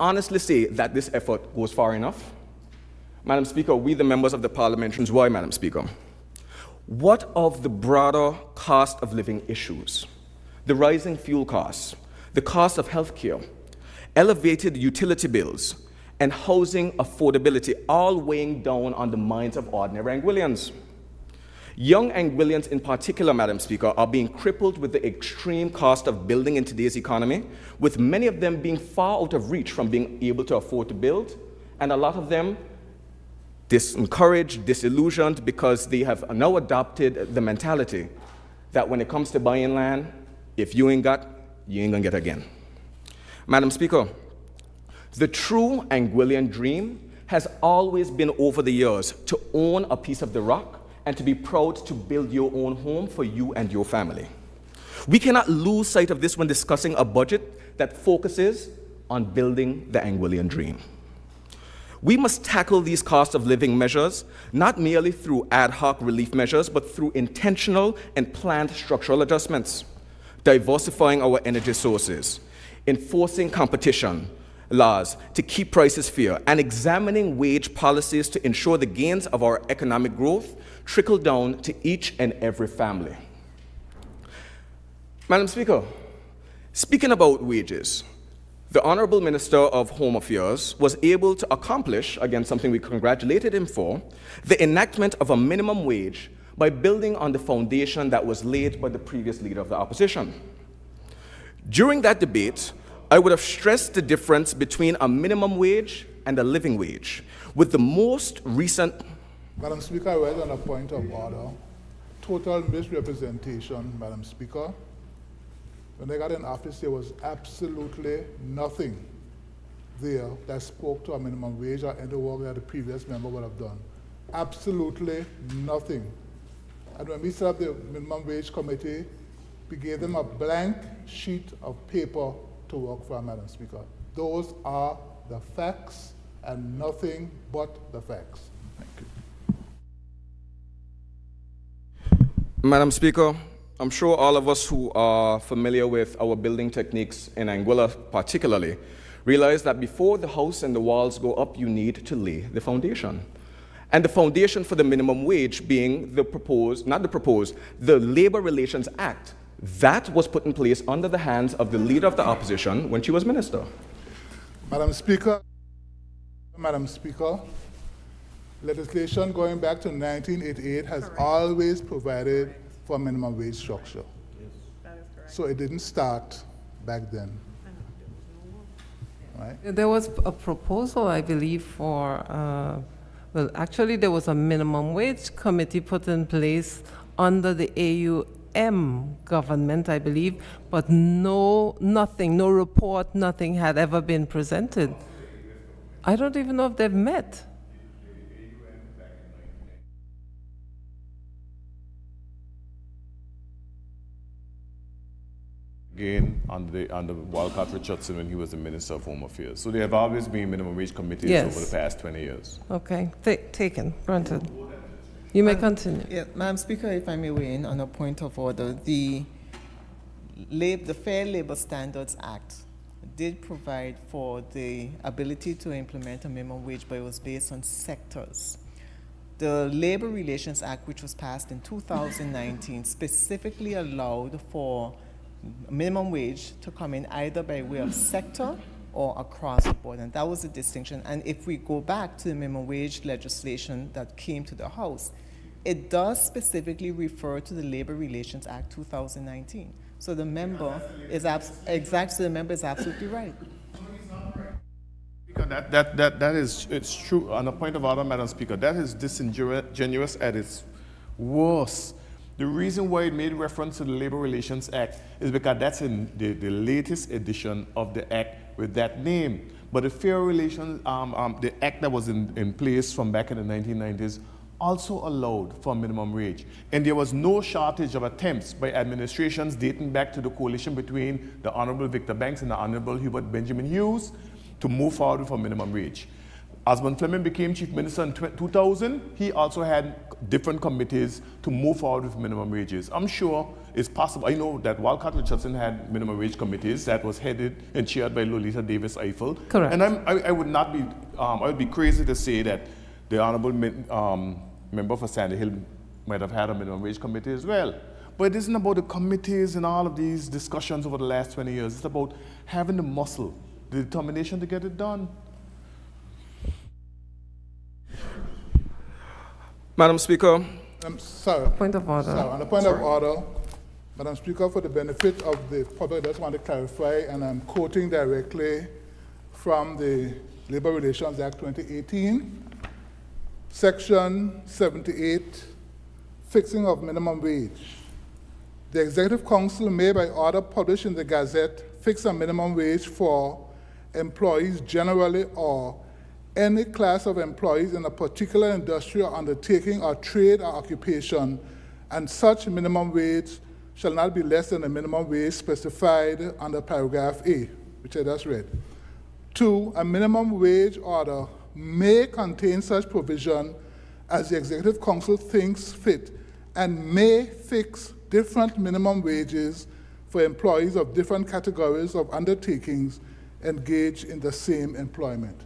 honestly say that this effort goes far enough? Madam Speaker, we the members of the parliament, why, Madam Speaker? What of the broader cost of living issues? The rising fuel costs, the cost of healthcare, elevated utility bills, and housing affordability, all weighing down on the minds of ordinary Anguillians. Young Anguillians in particular, Madam Speaker, are being crippled with the extreme cost of building in today's economy, with many of them being far out of reach from being able to afford to build, and a lot of them discouraged, disillusioned, because they have now adopted the mentality that when it comes to buying land, if you ain't got, you ain't gonna get again. Madam Speaker, the true Anguillian dream has always been over the years to own a piece of the rock and to be proud to build your own home for you and your family. We cannot lose sight of this when discussing a budget that focuses on building the Anguillian dream. We must tackle these cost of living measures not merely through ad hoc relief measures, but through intentional and planned structural adjustments, diversifying our energy sources, enforcing competition laws to keep prices fair, and examining wage policies to ensure the gains of our economic growth trickle down to each and every family. Madam Speaker, speaking about wages, the Honorable Minister of Home Affairs was able to accomplish, again something we congratulated him for, the enactment of a minimum wage by building on the foundation that was laid by the previous leader of the opposition. During that debate, I would have stressed the difference between a minimum wage and a living wage, with the most recent... Madam Speaker, I read on a point of order. Total misrepresentation, Madam Speaker. When I got in office, there was absolutely nothing there that spoke to a minimum wage or any work that the previous member would have done. Absolutely nothing. And when we set up the minimum wage committee, we gave them a blank sheet of paper to work from, Madam Speaker. Those are the facts and nothing but the facts. Thank you. Madam Speaker, I'm sure all of us who are familiar with our building techniques in Anguilla particularly realize that before the house and the walls go up, you need to lay the foundation. And the foundation for the minimum wage being the the Labor Relations Act. That was put in place under the hands of the leader of the opposition when she was minister. Madam Speaker, legislation going back to 1988 has always provided for a minimum wage structure. Yes. That is correct. So it didn't start back then. Right? There was a proposal, I believe, for, well, actually there was a minimum wage committee put in place under the AUM government, I believe, but no report, nothing had ever been presented. I don't even know if they've met. Again, under Walcott Richardson when he was the Minister of Home Affairs. So there have always been minimum wage committees over the past 20 years. Okay, taken, granted. You may continue. Yeah, Madam Speaker, if I may weigh in on a point of order, the Fair Labor Standards Act did provide for the ability to implement a minimum wage, but it was based on sectors. The Labor Relations Act, which was passed in 2019, specifically allowed for minimum wage to come in either by way of sector or across the board, and that was the distinction. And if we go back to the minimum wage legislation that came to the House, it does specifically refer to the Labor Relations Act 2019. So the member is absolutely right. That is, it's true. On a point of order, Madam Speaker, that is disingenuous at its worst. The reason why it made reference to the Labor Relations Act is because that's in the latest edition of the Act with that name. But the Fair Relations, the Act that was in place from back in the 1990s also allowed for minimum wage. And there was no shortage of attempts by administrations dating back to the coalition between the Honorable Victor Banks and the Honorable Hubert Benjamin Hughes to move forward for minimum wage. Osmond Fleming became Chief Minister in 2000. He also had different committees to move forward with minimum wages. I'm sure it's possible. I know that Walcott Richardson had minimum wage committees that was headed and chaired by Lolita Davis Eiffel. Correct. And I would not be, I would be crazy to say that the honorable member for Sandy Hill might have had a minimum wage committee as well. But it isn't about the committees and all of these discussions over the last 20 years. It's about having the muscle, the determination to get it done. Madam Speaker, Sorry. Point of order. Sorry, on a point of order, Madam Speaker, for the benefit of the public, I just want to clarify, and I'm quoting directly from the Labor Relations Act 2018, Section 78, fixing of minimum wage. The Executive Council may, by order published in the Gazette, fix a minimum wage for employees generally or any class of employees in a particular industry or undertaking or trade or occupation, and such minimum wage shall not be less than the minimum wage specified under paragraph A, which I just read. 2, a minimum wage order may contain such provision as the Executive Council thinks fit and may fix different minimum wages for employees of different categories of undertakings engaged in the same employment.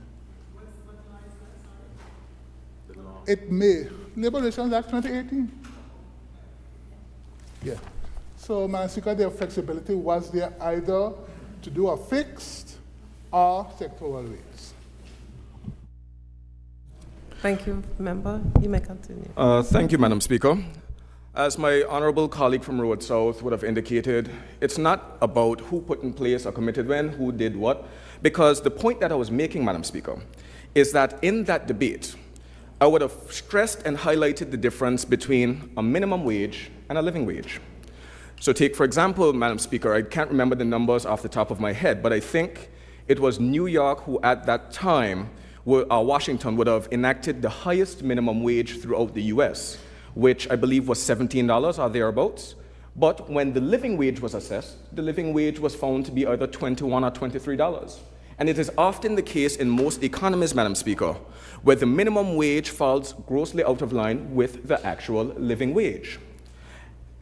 It may. Labor Relations Act 2018. Yeah. So, Madam Speaker, their flexibility was there either to do a fixed or sectoral rates. Thank you, member. You may continue. Thank you, Madam Speaker. As my honorable colleague from Road South would have indicated, it's not about who put in place or committed when, who did what, because the point that I was making, Madam Speaker, is that in that debate, I would have stressed and highlighted the difference between a minimum wage and a living wage. So take, for example, Madam Speaker, I can't remember the numbers off the top of my head, but I think it was New York who at that time, Washington would have enacted the highest minimum wage throughout the US, which I believe was $17 or thereabouts. But when the living wage was assessed, the living wage was found to be either $21 or $23. And it is often the case in most economies, Madam Speaker, where the minimum wage falls grossly out of line with the actual living wage.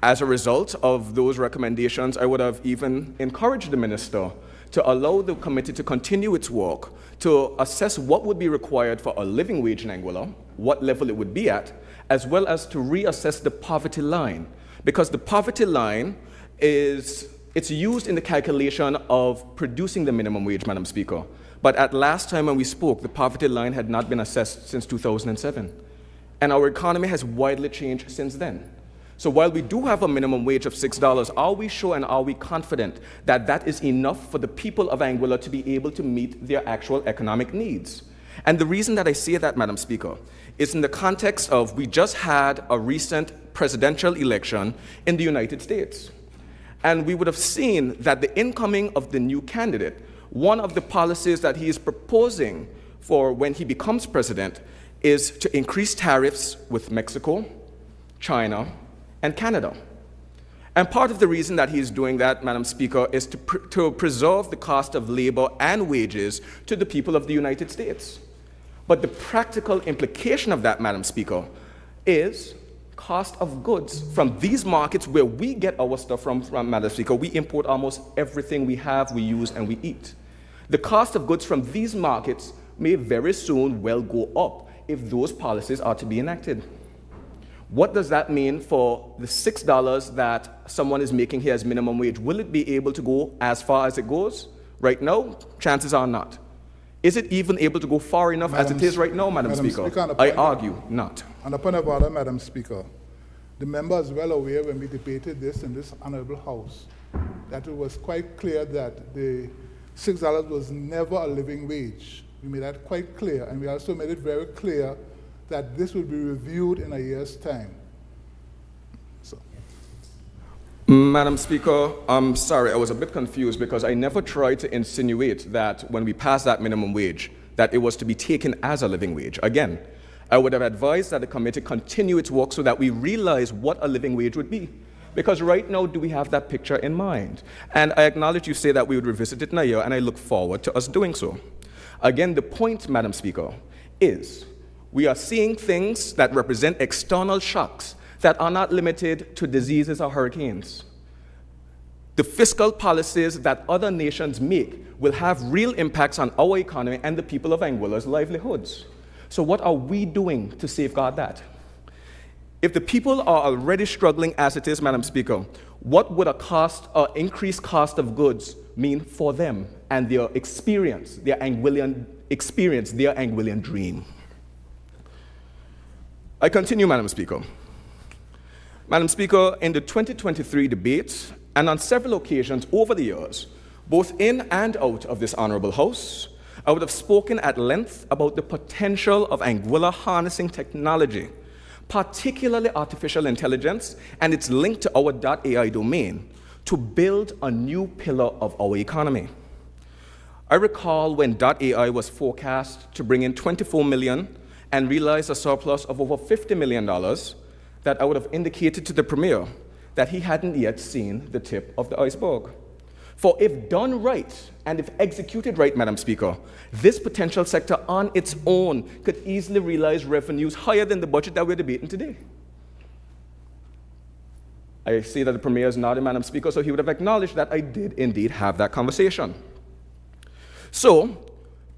As a result of those recommendations, I would have even encouraged the minister to allow the committee to continue its work to assess what would be required for a living wage in Anguilla, what level it would be at, as well as to reassess the poverty line. Because the poverty line it's used in the calculation of producing the minimum wage, Madam Speaker. But at last time when we spoke, the poverty line had not been assessed since 2007. And our economy has widely changed since then. So while we do have a minimum wage of $6, are we sure and are we confident that that is enough for the people of Anguilla to be able to meet their actual economic needs? And the reason that I say that, Madam Speaker, is in the context of we just had a recent presidential election in the United States. And we would have seen that the incoming of the new candidate, one of the policies that he is proposing for when he becomes president is to increase tariffs with Mexico, China, and Canada. And part of the reason that he's doing that, Madam Speaker, is to preserve the cost of labor and wages to the people of the United States. But the practical implication of that, Madam Speaker, is cost of goods from these markets where we get our stuff from, Madam Speaker. We import almost everything we have, we use, and we eat. The cost of goods from these markets may very soon well go up if those policies are to be enacted. What does that mean for the $6 that someone is making here as minimum wage? Will it be able to go as far as it goes? Right now, chances are not. Is it even able to go far enough as it is right now, Madam Speaker? I argue not. On the point of order, Madam Speaker, the member is well aware when we debated this in this honorable House that it was quite clear that the $6 was never a living wage. We made that quite clear, and we also made it very clear that this will be reviewed in a year's time. So. Madam Speaker, I'm sorry, I was a bit confused because I never tried to insinuate that when we passed that minimum wage, that it was to be taken as a living wage. Again, I would have advised that the committee continue its work so that we realize what a living wage would be. Because right now, do we have that picture in mind? And I acknowledge you say that we would revisit it in a year, and I look forward to us doing so. Again, the point, Madam Speaker, is We are seeing things that represent external shocks that are not limited to diseases or hurricanes. The fiscal policies that other nations make will have real impacts on our economy and the people of Anguilla's livelihoods. So what are we doing to safeguard that? If the people are already struggling as it is, Madam Speaker, what would an increased cost of goods mean for them and their experience, their Anguillian experience, their Anguillian dream? I continue, Madam Speaker. Madam Speaker, in the 2023 debates, and on several occasions over the years, both in and out of this honorable House, I would have spoken at length about the potential of Anguilla harnessing technology, particularly artificial intelligence and its link to our .ai domain, to build a new pillar of our economy. I recall when .ai was forecast to bring in $24 million and realize a surplus of over $50 million, that I would have indicated to the Premier that he hadn't yet seen the tip of the iceberg. For if done right, and if executed right, Madam Speaker, this potential sector on its own could easily realize revenues higher than the budget that we're debating today. I see that the Premier is nodding, Madam Speaker, so he would have acknowledged that I did indeed have that conversation. So,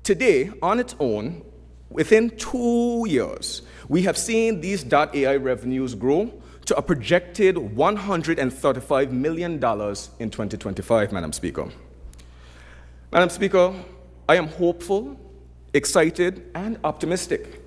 today, on its own, within 2 years, we have seen these .ai revenues grow to a projected $135 million in 2025, Madam Speaker. Madam Speaker, I am hopeful, excited, and optimistic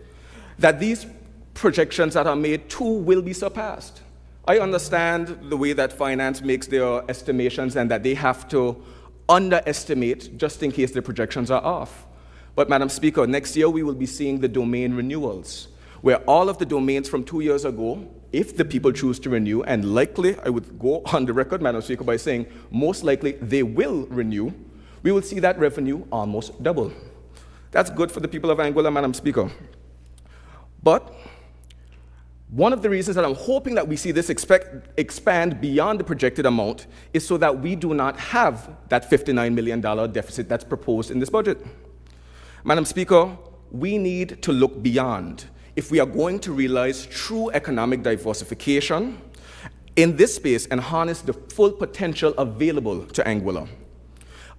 that these projections that are made too will be surpassed. I understand the way that finance makes their estimations and that they have to underestimate just in case the projections are off. But Madam Speaker, next year we will be seeing the domain renewals, where all of the domains from 2 years ago, if the people choose to renew, and likely, I would go on the record, Madam Speaker, by saying most likely they will renew, we will see that revenue almost double. That's good for the people of Anguilla, Madam Speaker. But one of the reasons that I'm hoping that we see this expand beyond the projected amount is so that we do not have that $59 million deficit that's proposed in this budget. Madam Speaker, we need to look beyond if we are going to realize true economic diversification in this space and harness the full potential available to Anguilla.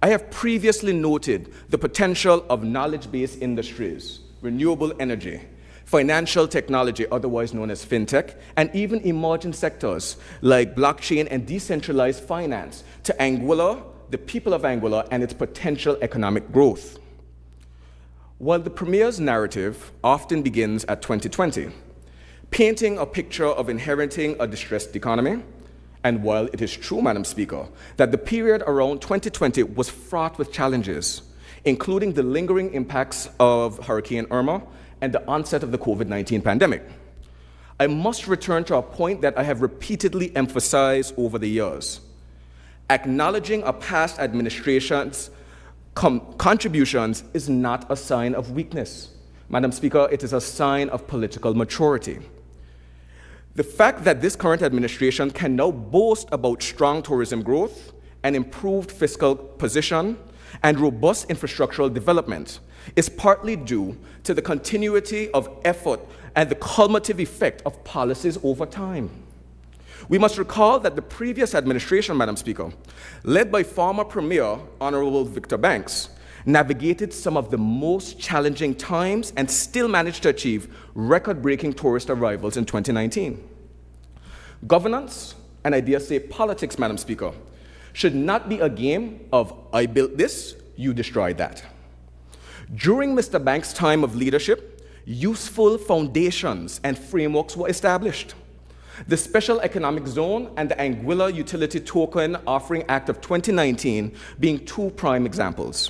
I have previously noted the potential of knowledge-based industries, renewable energy, financial technology, otherwise known as fintech, and even emerging sectors like blockchain and decentralized finance to Anguilla, the people of Anguilla, and its potential economic growth. While the Premier's narrative often begins at 2020, painting a picture of inheriting a distressed economy, and while it is true, Madam Speaker, that the period around 2020 was fraught with challenges, including the lingering impacts of Hurricane Irma and the onset of the COVID-19 pandemic, I must return to a point that I have repeatedly emphasized over the years. Acknowledging a past administration's contributions is not a sign of weakness. Madam Speaker, it is a sign of political maturity. The fact that this current administration can now boast about strong tourism growth, an improved fiscal position, and robust infrastructural development is partly due to the continuity of effort and the cumulative effect of policies over time. We must recall that the previous administration, Madam Speaker, led by former Premier Honorable Victor Banks, navigated some of the most challenging times and still managed to achieve record-breaking tourist arrivals in 2019. Governance, and I dare say politics, Madam Speaker, should not be a game of I built this, you destroyed that. During Mr. Banks' time of leadership, useful foundations and frameworks were established. The Special Economic Zone and the Anguilla Utility Token Offering Act of 2019 being two prime examples.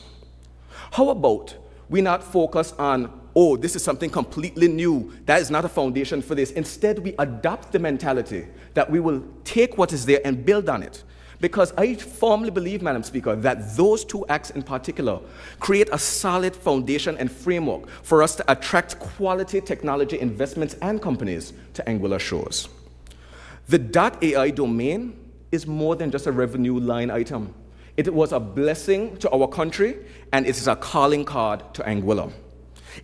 How about we not focus on, oh, this is something completely new, that is not a foundation for this. Instead, we adopt the mentality that we will take what is there and build on it. Because I firmly believe, Madam Speaker, that those two acts in particular create a solid foundation and framework for us to attract quality technology investments and companies to Anguilla shores. The .ai domain is more than just a revenue line item. It was a blessing to our country, and it is a calling card to Anguilla.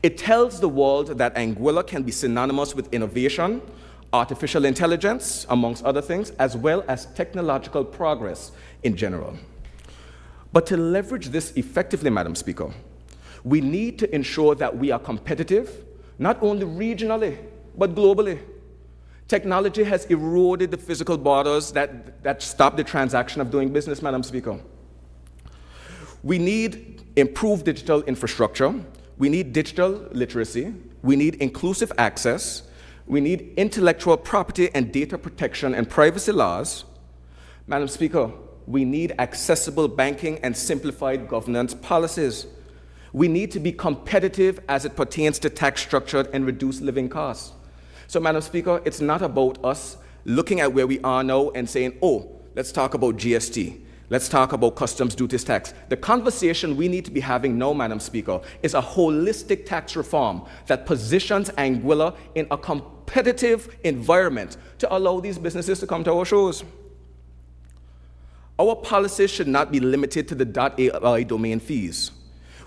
It tells the world that Anguilla can be synonymous with innovation, artificial intelligence, amongst other things, as well as technological progress in general. But to leverage this effectively, Madam Speaker, we need to ensure that we are competitive, not only regionally, but globally. Technology has eroded the physical borders that stop the transaction of doing business, Madam Speaker. We need improved digital infrastructure. We need digital literacy. We need inclusive access. We need intellectual property and data protection and privacy laws. Madam Speaker, we need accessible banking and simplified governance policies. We need to be competitive as it pertains to tax structure and reduced living costs. So, Madam Speaker, it's not about us looking at where we are now and saying, oh, let's talk about GST. Let's talk about customs duties tax. The conversation we need to be having now, Madam Speaker, is a holistic tax reform that positions Anguilla in a competitive environment to allow these businesses to come to our shores. Our policies should not be limited to the .ai domain fees.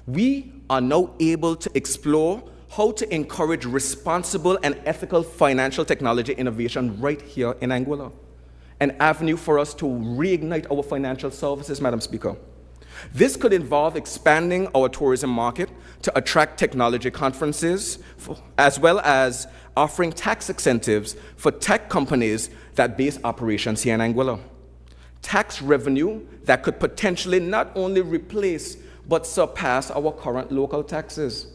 We are now able to explore how to encourage responsible and ethical financial technology innovation right here in Anguilla, an avenue for us to reignite our financial services, Madam Speaker. This could involve expanding our tourism market to attract technology conferences, as well as offering tax incentives for tech companies that base operations here in Anguilla. Tax revenue that could potentially not only replace but surpass our current local taxes.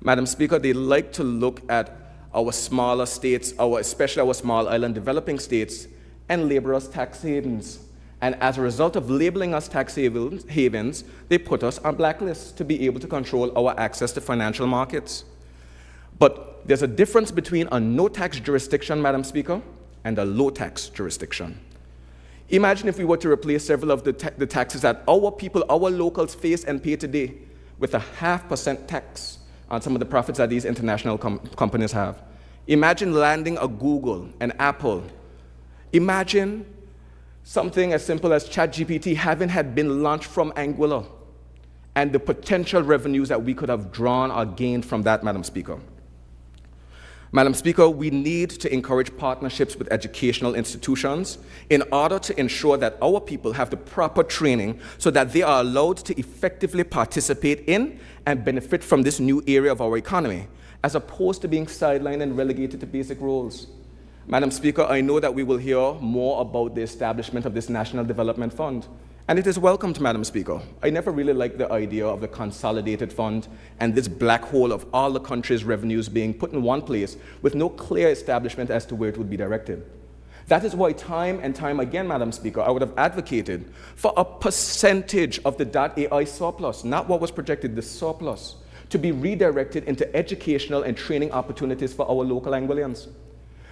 Madam Speaker, they like to look at our smaller states, especially our small island developing states, and label us tax havens. And as a result of labeling us tax havens, they put us on blacklists to be able to control our access to financial markets. But there's a difference between a no-tax jurisdiction, Madam Speaker, and a low-tax jurisdiction. Imagine if we were to replace several of the taxes that our people, our locals face and pay today with a 0.5% tax on some of the profits that these international companies have. Imagine landing a Google, an Apple. Imagine something as simple as ChatGPT had been launched from Anguilla, and the potential revenues that we could have drawn or gained from that, Madam Speaker. Madam Speaker, we need to encourage partnerships with educational institutions in order to ensure that our people have the proper training so that they are allowed to effectively participate in and benefit from this new area of our economy, as opposed to being sidelined and relegated to basic roles. Madam Speaker, I know that we will hear more about the establishment of this National Development Fund, and it is welcomed, Madam Speaker. I never really liked the idea of the consolidated fund and this black hole of all the country's revenues being put in one place with no clear establishment as to where it would be directed. That is why time and time again, Madam Speaker, I would have advocated for a percentage of the .ai surplus, not what was projected, the surplus, to be redirected into educational and training opportunities for our local Anguillians.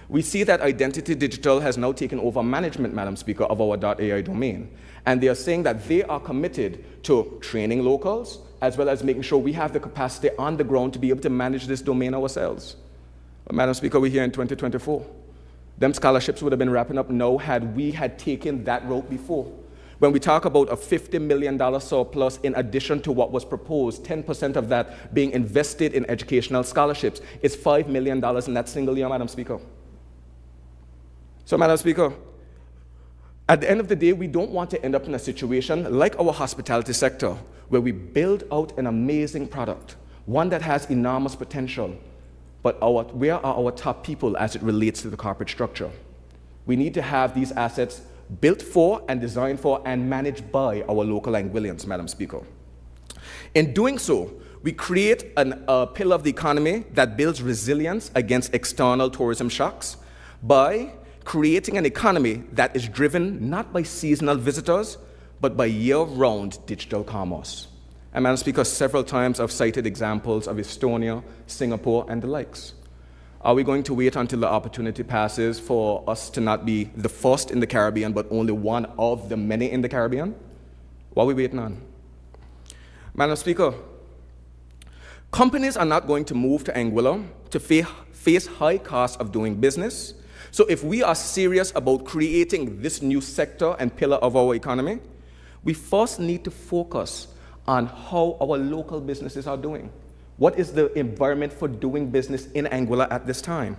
We see that Identity Digital has now taken over management, Madam Speaker, of our .ai domain. And they are saying that they are committed to training locals, as well as making sure we have the capacity on the ground to be able to manage this domain ourselves. But Madam Speaker, we're here in 2024. Them scholarships would have been wrapping up now had we had taken that route before. When we talk about a $50 million surplus in addition to what was proposed, 10% of that being invested in educational scholarships, is $5 million in that single year, Madam Speaker. So, Madam Speaker, at the end of the day, we don't want to end up in a situation like our hospitality sector, where we build out an amazing product, one that has enormous potential, but where are our top people as it relates to the corporate structure? We need to have these assets built for and designed for and managed by our local Anguillians, Madam Speaker. In doing so, we create a pillar of the economy that builds resilience against external tourism shocks by creating an economy that is driven not by seasonal visitors, but by year-round digital commerce. And Madam Speaker, several times I've cited examples of Estonia, Singapore, and the likes. Are we going to wait until the opportunity passes for us to not be the first in the Caribbean, but only one of the many in the Caribbean? What are we waiting on? Madam Speaker, companies are not going to move to Anguilla to face high costs of doing business. So if we are serious about creating this new sector and pillar of our economy, we first need to focus on how our local businesses are doing. What is the environment for doing business in Anguilla at this time?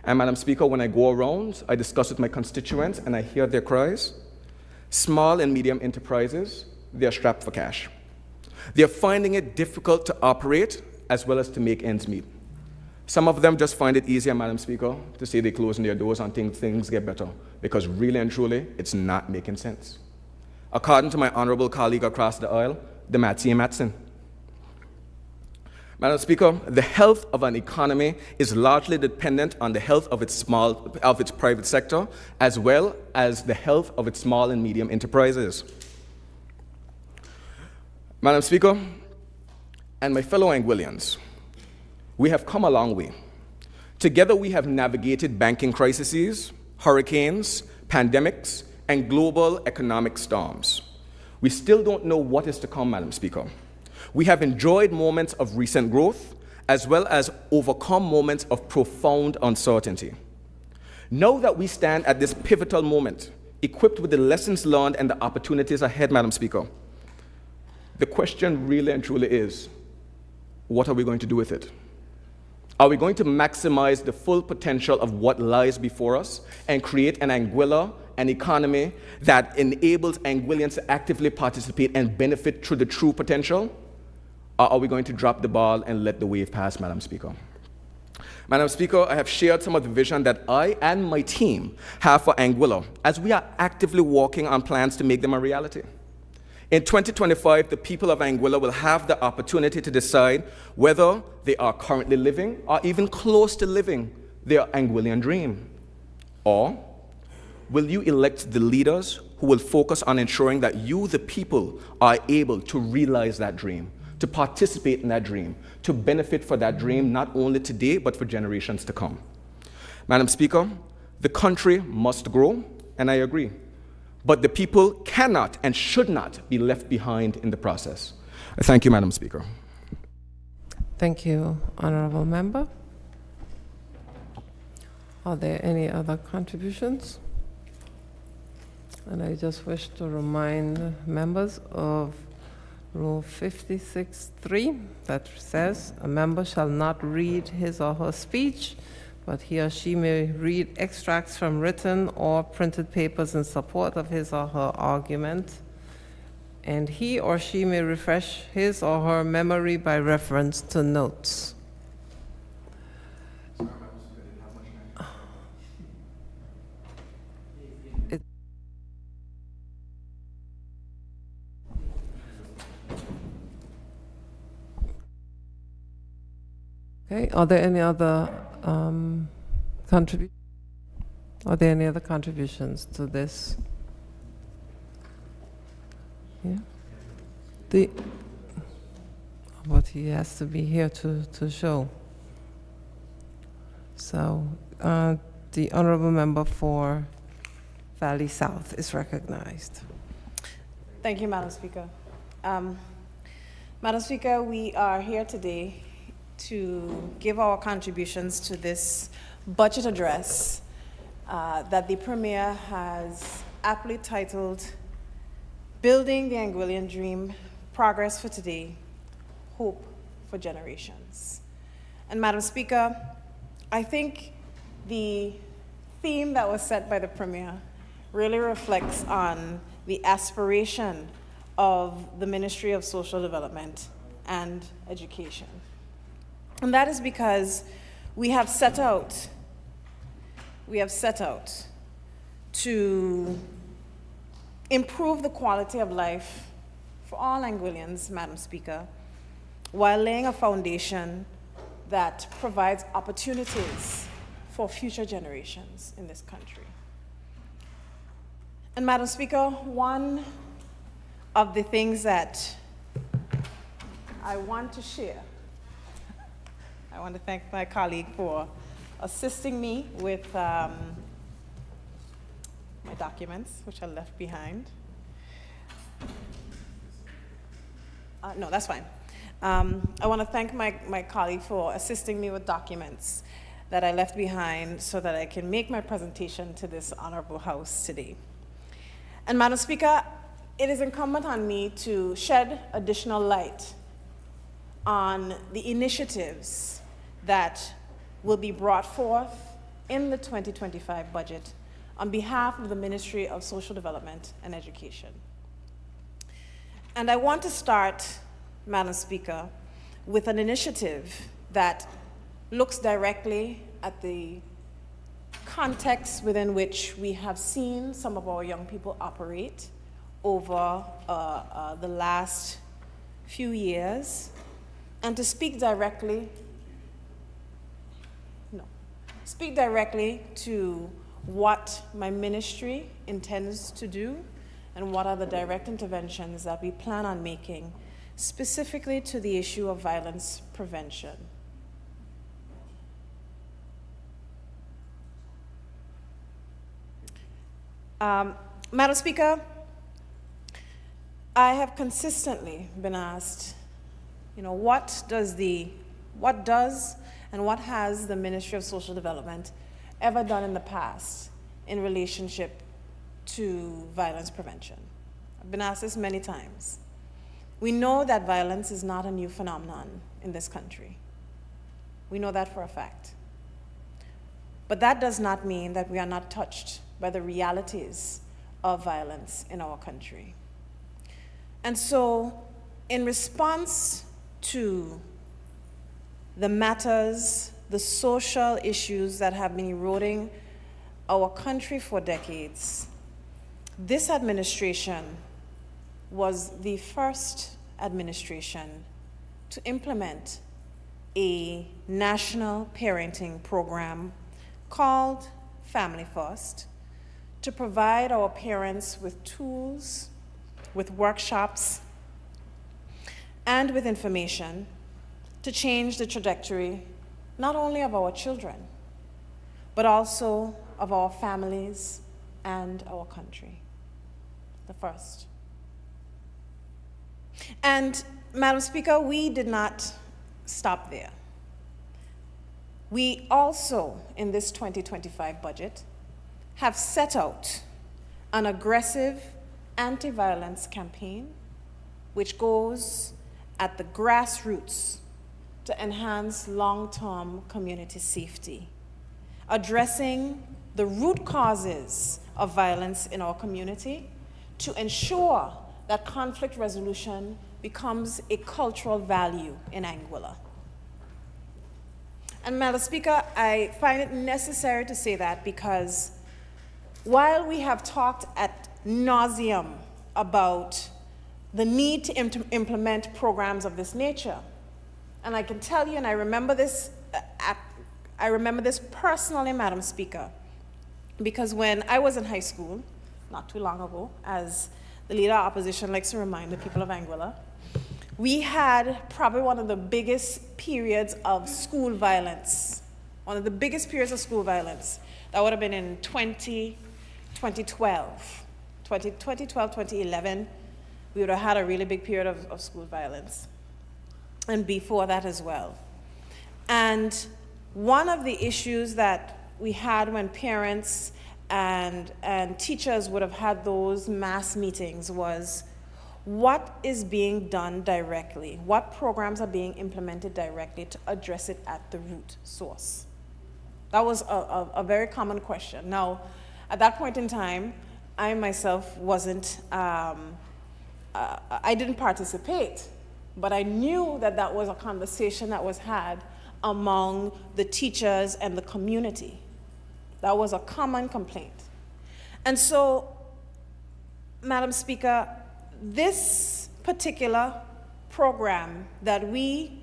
And Madam Speaker, when I go around, I discuss with my constituents and I hear their cries. Small and medium enterprises, they're strapped for cash. They're finding it difficult to operate as well as to make ends meet. Some of them just find it easier, Madam Speaker, to say they're closing their doors until things get better, because really and truly, it's not making sense. According to my honorable colleague across the aisle, the Matty Matson. Madam Speaker, the health of an economy is largely dependent on the health of its private sector, as well as the health of its small and medium enterprises. Madam Speaker, and my fellow Anguillians, we have come a long way. Together we have navigated banking crises, hurricanes, pandemics, and global economic storms. We still don't know what is to come, Madam Speaker. We have enjoyed moments of recent growth, as well as overcome moments of profound uncertainty. Now that we stand at this pivotal moment, equipped with the lessons learned and the opportunities ahead, Madam Speaker, the question really and truly is, what are we going to do with it? Are we going to maximize the full potential of what lies before us and create an Anguilla, an economy that enables Anguillians to actively participate and benefit through the true potential? Or are we going to drop the ball and let the wave pass, Madam Speaker? Madam Speaker, I have shared some of the vision that I and my team have for Anguilla as we are actively working on plans to make them a reality. In 2025, the people of Anguilla will have the opportunity to decide whether they are currently living or even close to living their Anguillian dream. Or will you elect the leaders who will focus on ensuring that you, the people, are able to realize that dream, to participate in that dream, to benefit for that dream not only today, but for generations to come? Madam Speaker, the country must grow, and I agree. But the people cannot and should not be left behind in the process. Thank you, Madam Speaker. Thank you, Honorable Member. Are there any other contributions? And I just wish to remind members of Rule 56.3 that says a member shall not read his or her speech, but he or she may read extracts from written or printed papers in support of his or her argument, and he or she may refresh his or her memory by reference to notes. Okay, are there any other Are there any other contributions to this? Yeah. But he has to be here to show. So the honorable member for Valley South is recognized. Thank you, Madam Speaker. Madam Speaker, we are here today to give our contributions to this budget address that the Premier has aptly titled Building the Anguillian Dream, Progress for Today, Hope for Generations. And Madam Speaker, I think the theme that was set by the Premier really reflects on the aspiration of the Ministry of Social Development and Education. And that is because we have set out to improve the quality of life for all Anguillians, Madam Speaker, while laying a foundation that provides opportunities for future generations in this country. And Madam Speaker, one of the things that I want to share, I want to thank my colleague for assisting me with my documents, which I left behind. No, that's fine. I want to thank my colleague for assisting me with documents that I left behind so that I can make my presentation to this honorable House today. And Madam Speaker, it is incumbent on me to shed additional light on the initiatives that will be brought forth in the 2025 budget on behalf of the Ministry of Social Development and Education. And I want to start, Madam Speaker, with an initiative that looks directly at the context within which we have seen some of our young people operate over the last few years, and to speak directly to what my ministry intends to do and what are the direct interventions that we plan on making specifically to the issue of violence prevention. Madam Speaker, I have consistently been asked, what does and what has the Ministry of Social Development ever done in the past in relationship to violence prevention? I've been asked this many times. We know that violence is not a new phenomenon in this country. We know that for a fact. But that does not mean that we are not touched by the realities of violence in our country. And so, in response to the matters, the social issues that have been eroding our country for decades, this administration was the first administration to implement a national parenting program called Family First to provide our parents with tools, with workshops, and with information to change the trajectory not only of our children, but also of our families and our country. The first. And, Madam Speaker, we did not stop there. We also, in this 2025 budget, have set out an aggressive anti-violence campaign which goes at the grassroots to enhance long-term community safety, addressing the root causes of violence in our community to ensure that conflict resolution becomes a cultural value in Anguilla. And Madam Speaker, I find it necessary to say that because while we have talked ad nauseum about the need to implement programs of this nature, and I can tell you, and I remember this personally, Madam Speaker, because when I was in high school, not too long ago, as the Leader of Opposition likes to remind the people of Anguilla, we had probably one of the biggest periods of school violence. One of the biggest periods of school violence. That would have been in 2012. 2011, we would have had a really big period of school violence. And before that as well. And one of the issues that we had when parents and teachers would have had those mass meetings was, what is being done directly? What programs are being implemented directly to address it at the root source? That was a very common question. Now, at that point in time, I myself wasn't, I didn't participate, but I knew that that was a conversation that was had among the teachers and the community. That was a common complaint. And so, Madam Speaker, this particular program that we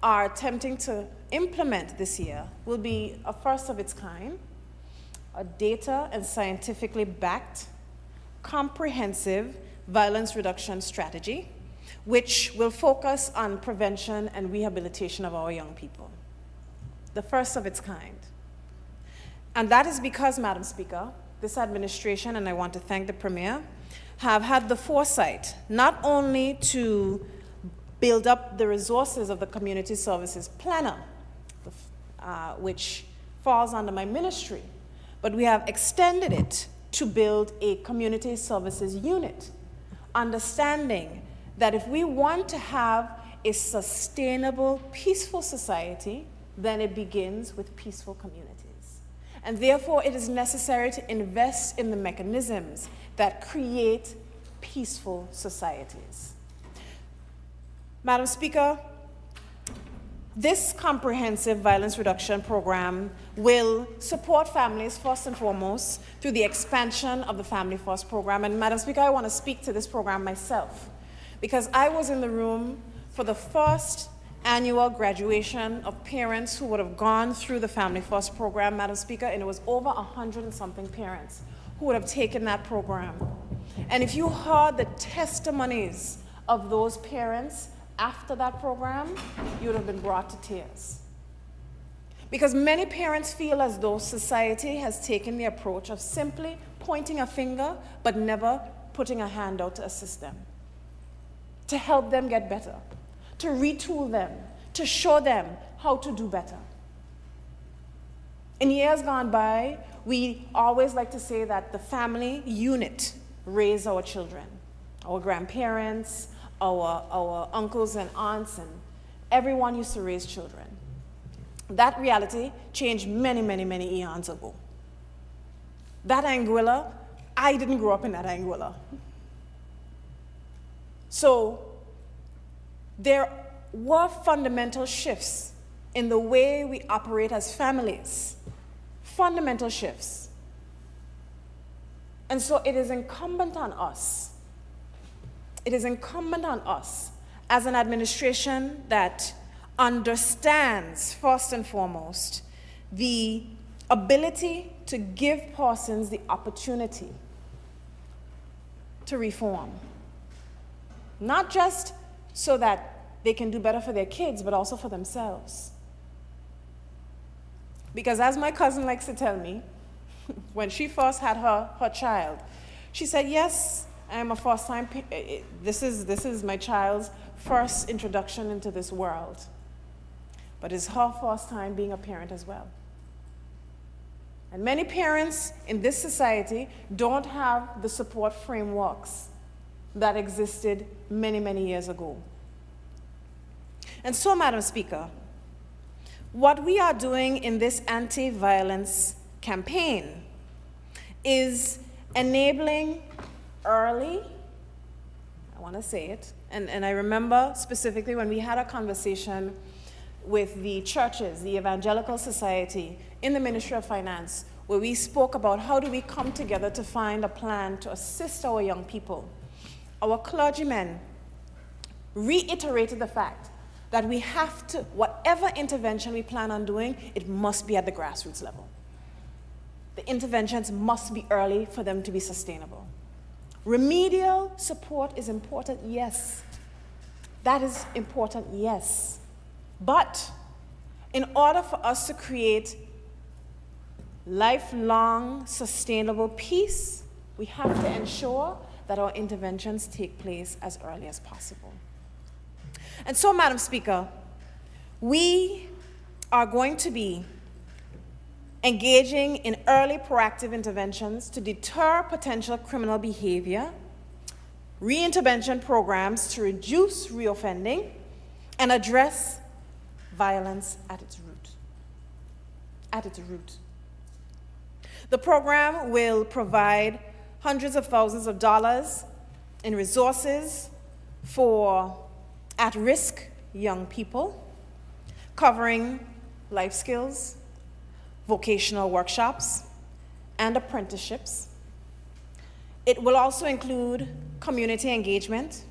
are attempting to implement this year will be a first of its kind, a data and scientifically backed, comprehensive violence reduction strategy, which will focus on prevention and rehabilitation of our young people. The first of its kind. And that is because, Madam Speaker, this administration, and I want to thank the Premier, have had the foresight not only to build up the resources of the Community Services Planner, which falls under my ministry, but we have extended it to build a Community Services Unit, understanding that if we want to have a sustainable, peaceful society, then it begins with peaceful communities. And therefore, it is necessary to invest in the mechanisms that create peaceful societies. Madam Speaker, this comprehensive violence reduction program will support families first and foremost through the expansion of the Family First program. And Madam Speaker, I want to speak to this program myself because I was in the room for the first annual graduation of parents who would have gone through the Family First program, Madam Speaker, and it was over 100 and something parents who would have taken that program. And if you heard the testimonies of those parents after that program, you would have been brought to tears. Because many parents feel as though society has taken the approach of simply pointing a finger, but never putting a hand out to assist them, to help them get better, to retool them, to show them how to do better. In years gone by, we always like to say that the family unit raised our children, our grandparents, our uncles and aunts, and everyone used to raise children. That reality changed many, many, many eons ago. That Anguilla, I didn't grow up in that Anguilla. So there were fundamental shifts in the way we operate as families. Fundamental shifts. And so it is incumbent on us. It is incumbent on us as an administration that understands, first and foremost, the ability to give persons the opportunity to reform. Not just so that they can do better for their kids, but also for themselves. Because as my cousin likes to tell me, when she first had her child, she said, yes, I'm a first-time, this is my child's first introduction into this world. But it's her first time being a parent as well. And many parents in this society don't have the support frameworks that existed many, many years ago. And so, Madam Speaker, what we are doing in this anti-violence campaign is enabling early, I want to say it, and I remember specifically when we had a conversation with the churches, the Evangelical Society, in the Ministry of Finance, where we spoke about how do we come together to find a plan to assist our young people. Our clergymen reiterated the fact that we have to, whatever intervention we plan on doing, it must be at the grassroots level. The interventions must be early for them to be sustainable. Remedial support is important, yes. That is important, yes. But in order for us to create lifelong, sustainable peace, we have to ensure that our interventions take place as early as possible. And so, Madam Speaker, we are going to be engaging in early proactive interventions to deter potential criminal behavior, reintervention programs to reduce reoffending, and address violence at its root. At its root. The program will provide hundreds of thousands of dollars in resources for at-risk young people, covering life skills, vocational workshops, and apprenticeships. It will also include community engagement,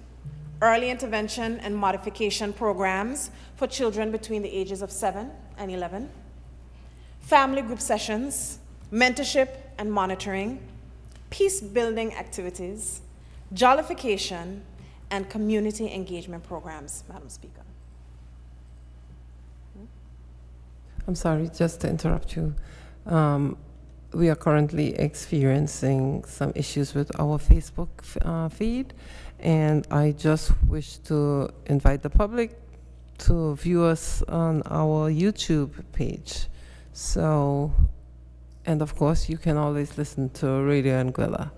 early intervention and modification programs for children between the ages of 7 and 11, family group sessions, mentorship and monitoring, peace-building activities, jollification, and community engagement programs, Madam Speaker. I'm sorry, just to interrupt you. We are currently experiencing some issues with our Facebook feed, and I just wish to invite the public to view us on our YouTube page. So, and of course, you can always listen to Radio Anguilla.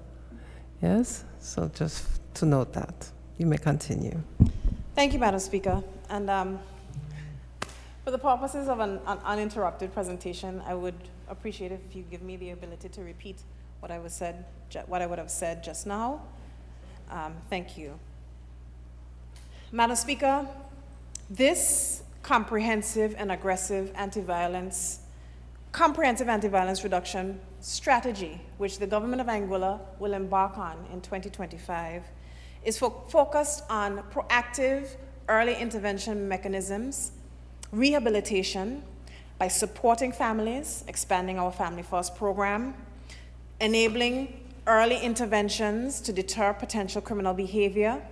Yes? So just to note that. You may continue. Thank you, Madam Speaker. And for the purposes of an uninterrupted presentation, I would appreciate if you give me the ability to repeat what I would have said just now. Thank you. Madam Speaker, this comprehensive anti-violence reduction strategy, which the government of Anguilla will embark on in 2025, is focused on proactive early intervention mechanisms, rehabilitation by supporting families, expanding our Family First program, enabling early interventions to deter potential criminal behavior,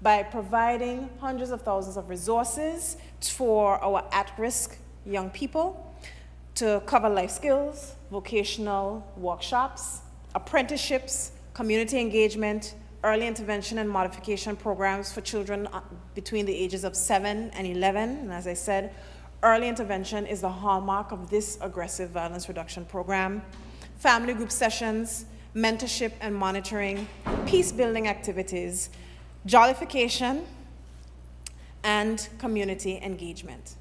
by providing hundreds of thousands of resources for our at-risk young people to cover life skills, vocational workshops, apprenticeships, community engagement, early intervention and modification programs for children between the ages of 7 and 11. And as I said, early intervention is the hallmark of this aggressive violence reduction program. Family group sessions, mentorship and monitoring, peace-building activities, jollification, and community engagement.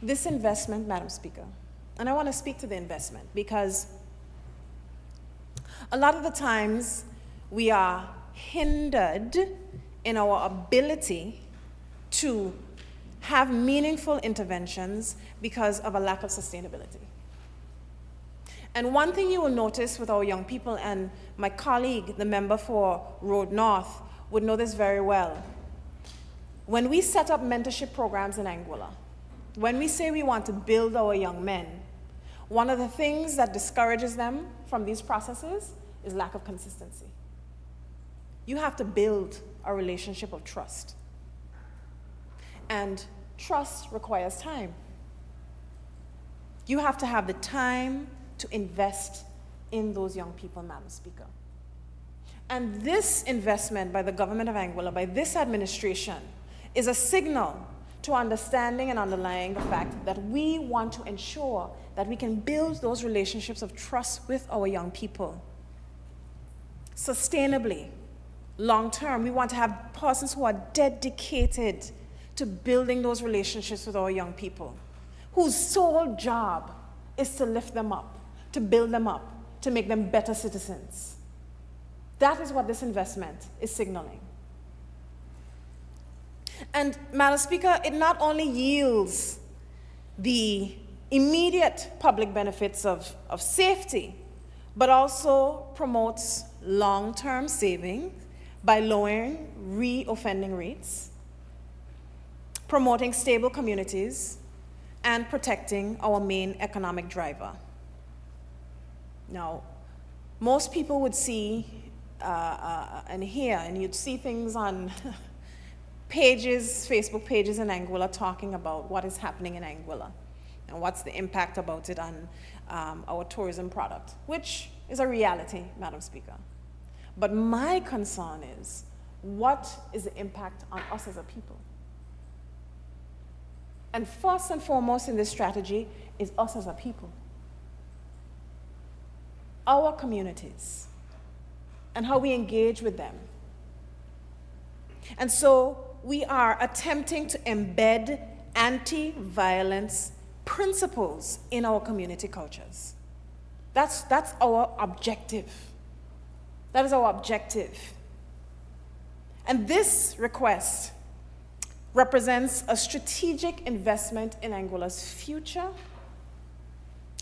This investment, Madam Speaker, and I want to speak to the investment because a lot of the times we are hindered in our ability to have meaningful interventions because of a lack of sustainability. And one thing you will notice with our young people, and my colleague, the member for Road North, would know this very well. When we set up mentorship programs in Anguilla, when we say we want to build our young men, one of the things that discourages them from these processes is lack of consistency. You have to build a relationship of trust. And trust requires time. You have to have the time to invest in those young people, Madam Speaker. And this investment by the government of Anguilla, by this administration, is a signal to understanding and underlying the fact that we want to ensure that we can build those relationships of trust with our young people sustainably, long term. We want to have persons who are dedicated to building those relationships with our young people, whose sole job is to lift them up, to build them up, to make them better citizens. That is what this investment is signaling. And, Madam Speaker, it not only yields the immediate public benefits of safety, but also promotes long-term saving by lowering re-offending rates, promoting stable communities, and protecting our main economic driver. Now, most people would see and hear, and you'd see things on pages, Facebook pages in Anguilla talking about what is happening in Anguilla and what's the impact about it on our tourism product, which is a reality, Madam Speaker. But my concern is, what is the impact on us as a people? And first and foremost in this strategy is us as a people. Our communities and how we engage with them. And so we are attempting to embed anti-violence principles in our community cultures. That's our objective. That is our objective. And this request represents a strategic investment in Anguilla's future,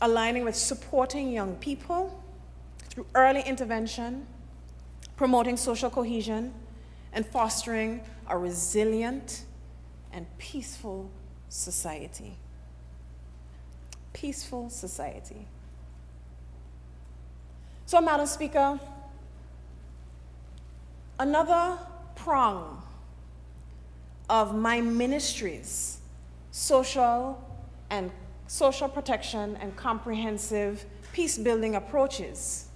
aligning with supporting young people through early intervention, promoting social cohesion, and fostering a resilient and peaceful society. Peaceful society. So, Madam Speaker, another prong of my ministry's social protection and comprehensive peace-building approaches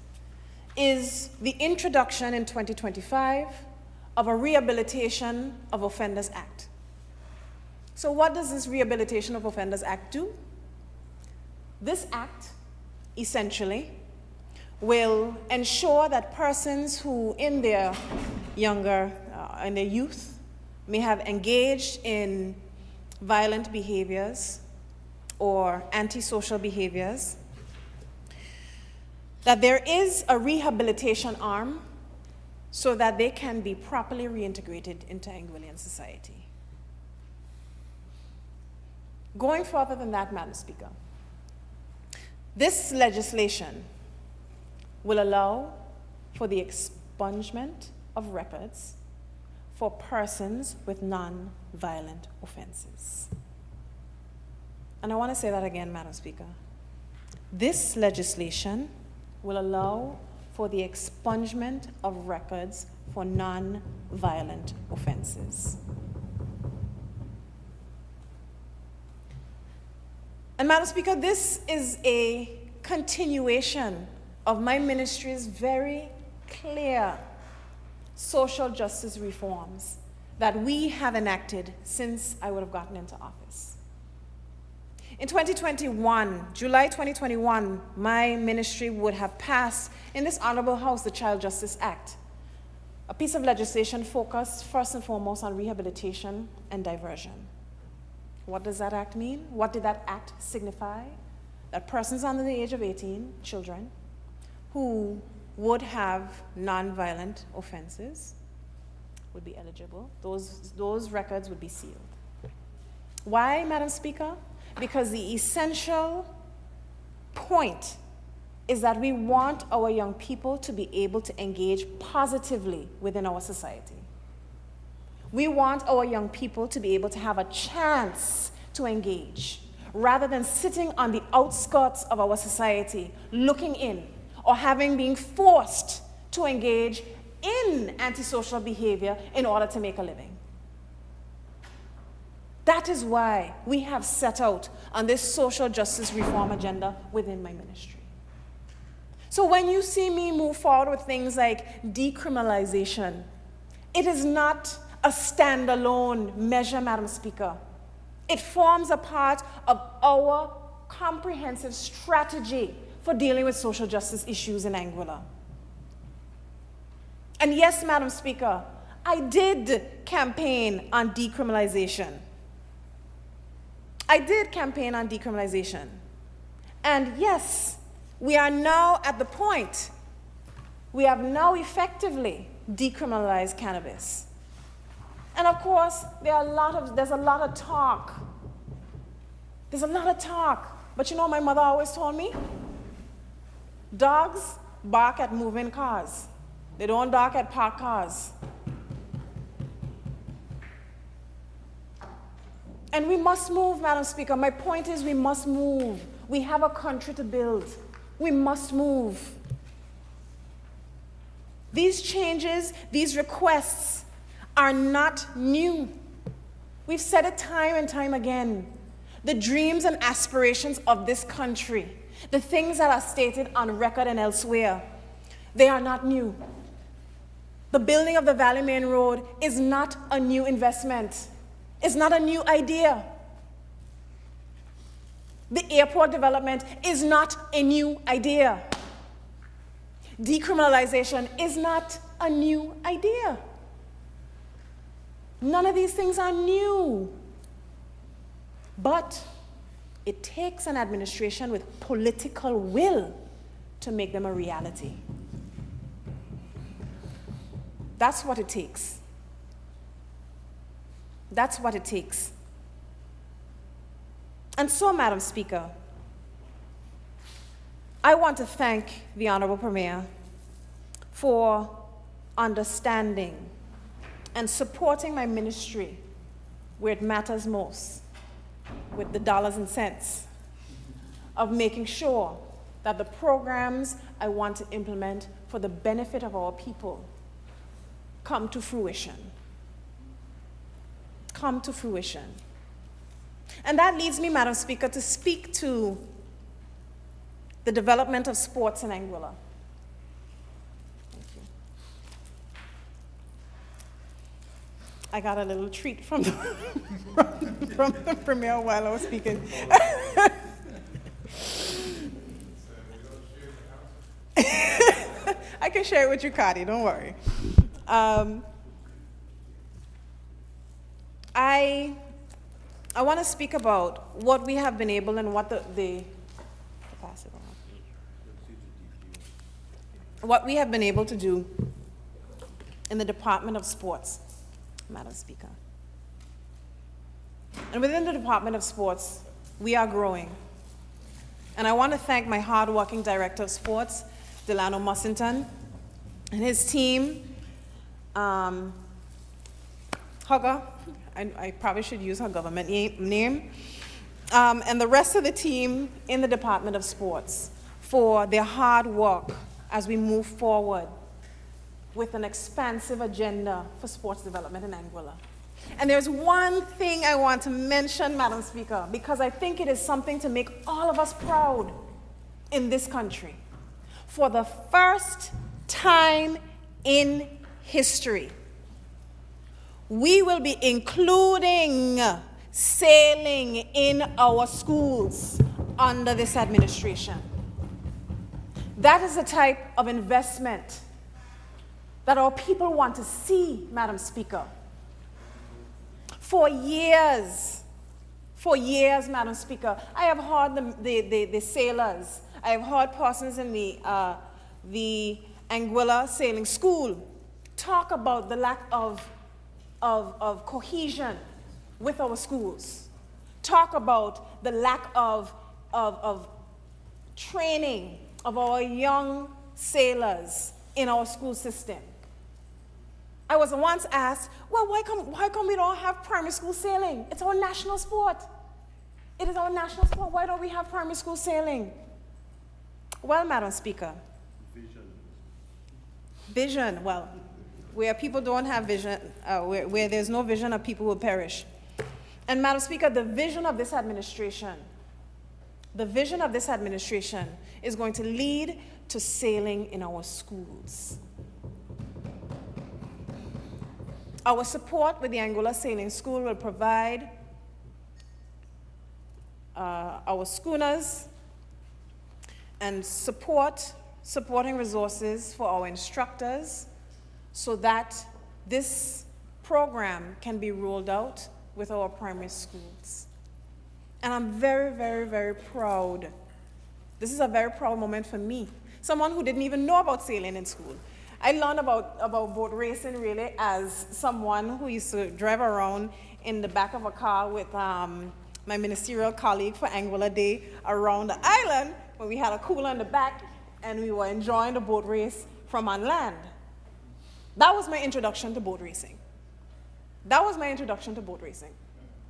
is the introduction in 2025 of a Rehabilitation of Offenders Act. So what does this Rehabilitation of Offenders Act do? This act, essentially, will ensure that persons who in their youth may have engaged in violent behaviors or antisocial behaviors, that there is a rehabilitation arm so that they can be properly reintegrated into Anguillian society. Going further than that, Madam Speaker, this legislation will allow for the expungement of records for persons with non-violent offenses. And I want to say that again, Madam Speaker. This legislation will allow for the expungement of records for non-violent offenses. And Madam Speaker, this is a continuation of my ministry's very clear social justice reforms that we have enacted since I would have gotten into office. In 2021, July 2021, my ministry would have passed in this honorable house the Child Justice Act, a piece of legislation focused first and foremost on rehabilitation and diversion. What does that act mean? What did that act signify? That persons under the age of 18, children, who would have non-violent offenses would be eligible. Those records would be sealed. Why, Madam Speaker? Because the essential point is that we want our young people to be able to engage positively within our society. We want our young people to be able to have a chance to engage, rather than sitting on the outskirts of our society, looking in, or been forced to engage in antisocial behavior in order to make a living. That is why we have set out on this social justice reform agenda within my ministry. So when you see me move forward with things like decriminalization, it is not a standalone measure, Madam Speaker. It forms a part of our comprehensive strategy for dealing with social justice issues in Anguilla. And yes, Madam Speaker, I did campaign on decriminalization. I did campaign on decriminalization. And yes, we are now at the point, we have now effectively decriminalized cannabis. And of course, there's a lot of talk. There's a lot of talk. But you know, my mother always told me, dogs bark at moving cars. They don't bark at parked cars. And we must move, Madam Speaker. My point is we must move. We have a country to build. We must move. These changes, these requests are not new. We've said it time and time again. The dreams and aspirations of this country, the things that are stated on record and elsewhere, they are not new. The building of the Valley Main Road is not a new investment. It's not a new idea. The airport development is not a new idea. Decriminalization is not a new idea. None of these things are new. But it takes an administration with political will to make them a reality. That's what it takes. That's what it takes. And so, Madam Speaker, I want to thank the Honorable Premier for understanding and supporting my ministry where it matters most, with the dollars and cents, of making sure that the programs I want to implement for the benefit of our people come to fruition. Come to fruition. And that leads me, Madam Speaker, to speak to the development of sports in Anguilla. Thank you. I got a little treat from the, from the Premier while I was speaking. I can share it with you, Cardi, don't worry. I want to speak about what we have been able and what what we have been able to do in the Department of Sports, Madam Speaker. And within the Department of Sports, we are growing. And I want to thank my hardworking Director of Sports, Delano Mussington, and his team, Hugger, I probably should use her government name, and the rest of the team in the Department of Sports for their hard work as we move forward with an expansive agenda for sports development in Anguilla. And there's one thing I want to mention, Madam Speaker, because I think it is something to make all of us proud in this country. For the first time in history, we will be including sailing in our schools under this administration. That is the type of investment that our people want to see, Madam Speaker. For years, Madam Speaker, I have heard the sailors, I have heard persons in the Anguilla Sailing School talk about the lack of cohesion with our schools, talk about the lack of training of our young sailors in our school system. I was once asked, well, why come we don't have primary school sailing? It's our national sport. It is our national sport. Why don't we have primary school sailing? Well, Madam Speaker. Vision. Well, where people don't have vision, where there's no vision, a people will perish. And Madam Speaker, the vision of this administration is going to lead to sailing in our schools. Our support with the Anguilla Sailing School will provide our schooners and supporting resources for our instructors so that this program can be rolled out with our primary schools. And I'm very, very, very proud. This is a very proud moment for me, someone who didn't even know about sailing in school. I learned about boat racing really as someone who used to drive around in the back of a car with my ministerial colleague for Anguilla Day around the island when we had a cooler in the back and we were enjoying the boat race from on land. That was my introduction to boat racing.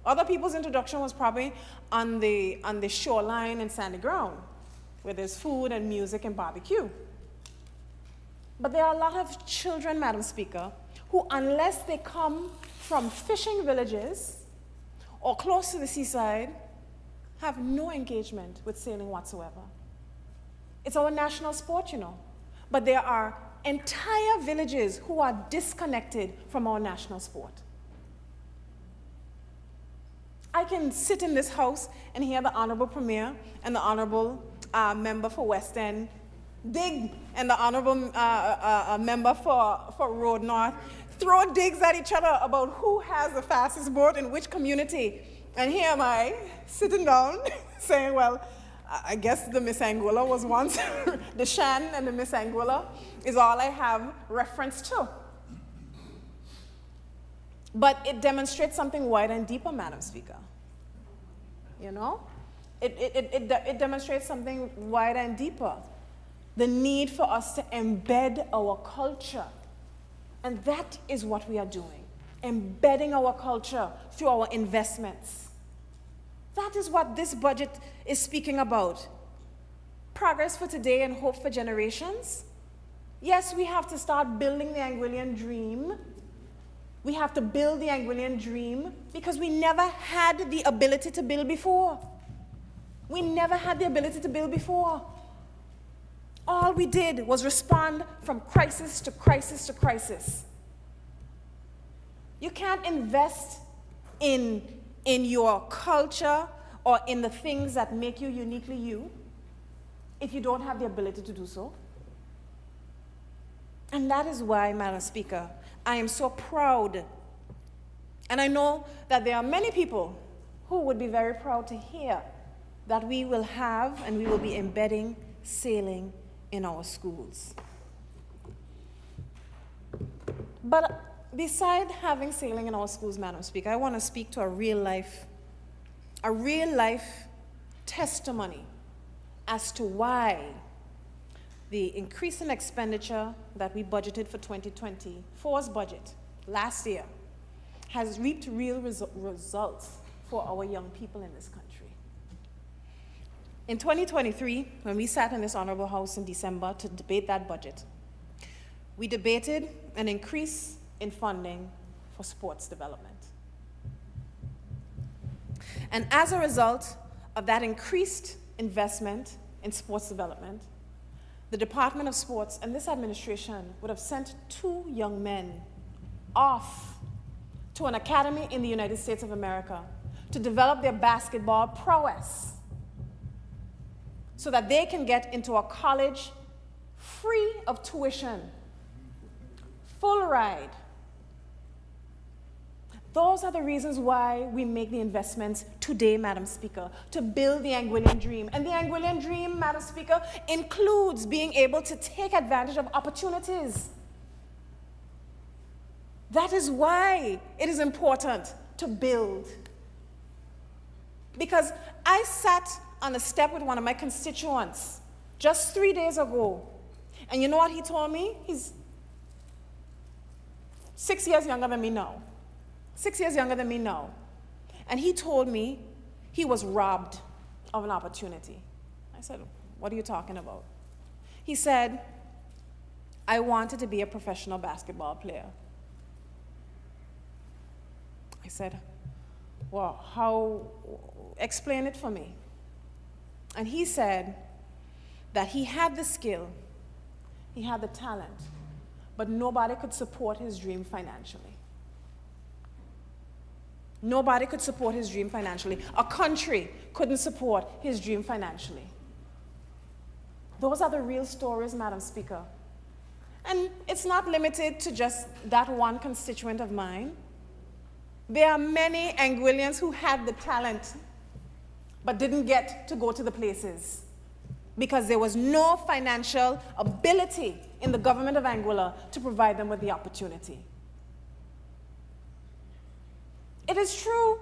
Other people's introduction was probably on the shoreline and sandy ground, where there's food and music and barbecue. But there are a lot of children, Madam Speaker, who, unless they come from fishing villages or close to the seaside, have no engagement with sailing whatsoever. It's our national sport, you know. But there are entire villages who are disconnected from our national sport. I can sit in this house and hear the Honorable Premier and the Honorable Member for West End dig, and the Honorable Member for Road North throw digs at each other about who has the fastest boat in which community. And here am I, sitting down, saying, well, I guess the Miss Anguilla was once, the Shan and the Miss Anguilla is all I have reference to. But it demonstrates something wide and deeper, Madam Speaker. You know? It demonstrates something wide and deeper. The need for us to embed our culture. And that is what we are doing. Embedding our culture through our investments. That is what this budget is speaking about. Progress for today and hope for generations. Yes, we have to start building the Anguillian dream. We have to build the Anguillian dream because we never had the ability to build before. All we did was respond from crisis to crisis to crisis. You can't invest in your culture or in the things that make you uniquely you if you don't have the ability to do so. And that is why, Madam Speaker, I am so proud And I know that there are many people who would be very proud to hear that we will have and we will be embedding sailing in our schools. But beside having sailing in our schools, Madam Speaker, I want to speak to a real life testimony as to why the increase in expenditure that we budgeted for 2024's budget last year has reaped real results for our young people in this country. In 2023, when we sat in this honorable house in December to debate that budget, we debated an increase in funding for sports development. And as a result of that increased investment in sports development, the Department of Sports and this administration would have sent 2 young men off to an academy in the United States of America to develop their basketball prowess so that they can get into a college free of tuition, full ride. Those are the reasons why we make the investments today, Madam Speaker, to build the Anguillian dream. And the Anguillian dream, Madam Speaker, includes being able to take advantage of opportunities. That is why it is important to build. Because I sat on a step with one of my constituents just 3 days ago, and you know what he told me? He's 6 years younger than me now. 6 years younger than me now. And he told me he was robbed of an opportunity. I said, what are you talking about? He said, I wanted to be a professional basketball player. I said, well, explain it for me. And he said that he had the skill, he had the talent, but nobody could support his dream financially. Nobody could support his dream financially. A country couldn't support his dream financially. Those are the real stories, Madam Speaker. And it's not limited to just that one constituent of mine. There are many Anguillians who had the talent but didn't get to go to the places because there was no financial ability in the government of Anguilla to provide them with the opportunity. It is true.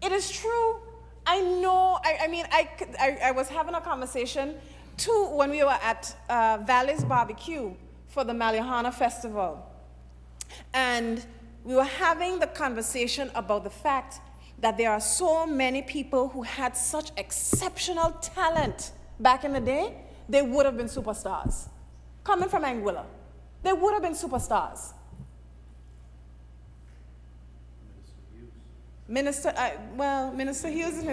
It is true. I know. I was having a conversation too when we were at Valley's Barbecue for the Malihana Festival. And we were having the conversation about the fact that there are so many people who had such exceptional talent back in the day, they would have been superstars. Coming from Anguilla, they would have been superstars. Minister Hughes in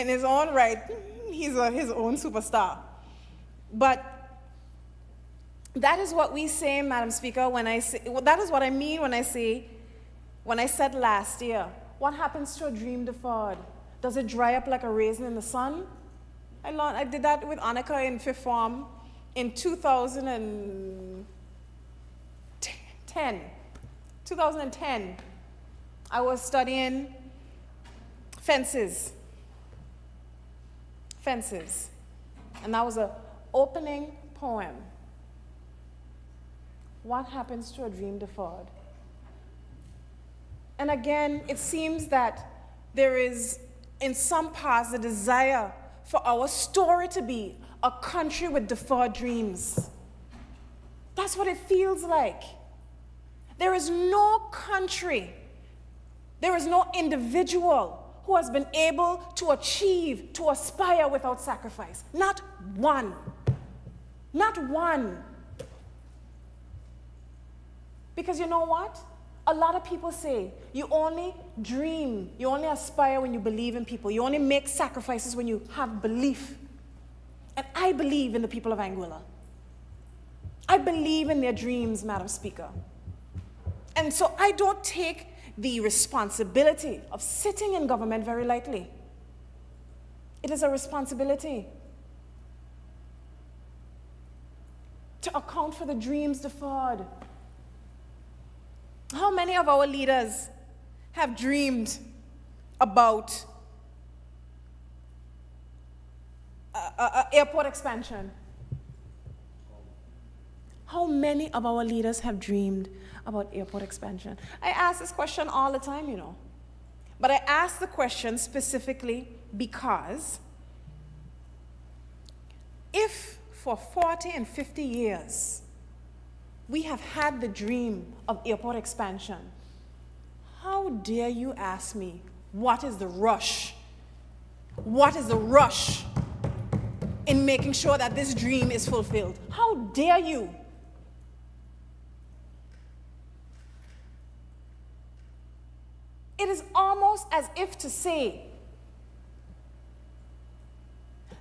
his own right, he's his own superstar. But that is what we say, Madam Speaker, that is what I mean when I said last year, what happens to a dream deferred? Does it dry up like a raisin in the sun? I did that with Annika in 5th form in 2010. 2010. I was studying fences. And that was an opening poem. What happens to a dream deferred? And again, it seems that there is, in some parts, the desire for our story to be a country with deferred dreams. That's what it feels like. There is no country, there is no individual who has been able to achieve, to aspire without sacrifice. Not one. Not one. Because you know what? A lot of people say you only dream, you only aspire when you believe in people. You only make sacrifices when you have belief. And I believe in the people of Anguilla. I believe in their dreams, Madam Speaker. And so I don't take the responsibility of sitting in government very lightly. It is a responsibility to account for the dreams deferred. How many of our leaders have dreamed about airport expansion? How many of our leaders have dreamed about airport expansion? I ask this question all the time, you know. But I ask the question specifically because if for 40 and 50 years we have had the dream of airport expansion, how dare you ask me, what is the rush? What is the rush in making sure that this dream is fulfilled? How dare you? It is almost as if to say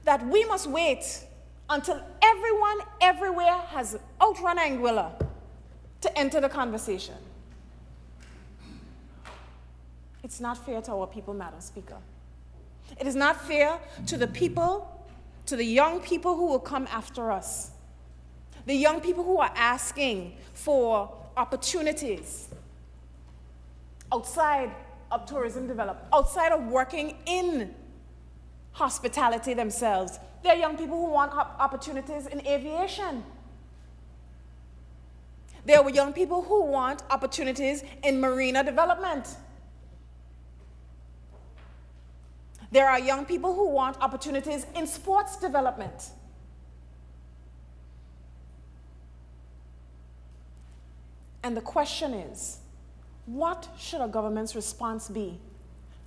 that we must wait until everyone everywhere has outrun Anguilla to enter the conversation. It's not fair to our people, Madam Speaker. It is not fair to the people, to the young people who will come after us, the young people who are asking for opportunities outside of tourism development, outside of working in hospitality themselves. There are young people who want opportunities in aviation. There are young people who want opportunities in marina development. There are young people who want opportunities in sports development. And the question is, what should a government's response be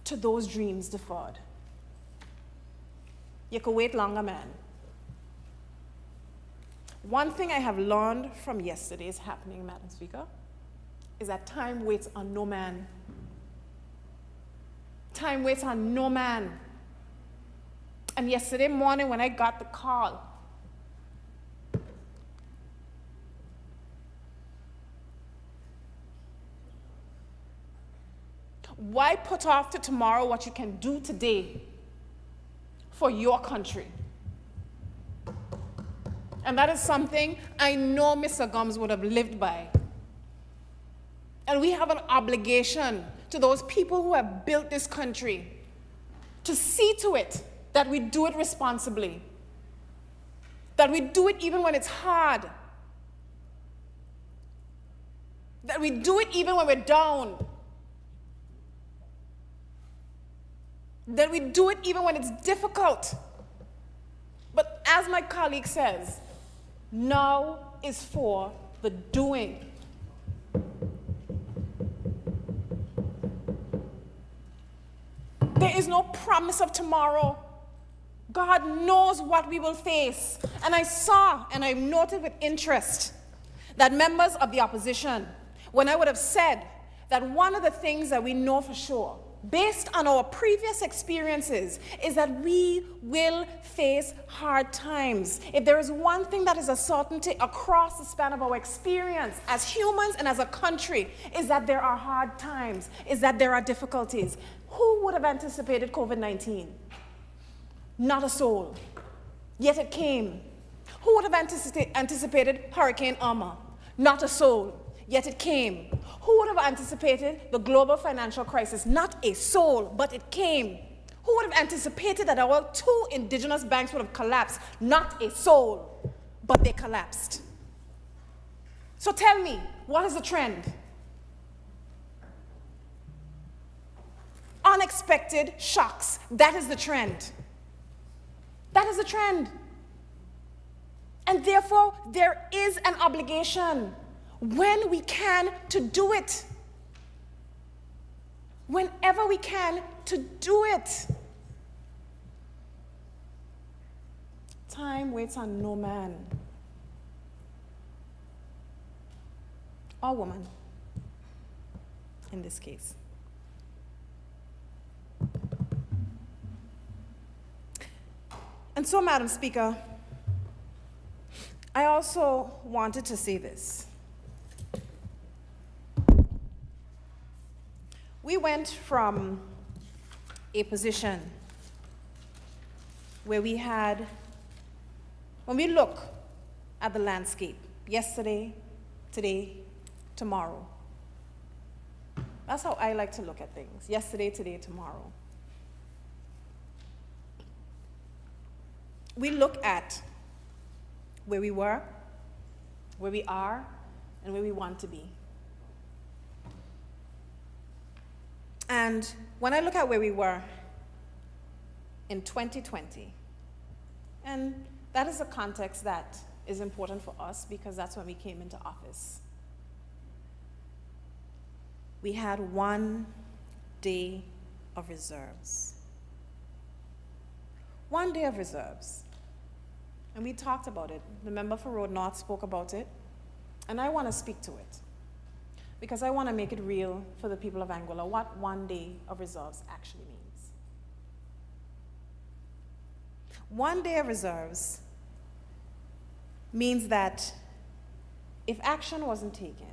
to those dreams deferred? You could wait longer, man. One thing I have learned from yesterday's happening, Madam Speaker, is that time waits on no man. Time waits on no man. And yesterday morning when I got the call, why put off to tomorrow what you can do today for your country? And that is something I know Mr. Gomes would have lived by. And we have an obligation to those people who have built this country to see to it that we do it responsibly, that we do it even when it's hard, that we do it even when we're down, that we do it even when it's difficult. But as my colleague says, now is for the doing. There is no promise of tomorrow. God knows what we will face. And I saw and I noted with interest that members of the opposition, when I would have said that one of the things that we know for sure, based on our previous experiences, is that we will face hard times. If there is one thing that is a certainty across the span of our experience as humans and as a country, is that there are hard times, is that there are difficulties. Who would have anticipated COVID-19? Not a soul. Yet it came. Who would have anticipated Hurricane Irma? Not a soul. Yet it came. Who would have anticipated the global financial crisis? Not a soul, but it came. Who would have anticipated that our 2 indigenous banks would have collapsed? Not a soul, but they collapsed. So tell me, what is the trend? Unexpected shocks. That is the trend. That is the trend. And therefore, there is an obligation when we can to do it. Whenever we can to do it. Time waits on no man or woman in this case. And so, Madam Speaker, I also wanted to say this. We went from a position where we had, when we look at the landscape, yesterday, today, tomorrow, That's how I like to look at things. Yesterday, today, tomorrow. We look at where we were, where we are, and where we want to be. And when I look at where we were in 2020, and that is a context that is important for us because that's when we came into office. We had 1 day of reserves. 1 day of reserves. And we talked about it. The member for Road North spoke about it. And I want to speak to it. Because I want to make it real for the people of Anguilla what 1 day of reserves actually means. 1 day of reserves means that if action wasn't taken,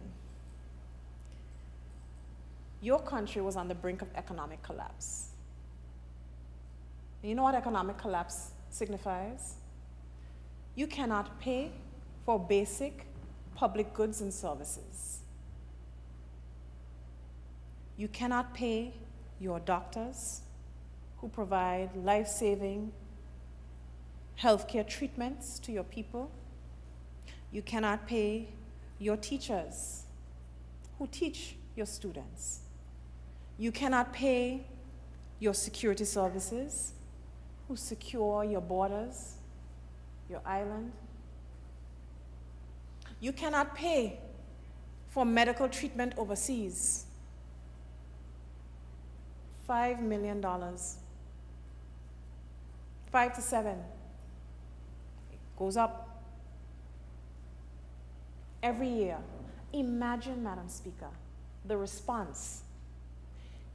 your country was on the brink of economic collapse. You know what economic collapse signifies? You cannot pay for basic public goods and services. You cannot pay your doctors who provide life-saving healthcare treatments to your people. You cannot pay your teachers who teach your students. You cannot pay your security services who secure your borders, your island. You cannot pay for medical treatment overseas. $5 million. 5 to 7. It goes up every year. Imagine, Madam Speaker, the response.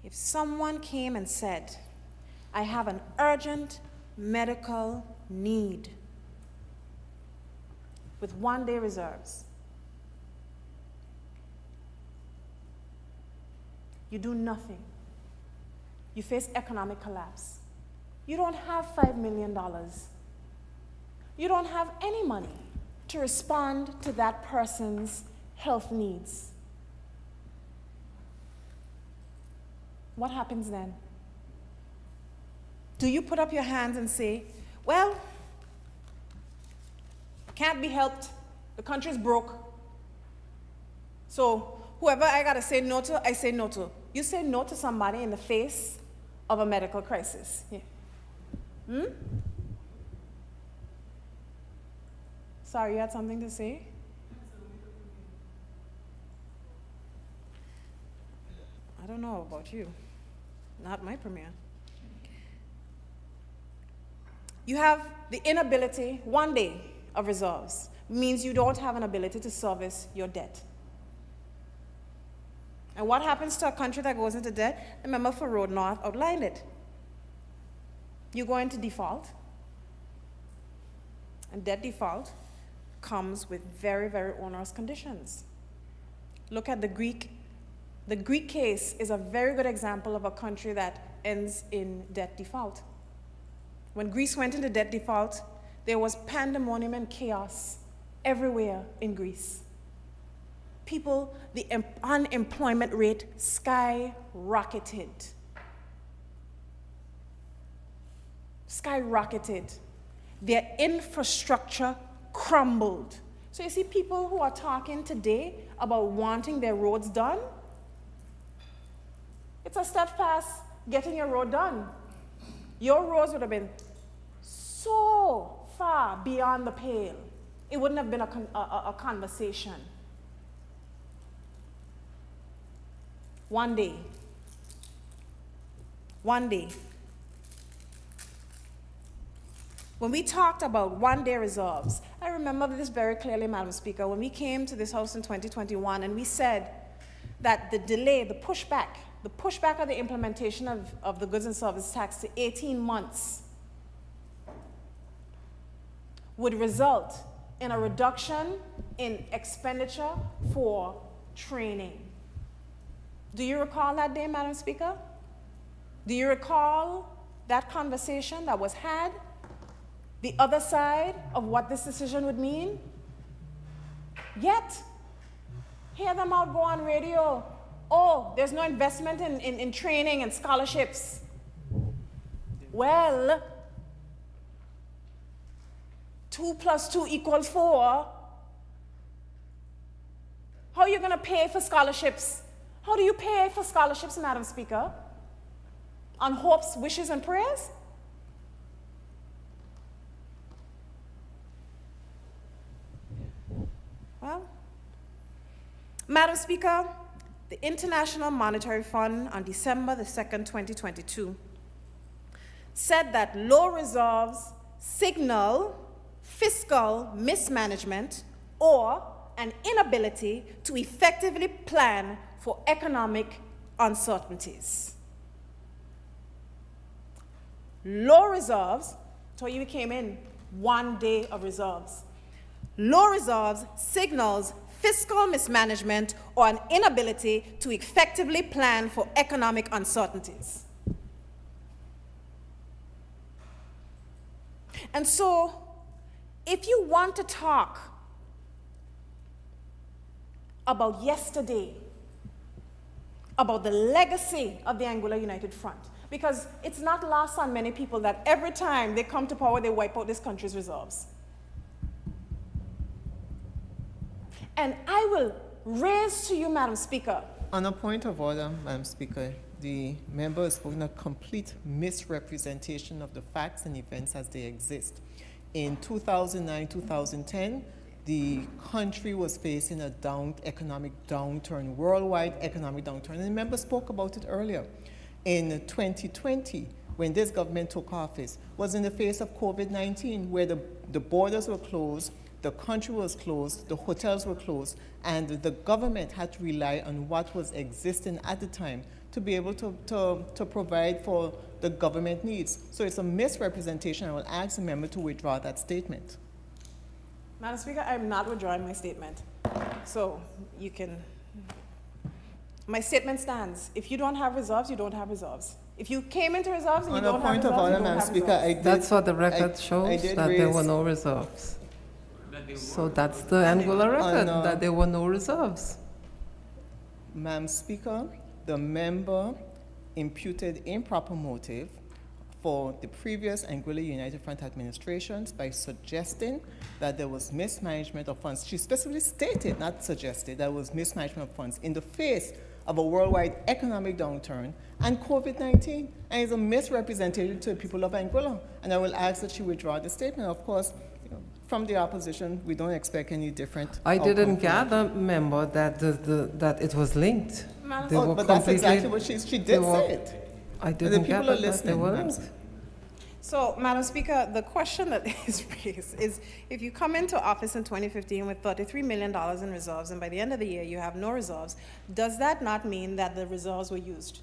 If someone came and said, I have an urgent medical need with 1 day reserves, you do nothing. You face economic collapse. You don't have $5 million. You don't have any money to respond to that person's health needs. What happens then? Do you put up your hands and say, well, can't be helped, the country's broke, so whoever I gotta say no to, I say no to. You say no to somebody in the face of a medical crisis. Yeah. Sorry, you had something to say? I don't know about you. Not my premier. You have the inability, 1 day of reserves, means you don't have an ability to service your debt. And what happens to a country that goes into debt? The member for Road North outlined it. You go into default, and debt default comes with very, very onerous conditions. Look at the Greek. The Greek case is a very good example of a country that ends in debt default. When Greece went into debt default, there was pandemonium and chaos everywhere in Greece. People, the unemployment rate skyrocketed. Skyrocketed. Their infrastructure crumbled. So you see people who are talking today about wanting their roads done, it's a step past getting your road done. Your roads would have been so far beyond the pale. It wouldn't have been a conversation. 1 day. 1 day. When we talked about 1 day reserves, I remember this very clearly, Madam Speaker, when we came to this House in 2021 and we said that the delay, the pushback of the implementation of the goods and service tax to 18 months would result in a reduction in expenditure for training. Do you recall that day, Madam Speaker? Do you recall that conversation that was had? The other side of what this decision would mean? Yet, hear them out go on radio oh, there's no investment in training and scholarships. Well, 2 + 2 = 4. How are you going to pay for scholarships? How do you pay for scholarships, Madam Speaker? On hopes, wishes, and prayers? Well, Madam Speaker, the International Monetary Fund on December the 2nd, 2022, said that low reserves signal fiscal mismanagement or an inability to effectively plan for economic uncertainties. Low reserves, so you came in 1 day of reserves. Low reserves signals fiscal mismanagement or an inability to effectively plan for economic uncertainties. And so, if you want to talk about yesterday, about the legacy of the Anguilla United Front, because it's not lost on many people that every time they come to power, they wipe out this country's reserves. And I will raise to you, Madam Speaker. On a point of order, Madam Speaker, the member has spoken a complete misrepresentation of the facts and events as they exist. In 2009-2010, the country was facing a economic downturn, worldwide economic downturn, and the member spoke about it earlier. In 2020, when this government took office, was in the face of COVID-19, where the borders were closed, the country was closed, the hotels were closed, and the government had to rely on what was existing at the time to be able to provide for the government needs. So it's a misrepresentation. I will ask the member to withdraw that statement. Madam Speaker, I'm not withdrawing my statement. So you can, my statement stands. If you don't have reserves, you don't have reserves. If you came into reserves and you don't have reserves, you don't have Madam Speaker, reserves. That's what the record shows, that there were no reserves. So that's the Anguilla record, that there were no reserves. Madam Speaker, the member imputed improper motive for the previous Anguilla United Front administrations by suggesting that there was mismanagement of funds. She specifically stated, not suggested, that there was mismanagement of funds in the face of a worldwide economic downturn and COVID-19, and it's a misrepresentation to the people of Anguilla. And I will ask that she withdraw the statement. Of course, from the opposition, we don't expect any different I outcome didn't from gather, member, that that it was linked. They were but that's exactly completely- what she did they were- say it. I And didn't the people gather are that they listening, were ma'am. linked. So, Madam Speaker, the question that is raised is, if you come into office in 2015 with $33 million in reserves, and by the end of the year you have no reserves, does that not mean that the reserves were used?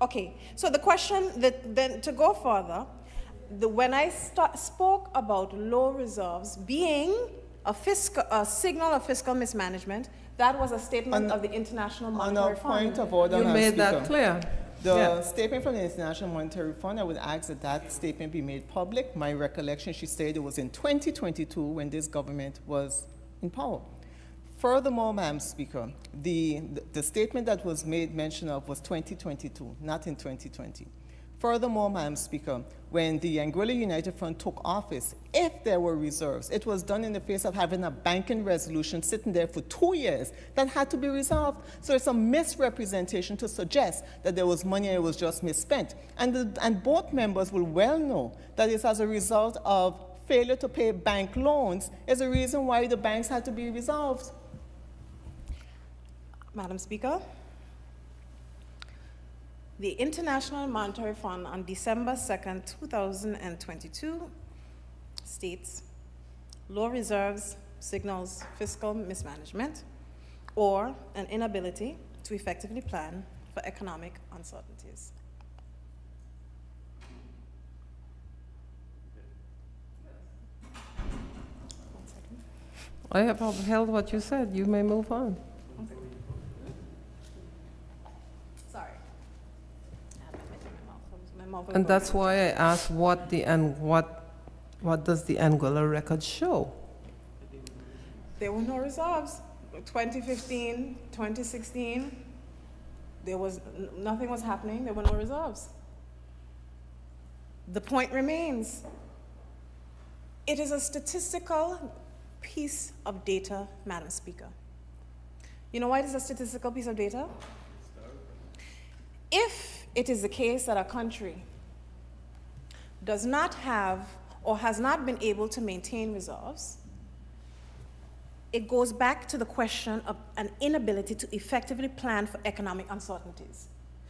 Okay, so the question, then to go further, when I spoke about low reserves being a signal of fiscal mismanagement, that was a statement of the International On Monetary a Fund. point of order, You Madam made that Speaker. clear. The Yeah. statement from the International Monetary Fund, I would ask that that statement be made public. My recollection, she said it was in 2022 when this government was in power. Furthermore, Madam Speaker, the statement that was made mention of was 2022, not in 2020. Furthermore, Madam Speaker, when the Anguilla United Front took office, if there were reserves, it was done in the face of having a banking resolution sitting there for 2 years that had to be resolved. So it's a misrepresentation to suggest that there was money and it was just misspent. And both members will well know that it's as a result of failure to pay bank loans is the reason why the banks had to be resolved. Madam Speaker, the International Monetary Fund on December 2nd, 2022 states, low reserves signals fiscal mismanagement or an inability to effectively plan for economic uncertainties. I have upheld what you said. You may move on. Sorry. My mouth was And going. that's why I asked what does the Anguilla record show? There were no reserves. 2015, 2016, nothing was happening, there were no reserves. The point remains. It is a statistical piece of data, Madam Speaker. You know why it is a statistical piece of data? If it is the case that a country does not have or has not been able to maintain reserves, it goes back to the question of an inability to effectively plan for economic uncertainties.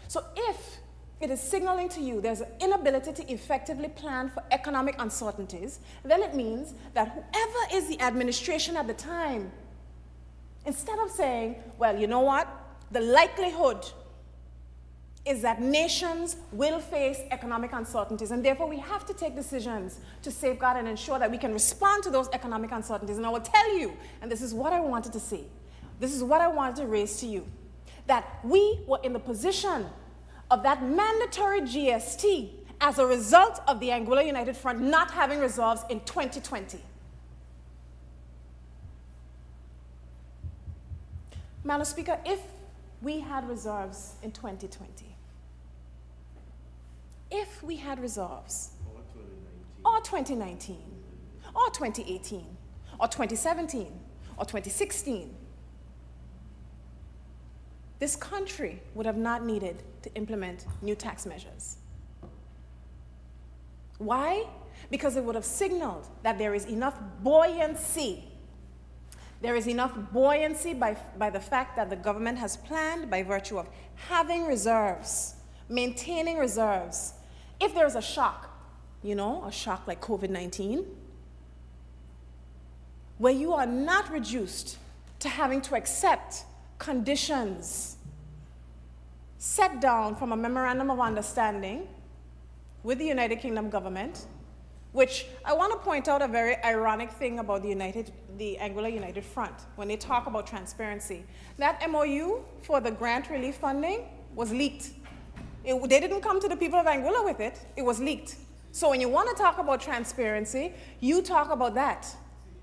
So if it is signaling to you there's an inability to effectively plan for economic uncertainties, then it means that whoever is the administration at the time, instead of saying, well, you know what, the likelihood is that nations will face economic uncertainties, and therefore we have to take decisions to safeguard and ensure that we can respond to those economic uncertainties. And I will tell you, and this is what I wanted to say, this is what I wanted to raise to you, that we were in the position of that mandatory GST as a result of the Anguilla United Front not having reserves in 2020. Madam Speaker, if we had reserves in 2020, if we had reserves, or 2019, or 2018, or 2017, or 2016, this country would have not needed to implement new tax measures. Why? Because it would have signaled that there is enough buoyancy. There is enough buoyancy by the fact that the government has planned by virtue of having reserves, maintaining reserves. If there's a shock, you know, a shock like COVID-19, where you are not reduced to having to accept conditions set down from a memorandum of understanding with the United Kingdom government, which I want to point out a very ironic thing about the Anguilla United Front, when they talk about transparency. That MOU for the grant relief funding was leaked. They didn't come to the people of Anguilla with it, it was leaked. So when you want to talk about transparency, you talk about that.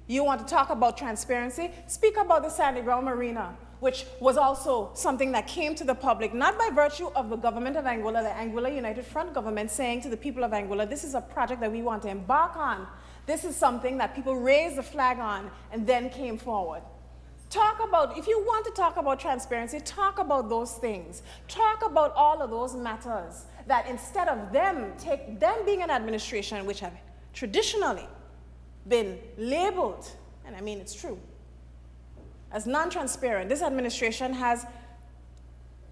You want to talk about transparency, speak about the Sandy Ground Marina, which was also something that came to the public, not by virtue of the government of Anguilla, the Anguilla United Front government saying to the people of Anguilla, this is a project that we want to embark on. This is something that people raised the flag on and then came forward. Talk about, if you want to talk about transparency, talk about those things. Talk about all of those matters that instead of them being an administration which have traditionally been labeled, and I mean it's true, as non-transparent, this administration has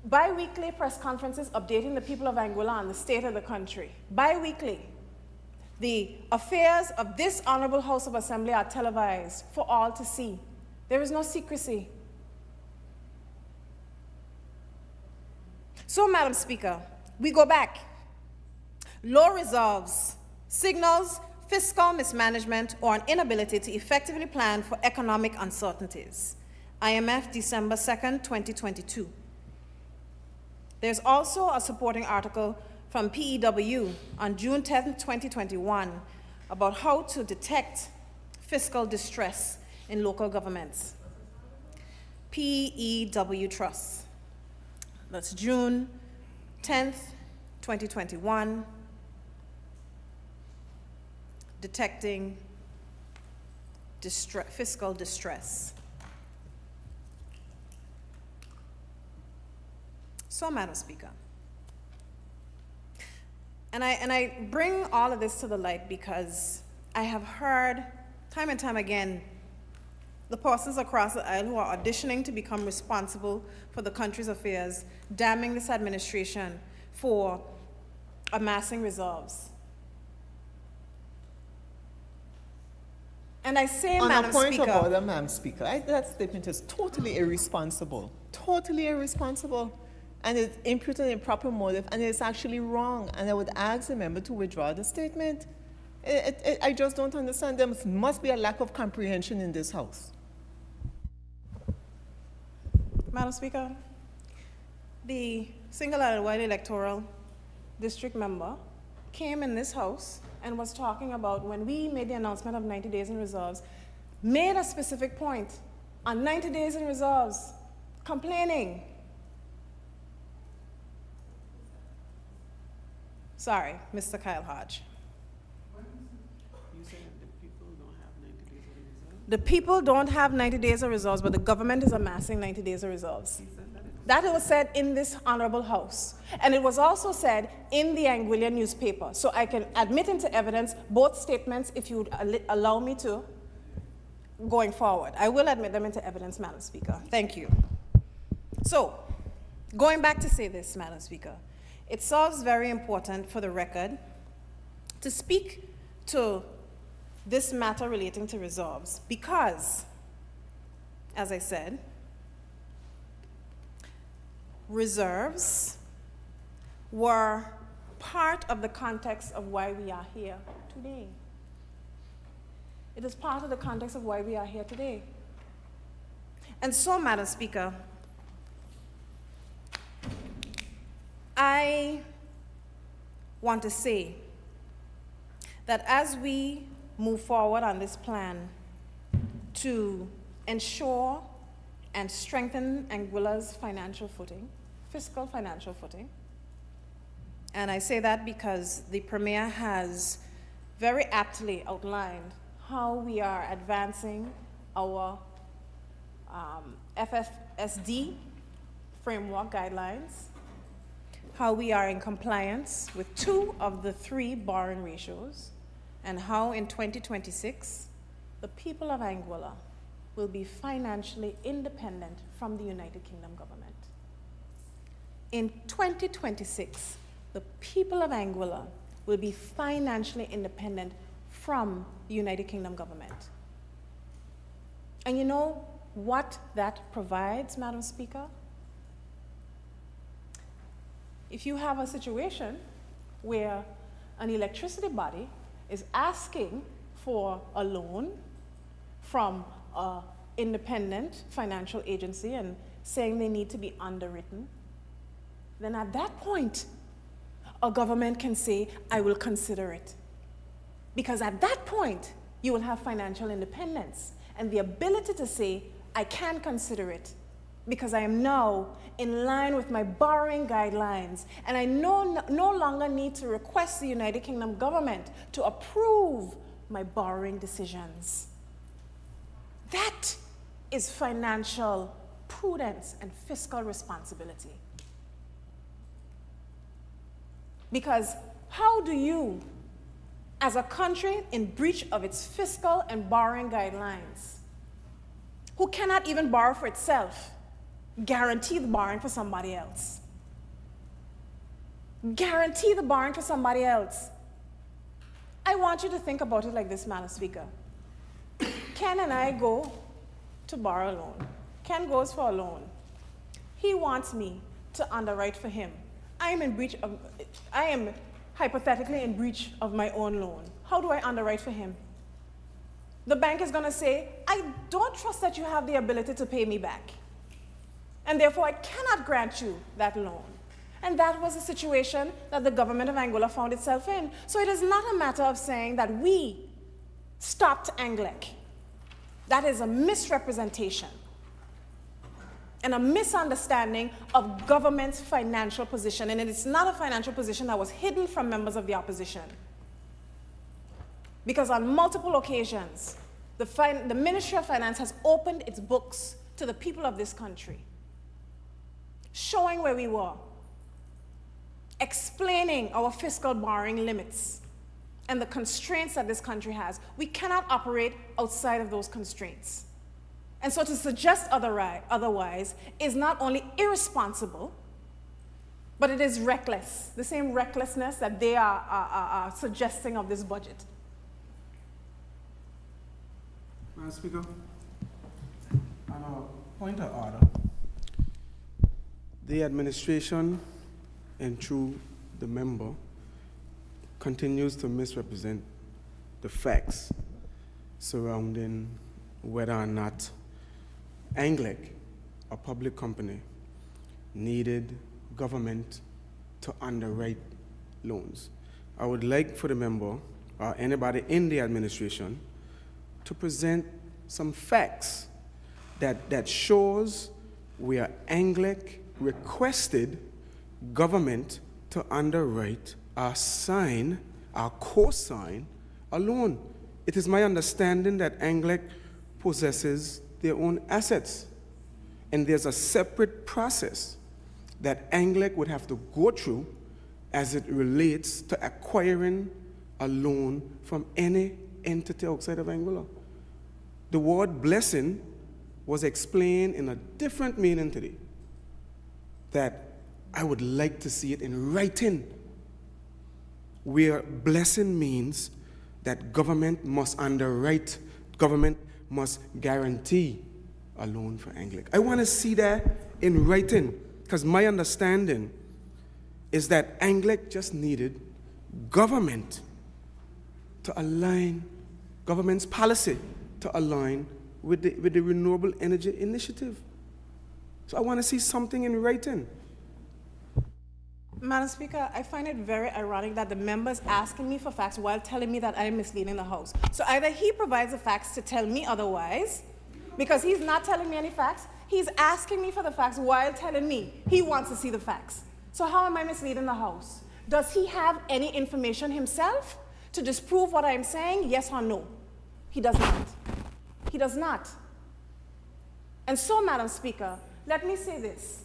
bi-weekly press conferences updating the people of Anguilla on the state of the country. Bi-weekly. The affairs of this Honorable House of Assembly are televised for all to see. There is no secrecy. So, Madam Speaker, we go back. Low reserves signals fiscal mismanagement or an inability to effectively plan for economic uncertainties. IMF, December 2nd, 2022. There's also a supporting article from PEW on June 10th, 2021 about how to detect fiscal distress in local governments. PEW Trust. That's June 10th, 2021. Detecting fiscal distress. So, Madam Speaker, and I bring all of this to the light because I have heard time and time again the persons across the aisle who are auditioning to become responsible for the country's affairs, damning this administration for amassing reserves. And I say, Madam Speaker— On a point of order, Madam Speaker, that statement is totally irresponsible. Totally irresponsible. And it's imputed improper motive, and it's actually wrong. And I would ask the member to withdraw the statement. I just don't understand. There must be a lack of comprehension in this House. Madam Speaker, the single Anguilla electoral district member came in this House and was talking about when we made the announcement of 90 days in reserves, made a specific point on 90 days in reserves, complaining. Sorry, Mr. Kyle Hodge. You said the people don't have 90 days of reserve? The people don't have 90 days of reserves, but the government is amassing 90 days of reserves. That was said in this honorable house. And it was also said in the Anguilla newspaper. So I can admit into evidence both statements if you would allow me to going forward. I will admit them into evidence, Madam Speaker. Thank you. So, going back to say this, Madam Speaker, it serves very important for the record to speak to this matter relating to reserves because, as I said, reserves were part of the context of why we are here today. It is part of the context of why we are here today. And so, Madam Speaker, I want to say that as we move forward on this plan to ensure and strengthen Anguilla's financial footing, fiscal financial footing, and I say that because the Premier has very aptly outlined how we are advancing our FFSD framework guidelines, how we are in compliance with 2 of the 3 borrowing ratios, and how in 2026, the people of Anguilla will be financially independent from the United Kingdom government. In 2026, the people of Anguilla will be financially independent from the United Kingdom government. And you know what that provides, Madam Speaker? If you have a situation where an electricity body is asking for a loan from an independent financial agency and saying they need to be underwritten, then at that point, a government can say, I will consider it. Because at that point, you will have financial independence and the ability to say, I can consider it because I am now in line with my borrowing guidelines and I no longer need to request the United Kingdom government to approve my borrowing decisions. That is financial prudence and fiscal responsibility. Because how do you, as a country in breach of its fiscal and borrowing guidelines, who cannot even borrow for itself, guarantee the borrowing for somebody else? Guarantee the borrowing for somebody else. I want you to think about it like this, Madam Speaker. Ken and I go to borrow a loan. Ken goes for a loan. He wants me to underwrite for him. I am hypothetically in breach of my own loan. How do I underwrite for him? The bank is going to say, I don't trust that you have the ability to pay me back. And therefore, I cannot grant you that loan. And that was the situation that the government of Anguilla found itself in. So it is not a matter of saying that we stopped ANGLEC. That is a misrepresentation and a misunderstanding of government's financial position. And it is not a financial position that was hidden from members of the opposition. Because on multiple occasions, the Ministry of Finance has opened its books to the people of this country, showing where we were, explaining our fiscal borrowing limits and the constraints that this country has. We cannot operate outside of those constraints. And so to suggest otherwise is not only irresponsible, but it is reckless, the same recklessness that they are suggesting of this budget. Madam Speaker, on a point of order, the administration and through the member continues to misrepresent the facts surrounding whether or not ANGLEC, a public company, needed government to underwrite loans. I would like for the member or anybody in the administration to present some facts that shows where Anglic requested government to underwrite or sign or co-sign a loan. It is my understanding that Anglic possesses their own assets, and there's a separate process that Anglic would have to go through as it relates to acquiring a loan from any entity outside of Anguilla. The word blessing was explained in a different meaning today, that I would like to see it in writing, where blessing means that government must underwrite, government must guarantee a loan for Anglic. I want to see that in writing, because my understanding is that Anglic just needed government to align, government's policy to align with the Renewable Energy Initiative. So I want to see something in writing. Madam Speaker, I find it very ironic that the member is asking me for facts while telling me that I am misleading the House. So either he provides the facts to tell me otherwise, because he's not telling me any facts, he's asking me for the facts while telling me he wants to see the facts. So how am I misleading the House? Does he have any information himself to disprove what I'm saying, yes or no? He does not. He does not. And so, Madam Speaker, let me say this.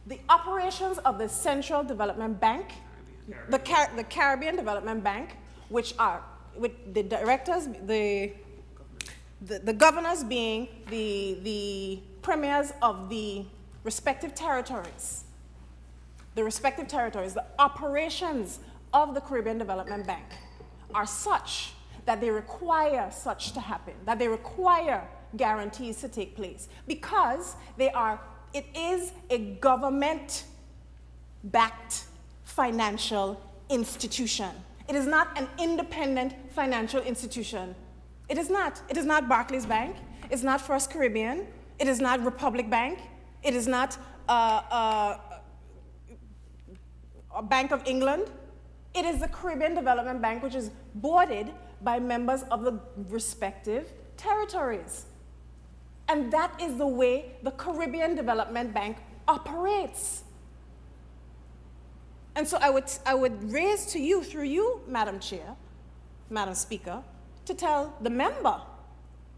The operations of the Central Development Bank, the Caribbean Development Bank, which are, with the directors, the governors being the premiers of the respective territories, the operations of the Caribbean Development Bank are such that they require such to happen, that they require guarantees to take place, because it is a government-backed financial institution. It is not an independent financial institution. It is not. It is not Barclays Bank. It's not First Caribbean. It is not Republic Bank. It is not a Bank of England. It is the Caribbean Development Bank, which is boarded by members of the respective territories. And that is the way the Caribbean Development Bank operates. And so I would raise to you, through you, Madam Chair, Madam Speaker, to tell the member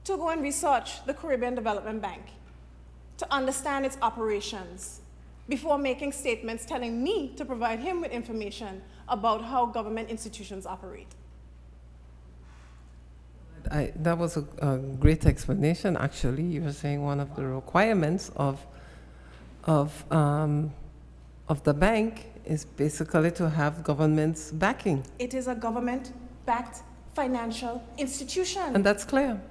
to go and research the Caribbean Development Bank, to understand its operations, before making statements telling me to provide him with information about how government institutions operate. That was a great explanation, actually. You were saying one of the requirements of the bank is basically to have government's backing. It is a government-backed financial institution. And that's clear.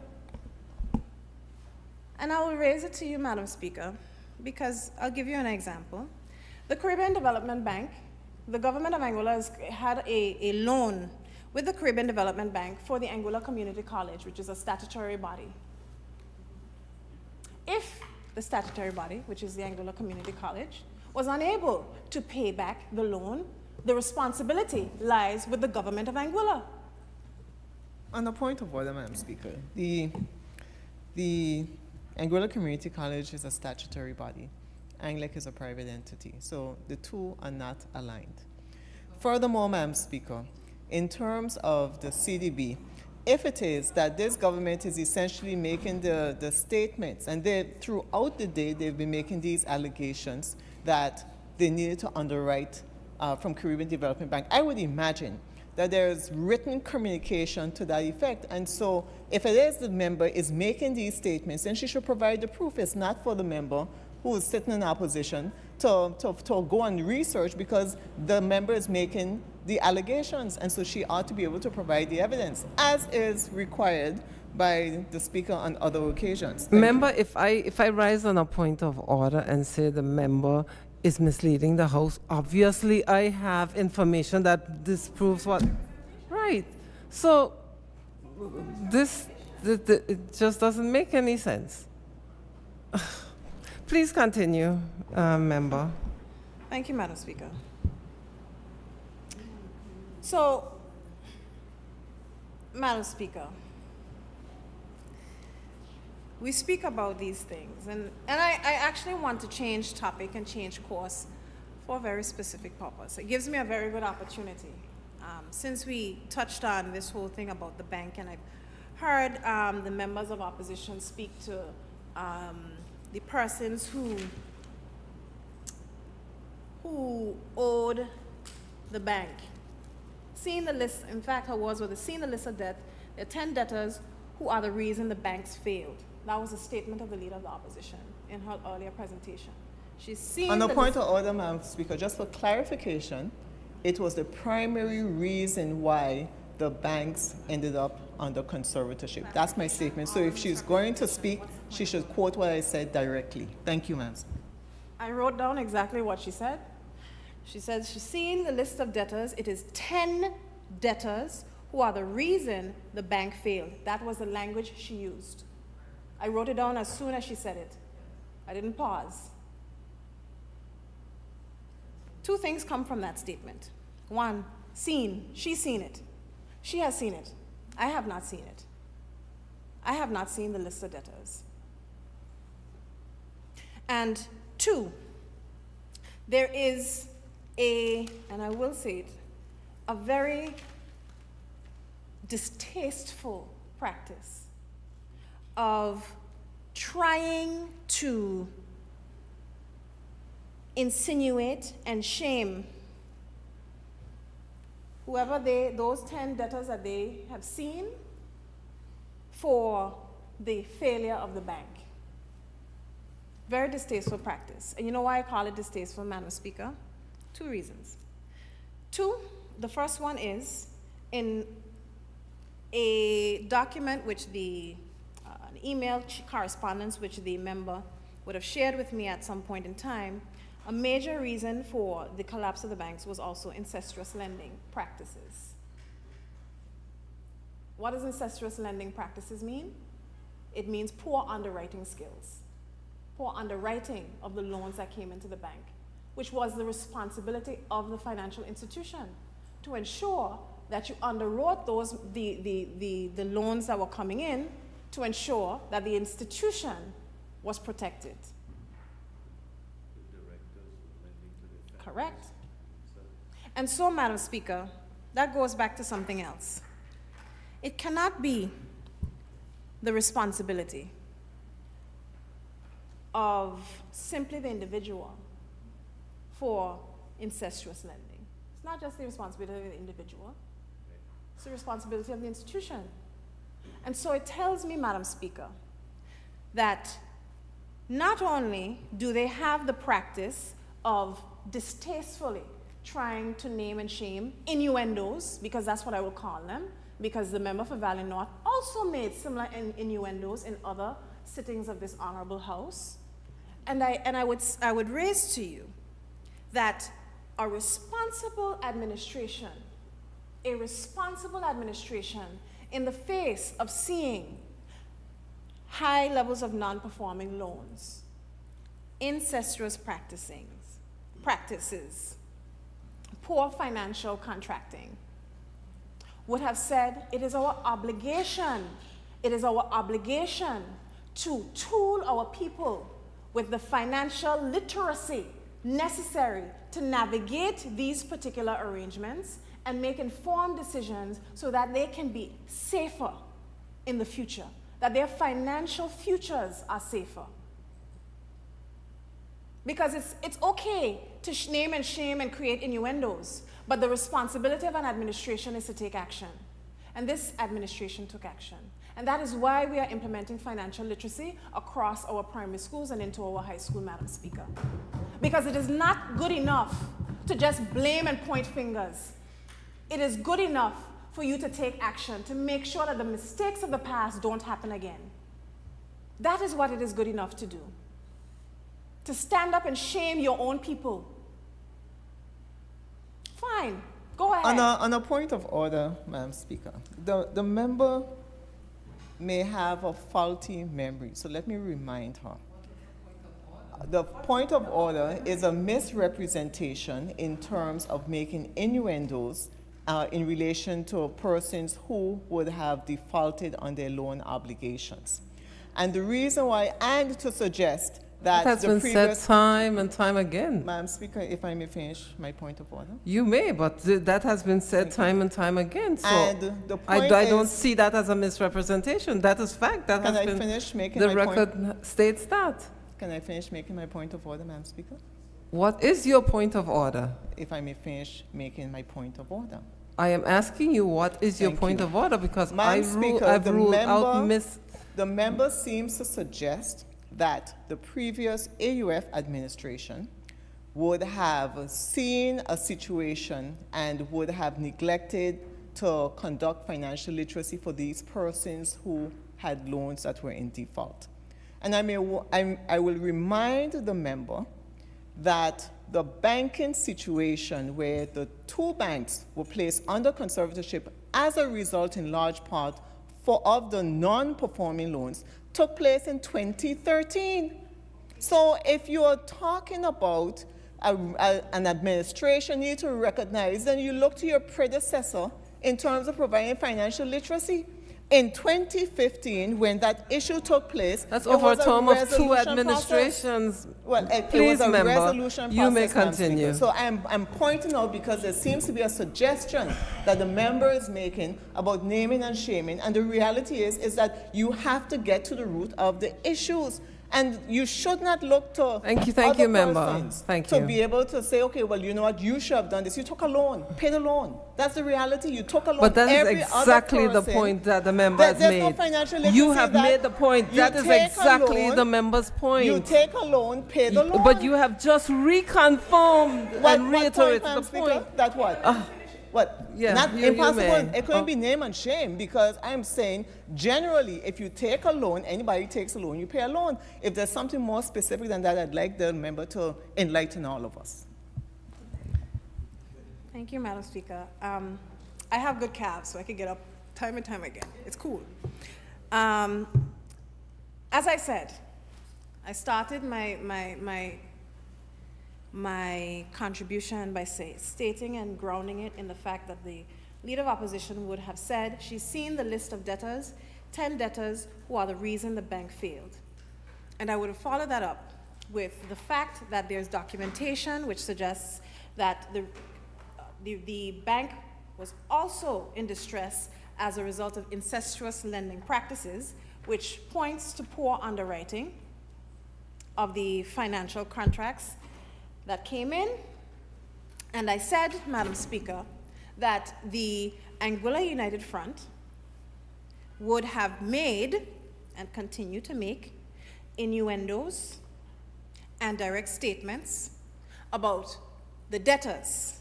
And I will raise it to you, Madam Speaker, because I'll give you an example. The Caribbean Development Bank, the government of Anguilla has had a loan with the Caribbean Development Bank for the Anguilla Community College, which is a statutory body. If the statutory body, which is the Anguilla Community College, was unable to pay back the loan, the responsibility lies with the government of Anguilla. On the point of order, Madam Speaker, the Anguilla Community College is a statutory body. Anglic is a private entity, so the two are not aligned. Furthermore, Madam Speaker, in terms of the CDB, if it is that this government is essentially making the statements, and throughout the day they've been making these allegations that they needed to underwrite from Caribbean Development Bank, I would imagine that there's written communication to that effect. And so if it is the member is making these statements, then she should provide the proof. It's not for the member who is sitting in opposition to go and research, because the member is making the allegations, and so she ought to be able to provide the evidence, as is required by the Speaker on other occasions. Member, if I rise on a point of order and say the member is misleading the House, obviously I have information that disproves what... Right. So it just doesn't make any sense. Please continue, member. Thank you, Madam Speaker. So, Madam Speaker, we speak about these things, and I actually want to change topic and change course for a very specific purpose. It gives me a very good opportunity. Since we touched on this whole thing about the bank, and I've heard the members of opposition speak to the persons who owed the bank. Seeing the list, in fact, her words were, seeing the list of debt, there are 10 debtors who are the reason the banks failed. That was a statement of the leader of the opposition in her earlier presentation. She's seen On a the point list- of order, Madam Speaker, just for clarification, it was the primary reason why the banks ended up under conservatorship. That's my statement. So if she's going to speak, she should quote what I said directly. Thank you, ma'am. I wrote down exactly what she said. She says she's seen the list of debtors. It is 10 debtors who are the reason the bank failed. That was the language she used. I wrote it down as soon as she said it. I didn't pause. Two things come from that statement. One, seen. She's seen it. She has seen it. I have not seen it. I have not seen the list of debtors. And two, there is and I will say it, a very distasteful practice of trying to insinuate and shame whoever those 10 debtors that they have seen for the failure of the bank. Very distasteful practice. And you know why I call it distasteful, Madam Speaker? Two reasons. Two, the first one is in a document which an email correspondence which the member would have shared with me at some point in time, a major reason for the collapse of the banks was also incestuous lending practices. What does incestuous lending practices mean? It means poor underwriting skills, poor underwriting of the loans that came into the bank, which was the responsibility of the financial institution to ensure that you underwrote the loans that were coming in to ensure that the institution was protected. Correct. And so, Madam Speaker, that goes back to something else. It cannot be the responsibility of simply the individual for incestuous lending. It's not just the responsibility of the individual, it's the responsibility of the institution. And so it tells me, Madam Speaker, that not only do they have the practice of distastefully trying to name and shame innuendos, because that's what I will call them, because the member for Valley North also made similar innuendos in other sittings of this honorable house. And I would raise to you that a responsible administration in the face of seeing high levels of non-performing loans, incestuous practices, poor financial contracting, would have said it is our obligation to tool our people with the financial literacy necessary to navigate these particular arrangements and make informed decisions so that they can be safer in the future, that their financial futures are safer. Because it's okay to name and shame and create innuendos, but the responsibility of an administration is to take action. And this administration took action. And that is why we are implementing financial literacy across our primary schools and into our high school, Madam Speaker. Because it is not good enough to just blame and point fingers. It is good enough for you to take action, to make sure that the mistakes of the past don't happen again. That is what it is good enough to do. To stand up and shame your own people. Fine, go ahead. On a point of order, Madam Speaker, the member may have a faulty memory, so let me remind her. The point of order is a misrepresentation in terms of making innuendos in relation to persons who would have defaulted on their loan obligations. And the reason why, and to suggest that That has the been previous... said time and time again. Madam Speaker, if I may finish my point of order. You may, but that has been said time and time again. So And the point I don't is- see that as a misrepresentation. That is fact. That Can has I been finish making the my record point? states that. Can I finish making my point of order, Madam Speaker? What is your point of order? If I may finish making my point of order. I am asking you what is your Thank point you. of order because Madam Speaker, I've the ruled out member- The member seems to suggest that the previous AUF administration would have seen a situation and would have neglected to conduct financial literacy for these persons who had loans that were in default. And I will remind the member that the banking situation where the two banks were placed under conservatorship as a result in large part of the non-performing loans took place in 2013. So if you're talking about an administration you need to recognize, then you look to your predecessor in terms of providing financial literacy. In 2015, when that issue took place, That's there over a was term of two resolution administrations. process. Well, it Please, was a member, resolution you may process, Madam Speaker. continue. So I'm pointing out because there seems to be a suggestion that the member is making about naming and shaming, and the reality is that you have to get to the root of the issues. And you should not look to Thank you, other member. persons Thank to you. be able to say, okay, well, you know what, you should have done this. You took a loan, paid a loan. That's the reality. You took a loan. But that is Every other exactly the person- point that the member has There's no made. financial literacy You have that made the point. you That is take a exactly loan, the member's point. You take a loan, pay the loan. But you have just reconfirmed What and point, reiterated Madam the Speaker? point. That what? What? yeah, Not you impossible. may. It couldn't be name and shame because I'm saying generally, if you take a loan, anybody takes a loan, you pay a loan. If there's something more specific than that, I'd like the member to enlighten all of us. Thank you, Madam Speaker. I have good calves, so I can get up time and time again. It's cool. As I said, I started my contribution by stating and grounding it in the fact that the Leader of Opposition would have said she's seen the list of debtors, 10 debtors who are the reason the bank failed. And I would have followed that up with the fact that there's documentation which suggests that the bank was also in distress as a result of incestuous lending practices, which points to poor underwriting of the financial contracts that came in. And I said, Madam Speaker, that the Anguilla United Front would have made and continue to make innuendos and direct statements about the debtors,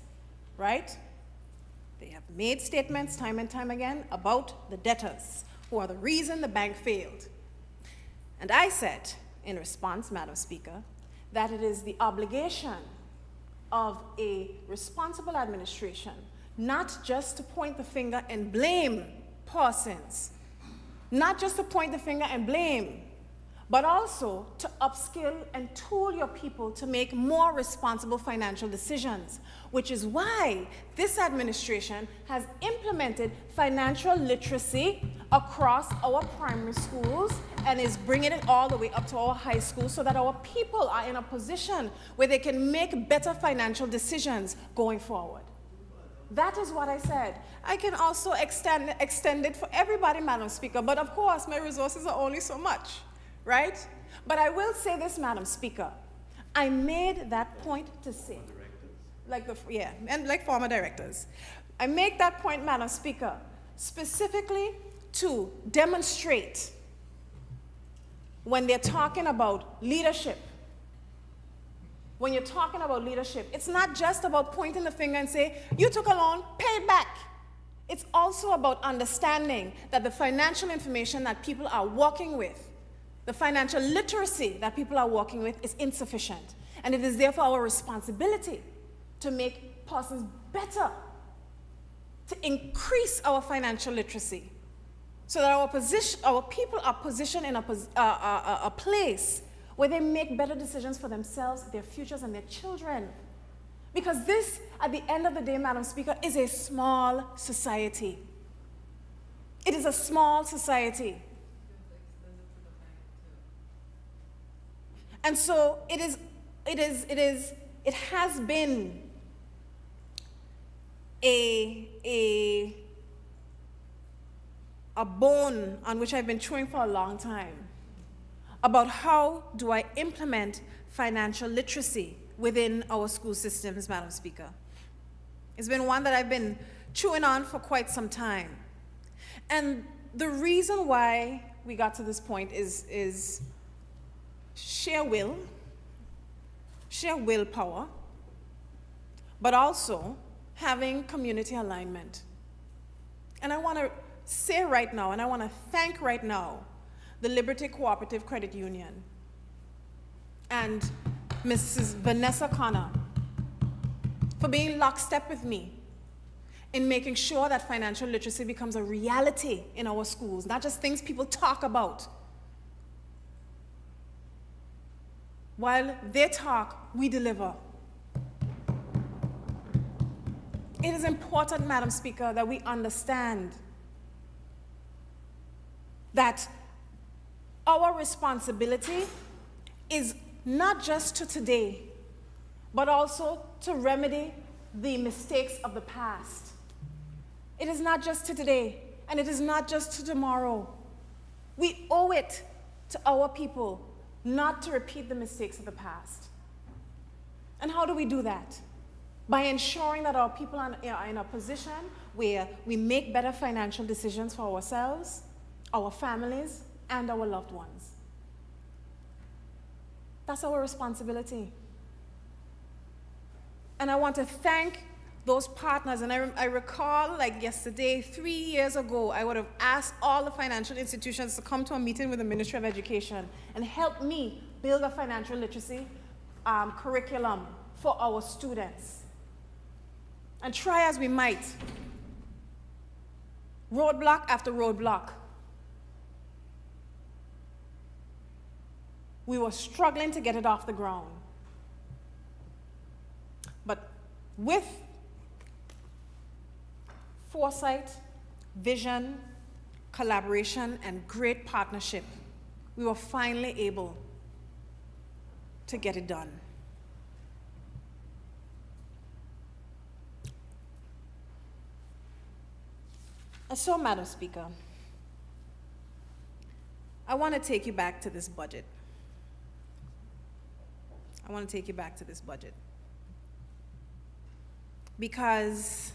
right? They have made statements time and time again about the debtors who are the reason the bank failed. And I said, in response, Madam Speaker, that it is the obligation of a responsible administration not just to point the finger and blame persons, not just to point the finger and blame, but also to upskill and tool your people to make more responsible financial decisions, which is why this administration has implemented financial literacy across our primary schools and is bringing it all the way up to our high schools so that our people are in a position where they can make better financial decisions going forward. That is what I said. I can also extend it for everybody, Madam Speaker, but of course my resources are only so much, right? But I will say this, Madam Speaker. I made that point to say, like former directors. I make that point, Madam Speaker, specifically to demonstrate when they're talking about leadership. When you're talking about leadership, it's not just about pointing the finger and say, you took a loan, pay it back. It's also about understanding that the financial information that people are working with, the financial literacy that people are working with is insufficient. And it is therefore our responsibility to make persons better, to increase our financial literacy, so that our people are positioned in a place where they make better decisions for themselves, their futures, and their children. Because this, at the end of the day, Madam Speaker, is a small society. It is a small society. And so it has been a bone on which I've been chewing for a long time about how do I implement financial literacy within our school systems, Madam Speaker. It's been one that I've been chewing on for quite some time. And the reason why we got to this point is sheer willpower, but also having community alignment. And I want to say right now, and I want to thank right now, the Liberty Cooperative Credit Union and Mrs. Vanessa Connor for being lockstep with me in making sure that financial literacy becomes a reality in our schools, not just things people talk about. While they talk, we deliver. It is important, Madam Speaker, that we understand that our responsibility is not just to today, but also to remedy the mistakes of the past. It is not just to today, and it is not just to tomorrow. We owe it to our people not to repeat the mistakes of the past. And how do we do that? By ensuring that our people are in a position where we make better financial decisions for ourselves, our families, and our loved ones. That's our responsibility. And I want to thank those partners. And I recall, like yesterday, 3 years ago, I would have asked all the financial institutions to come to a meeting with the Ministry of Education and help me build a financial literacy curriculum for our students. And try as we might, roadblock after roadblock, we were struggling to get it off the ground. But with foresight, vision, collaboration, and great partnership, we were finally able to get it done. And so, Madam Speaker, I want to take you back to this budget. I want to take you back to this budget. Because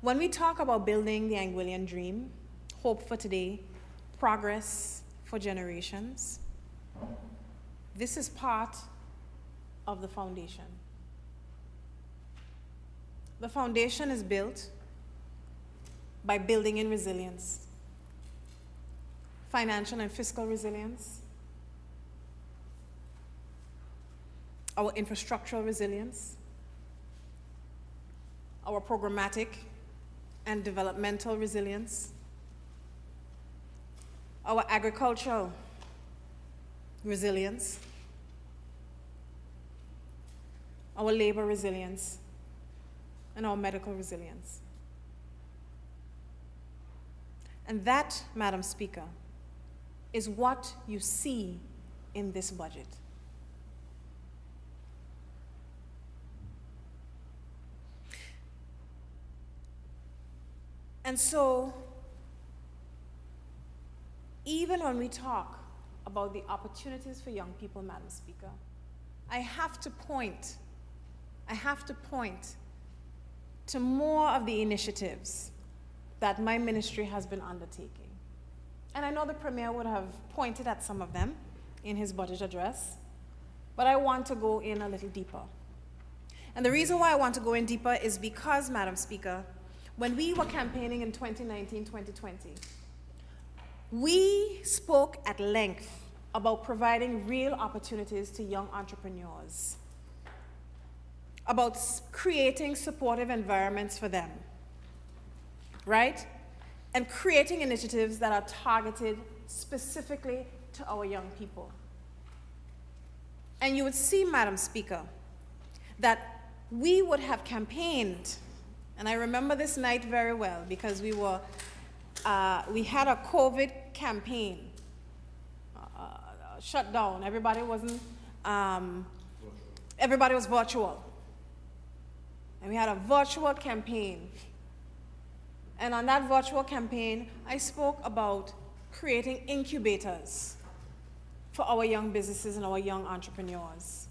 when we talk about building the Anguillian dream, hope for today, progress for generations, this is part of the foundation. The foundation is built by building in resilience, financial and fiscal resilience, our infrastructural resilience, our programmatic and developmental resilience, our agricultural resilience, our labor resilience, and our medical resilience. And that, Madam Speaker, is what you see in this budget. And so, even when we talk about the opportunities for young people, Madam Speaker, I have to point to more of the initiatives that my ministry has been undertaking. And I know the Premier would have pointed at some of them in his budget address, but I want to go in a little deeper. And the reason why I want to go in deeper is because, Madam Speaker, when we were campaigning in 2019, 2020, we spoke at length about providing real opportunities to young entrepreneurs, about creating supportive environments for them, right? And creating initiatives that are targeted specifically to our young people. And you would see, Madam Speaker, that we would have campaigned, and I remember this night very well because we had a COVID campaign, shut down. Everybody was virtual. And we had a virtual campaign. And on that virtual campaign, I spoke about creating incubators for our young businesses and our young entrepreneurs,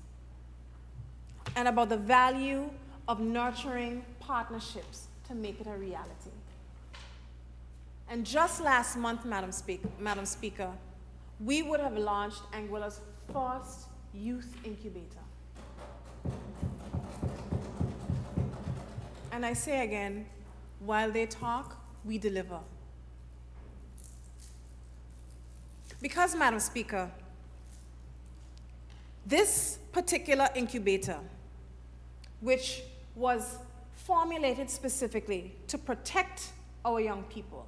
and about the value of nurturing partnerships to make it a reality. And just last month, Madam Speaker, we would have launched Anguilla's first youth incubator. And I say again, while they talk, we deliver. Because, Madam Speaker, this particular incubator, which was formulated specifically to protect our young people,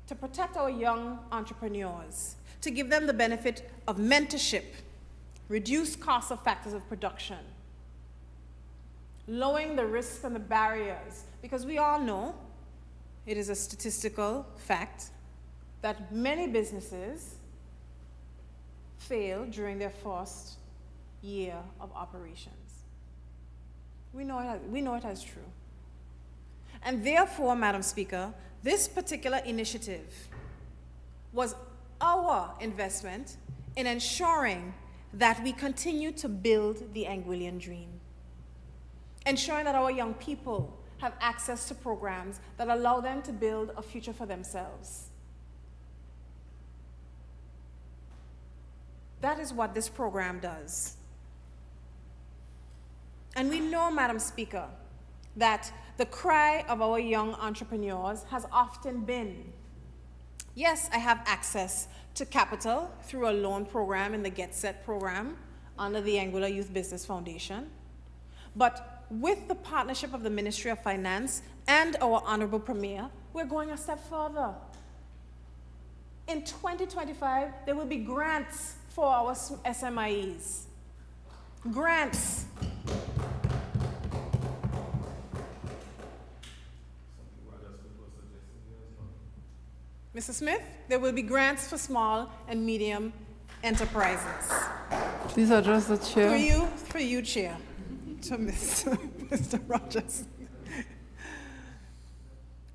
to protect our young entrepreneurs, to give them the benefit of mentorship, reduce costs of factors of production, lowering the risks and the barriers, because we all know, it is a statistical fact, that many businesses fail during their first year of operations. We know it as true. And therefore, Madam Speaker, this particular initiative was our investment in ensuring that we continue to build the Anguillian dream, ensuring that our young people have access to programs that allow them to build a future for themselves. That is what this program does. And we know, Madam Speaker, that the cry of our young entrepreneurs has often been, yes, I have access to capital through a loan program in the Get Set program under the Anguilla Youth Business Foundation, but with the partnership of the Ministry of Finance and our Honorable Premier, we're going a step further. In 2025, there will be grants for our SMEs. Grants. Mr. Smith, there will be grants for small and medium enterprises. Please address the chair. Through you, Chair, to Mr. Rogers.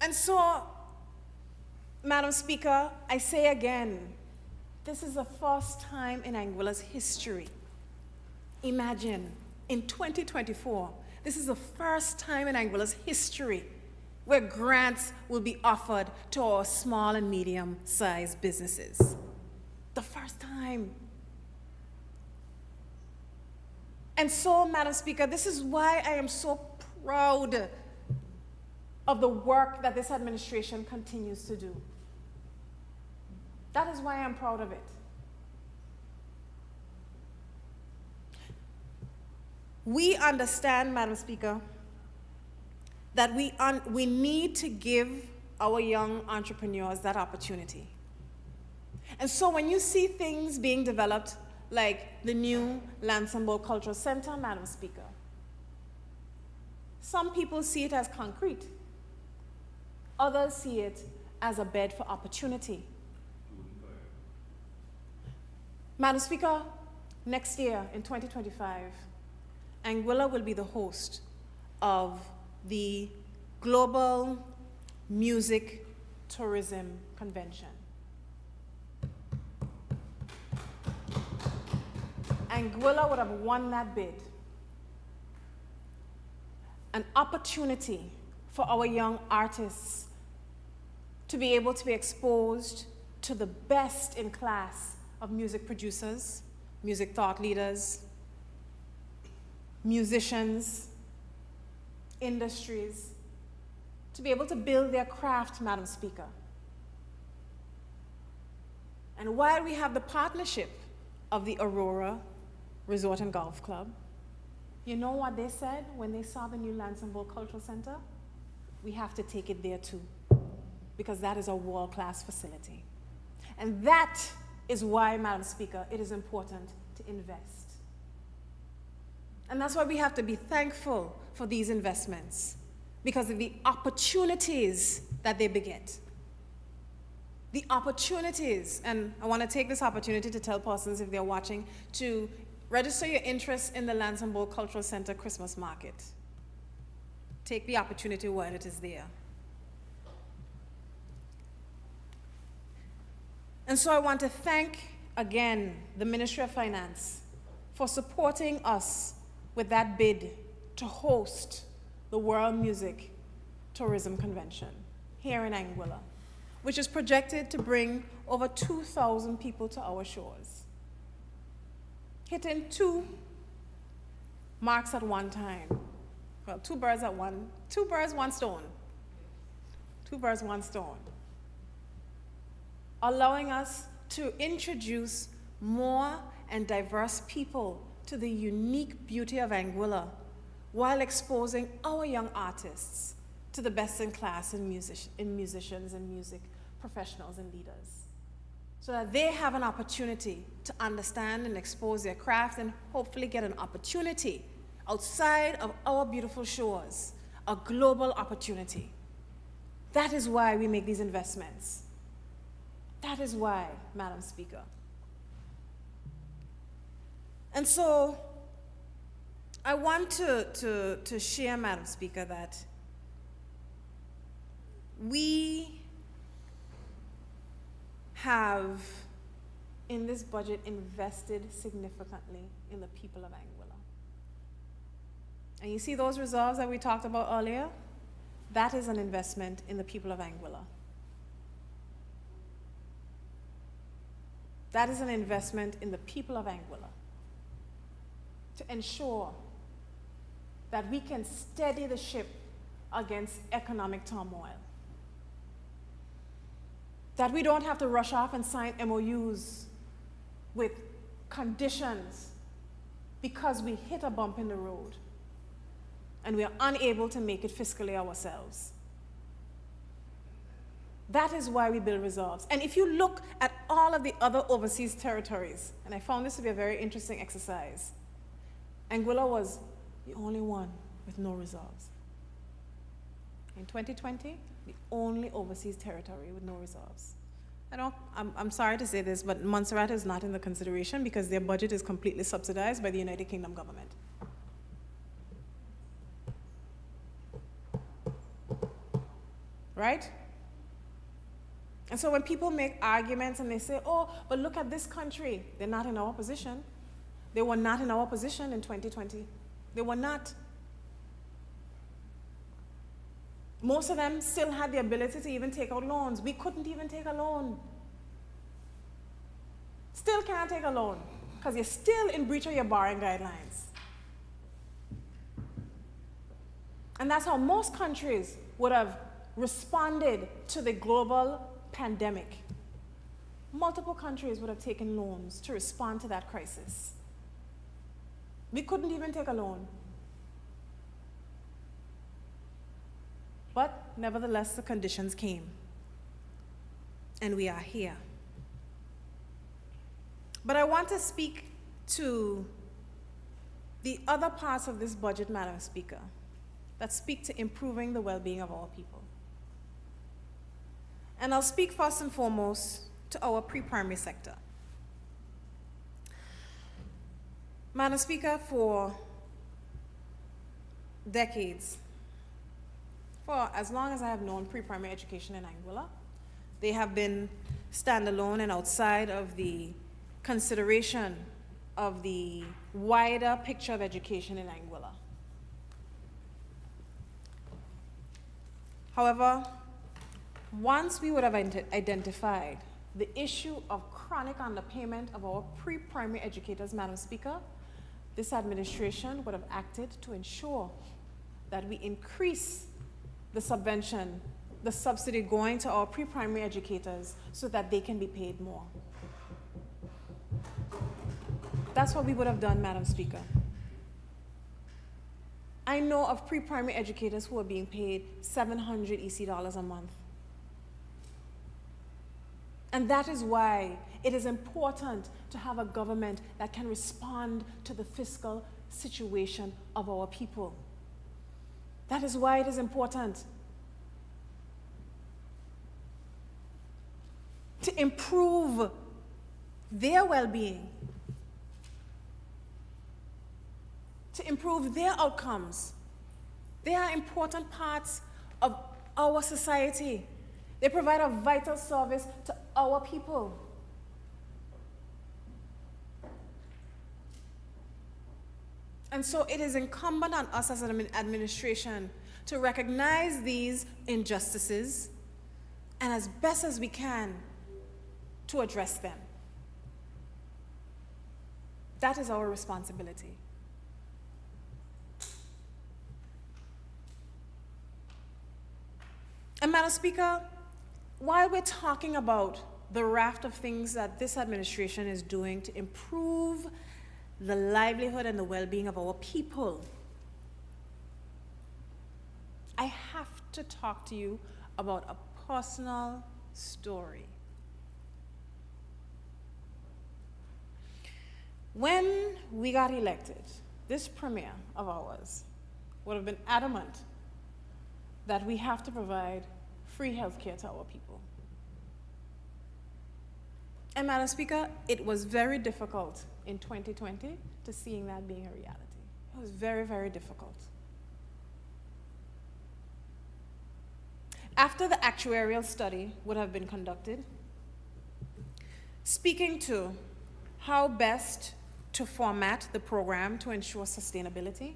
And so, Madam Speaker, I say again, this is the first time in Anguilla's history. Imagine, in 2024, this is the first time in Anguilla's history where grants will be offered to our small and medium-sized businesses. The first time. And so, Madam Speaker, this is why I am so proud of the work that this administration continues to do. That is why I'm proud of it. We understand, Madam Speaker, that we need to give our young entrepreneurs that opportunity. And so when you see things being developed like the new Lansingbourg Cultural Center, Madam Speaker, some people see it as concrete. Others see it as a bed for opportunity. Madam Speaker, next year in 2025, Anguilla will be the host of the Global Music Tourism Convention. Anguilla would have won that bid. An opportunity for our young artists to be able to be exposed to the best in class of music producers, music thought leaders, musicians, industries, to be able to build their craft, Madam Speaker. And while we have the partnership of the Aurora Resort and Golf Club, you know what they said when they saw the new Lansingbourg Cultural Center? We have to take it there too, because that is a world-class facility. And that is why, Madam Speaker, it is important to invest. And that's why we have to be thankful for these investments, because of the opportunities that they beget. the opportunities, and I want to take this opportunity to tell persons if they're watching to register your interest in the Lansingburg Cultural Center Christmas Market. Take the opportunity while it is there. And so I want to thank again the Ministry of Finance for supporting us with that bid to host the World Music Tourism Convention here in Anguilla, which is projected to bring over 2,000 people to our shores, hitting two marks at one time. Well, two birds, one stone. Two birds, one stone. Allowing us to introduce more and diverse people to the unique beauty of Anguilla while exposing our young artists to the best in class in musicians and music professionals and leaders, so that they have an opportunity to understand and expose their craft and hopefully get an opportunity outside of our beautiful shores, a global opportunity. That is why we make these investments. That is why, Madam Speaker. And so I want to share, Madam Speaker, that we have, in this budget, invested significantly in the people of Anguilla. And you see those reserves that we talked about earlier? That is an investment in the people of Anguilla. That is an investment in the people of Anguilla to ensure that we can steady the ship against economic turmoil. That we don't have to rush off and sign MOUs with conditions because we hit a bump in the road and we are unable to make it fiscally ourselves. That is why we build reserves. And if you look at all of the other overseas territories, and I found this to be a very interesting exercise, Anguilla was the only one with no reserves. In 2020, the only overseas territory with no reserves. I'm sorry to say this, but Montserrat is not in the consideration because their budget is completely subsidized by the United Kingdom government. Right? And so when people make arguments and they say, oh, but look at this country, they're not in our position. They were not in our position in 2020. They were not. Most of them still had the ability to even take out loans. We couldn't even take a loan. Still can't take a loan because you're still in breach of your borrowing guidelines. And that's how most countries would have responded to the global pandemic. Multiple countries would have taken loans to respond to that crisis. We couldn't even take a loan. But nevertheless, the conditions came. And we are here. But I want to speak to the other parts of this budget, Madam Speaker, that speak to improving the well-being of our people. And I'll speak first and foremost to our pre-primary sector. Madam Speaker, for decades, for as long as I have known pre-primary education in Anguilla, they have been standalone and outside of the consideration of the wider picture of education in Anguilla. However, once we would have identified the issue of chronic underpayment of our pre-primary educators, Madam Speaker, this administration would have acted to ensure that we increase the subvention, the subsidy going to our pre-primary educators so that they can be paid more. That's what we would have done, Madam Speaker. I know of pre-primary educators who are being paid $700 EC a month. And that is why it is important to have a government that can respond to the fiscal situation of our people. That is why it is important. to improve their well-being, to improve their outcomes. They are important parts of our society. They provide a vital service to our people. And so it is incumbent on us as an administration to recognize these injustices and as best as we can to address them. That is our responsibility. And Madam Speaker, while we're talking about the raft of things that this administration is doing to improve the livelihood and the well-being of our people, I have to talk to you about a personal story. When we got elected, this premier of ours would have been adamant that we have to provide free health care to our people. And Madam Speaker, it was very difficult in 2020 to seeing that being a reality. It was very, very difficult. After the actuarial study would have been conducted, speaking to how best to format the program to ensure sustainability,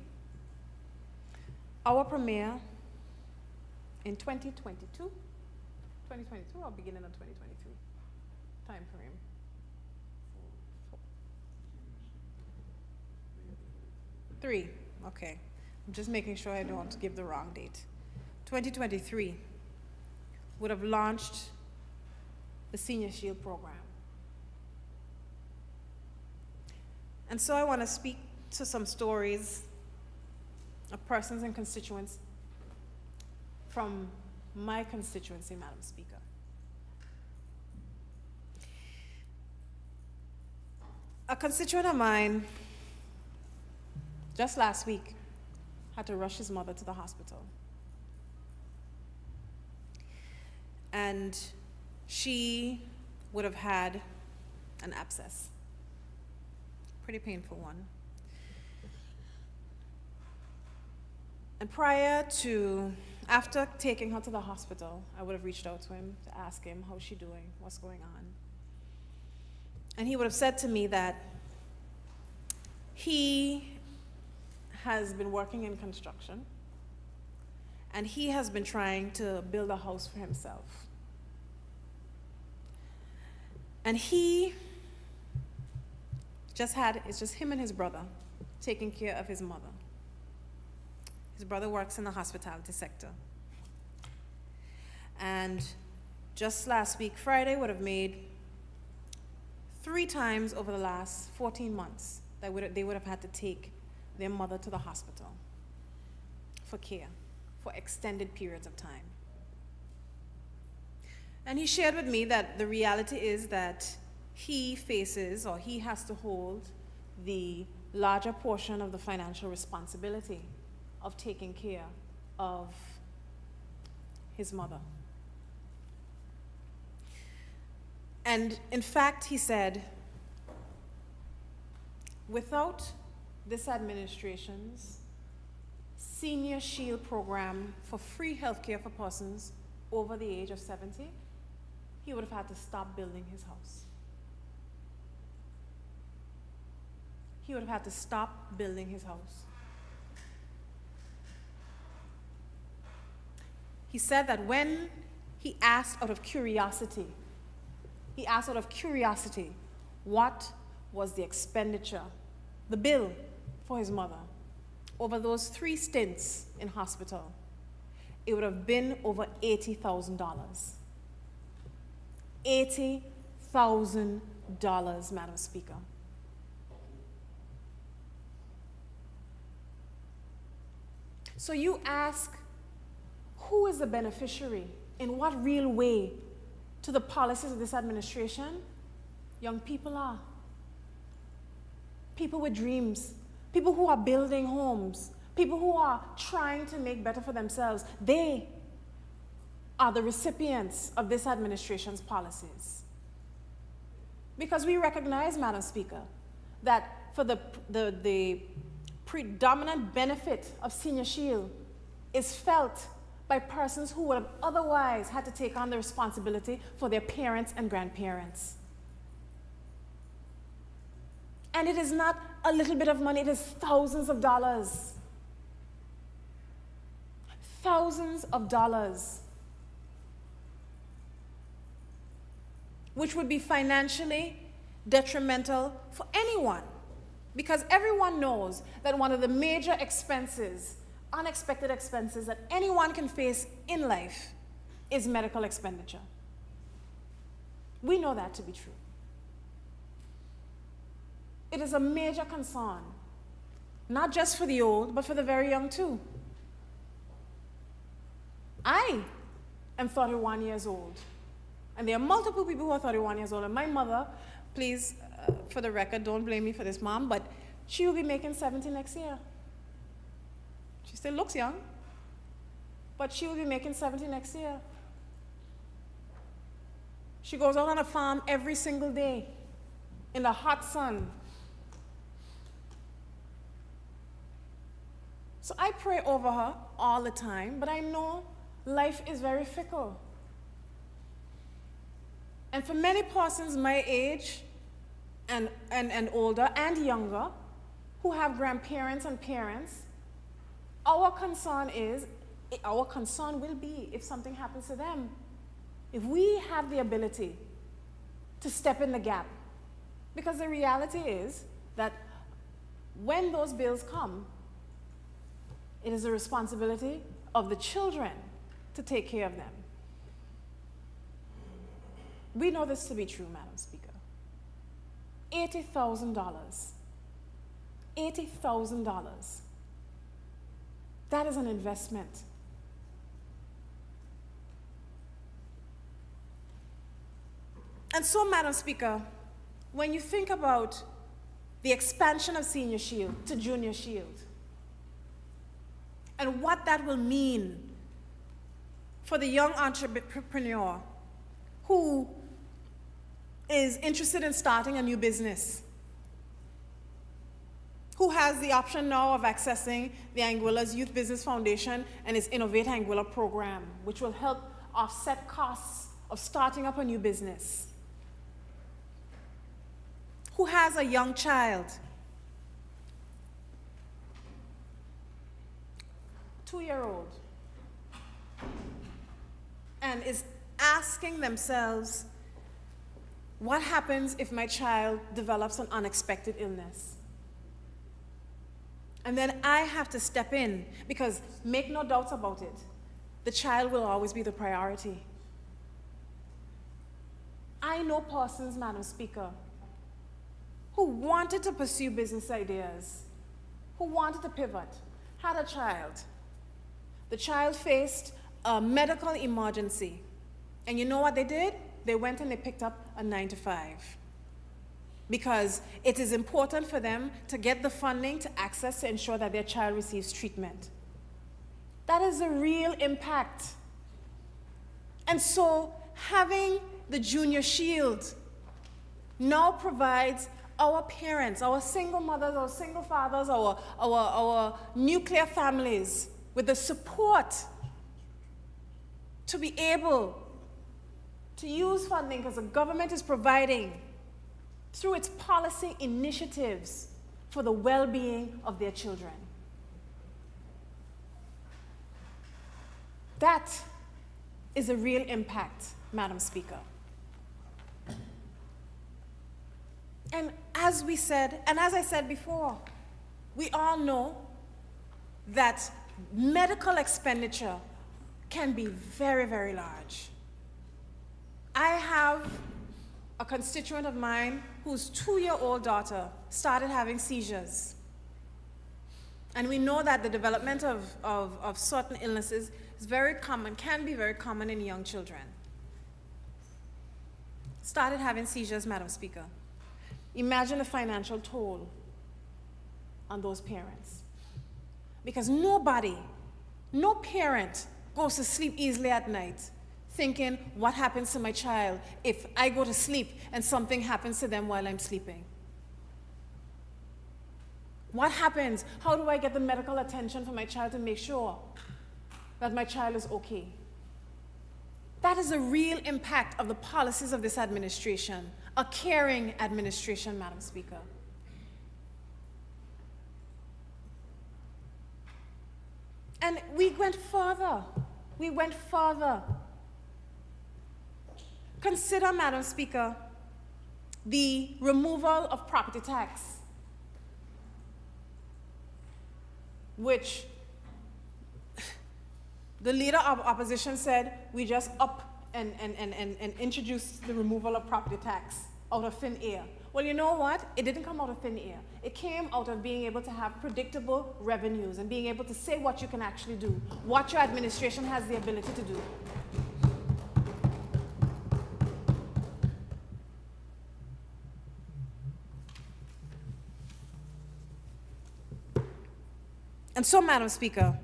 our premier in 2022 or beginning of 2023 time frame. Three, okay. I'm just making sure I don't give the wrong date. 2023 would have launched the Senior Shield program. And so I want to speak to some stories of persons and constituents from my constituency, Madam Speaker. A constituent of mine, just last week, had to rush his mother to the hospital. And she would have had an abscess. Pretty painful one. And after taking her to the hospital, I would have reached out to him to ask him, how's she doing, what's going on? And he would have said to me that he has been working in construction and he has been trying to build a house for himself. And it's just him and his brother taking care of his mother. His brother works in the hospitality sector. And just last week, Friday, would have made 3 times over the last 14 months that they would have had to take their mother to the hospital for care for extended periods of time. And he shared with me that the reality is that he has to hold the larger portion of the financial responsibility of taking care of his mother. And in fact, he said, without this administration's Senior Shield program for free health care for persons over the age of 70, he would have had to stop building his house. He would have had to stop building his house. He said that when he asked out of curiosity, what was the expenditure, the bill for his mother over those 3 stints in hospital, it would have been over $80,000. $80,000, Madam Speaker. So you ask, who is the beneficiary? In what real way to the policies of this administration? Young people are. People with dreams. People who are building homes. People who are trying to make better for themselves. They are the recipients of this administration's policies. Because we recognize, Madam Speaker, that for the predominant benefit of Senior Shield is felt by persons who would have otherwise had to take on the responsibility for their parents and grandparents. And it is not a little bit of money, it is thousands of dollars. Thousands of dollars. Which would be financially detrimental for anyone. Because everyone knows that one of the major expenses, unexpected expenses that anyone can face in life is medical expenditure. We know that to be true. It is a major concern, not just for the old, but for the very young too. I am 31 years old, and there are multiple people who are 31 years old, and my mother, please, for the record, don't blame me for this, Mom, but she will be making 70 next year. She still looks young, but she will be making 70 next year. She goes out on a farm every single day in the hot sun. So I pray over her all the time, but I know life is very fickle. And for many persons my age and older and younger who have grandparents and parents, our concern will be if something happens to them. If we have the ability to step in the gap. Because the reality is that when those bills come, it is the responsibility of the children to take care of them. We know this to be true, Madam Speaker. $80,000. $80,000. That is an investment. And so, Madam Speaker, when you think about the expansion of Senior Shield to Junior Shield, and what that will mean for the young entrepreneur who is interested in starting a new business, who has the option now of accessing the Anguilla's Youth Business Foundation and its Innovate Anguilla program, which will help offset costs of starting up a new business, who has a young child, 2-year-old, and is asking themselves, what happens if my child develops an unexpected illness? And then I have to step in, because make no doubts about it, the child will always be the priority. I know persons, Madam Speaker, who wanted to pursue business ideas, who wanted to pivot, had a child. The child faced a medical emergency. And you know what they did? They went and they picked up a 9-to-5. Because it is important for them to get the funding to access to ensure that their child receives treatment. That is a real impact. And so having the Junior Shield now provides our parents, our single mothers, our single fathers, our nuclear families with the support to be able to use funding, because the government is providing through its policy initiatives for the well-being of their children. That is a real impact, Madam Speaker. And as we said, and as I said before, we all know that medical expenditure can be very, very large. I have a constituent of mine whose 2-year-old daughter started having seizures. And we know that the development of certain illnesses is very common, can be very common in young children. Started having seizures, Madam Speaker. Imagine the financial toll on those parents. Because nobody, no parent goes to sleep easily at night thinking, what happens to my child if I go to sleep and something happens to them while I'm sleeping? What happens? How do I get the medical attention for my child to make sure that my child is okay? That is the real impact of the policies of this administration, a caring administration, Madam Speaker. And we went further. We went further. Consider, Madam Speaker, the removal of property tax, which the leader of opposition said we just up and introduced the removal of property tax out of thin air. Well, you know what? It didn't come out of thin air. It came out of being able to have predictable revenues and being able to say what you can actually do, what your administration has the ability to do. And so, Madam Speaker,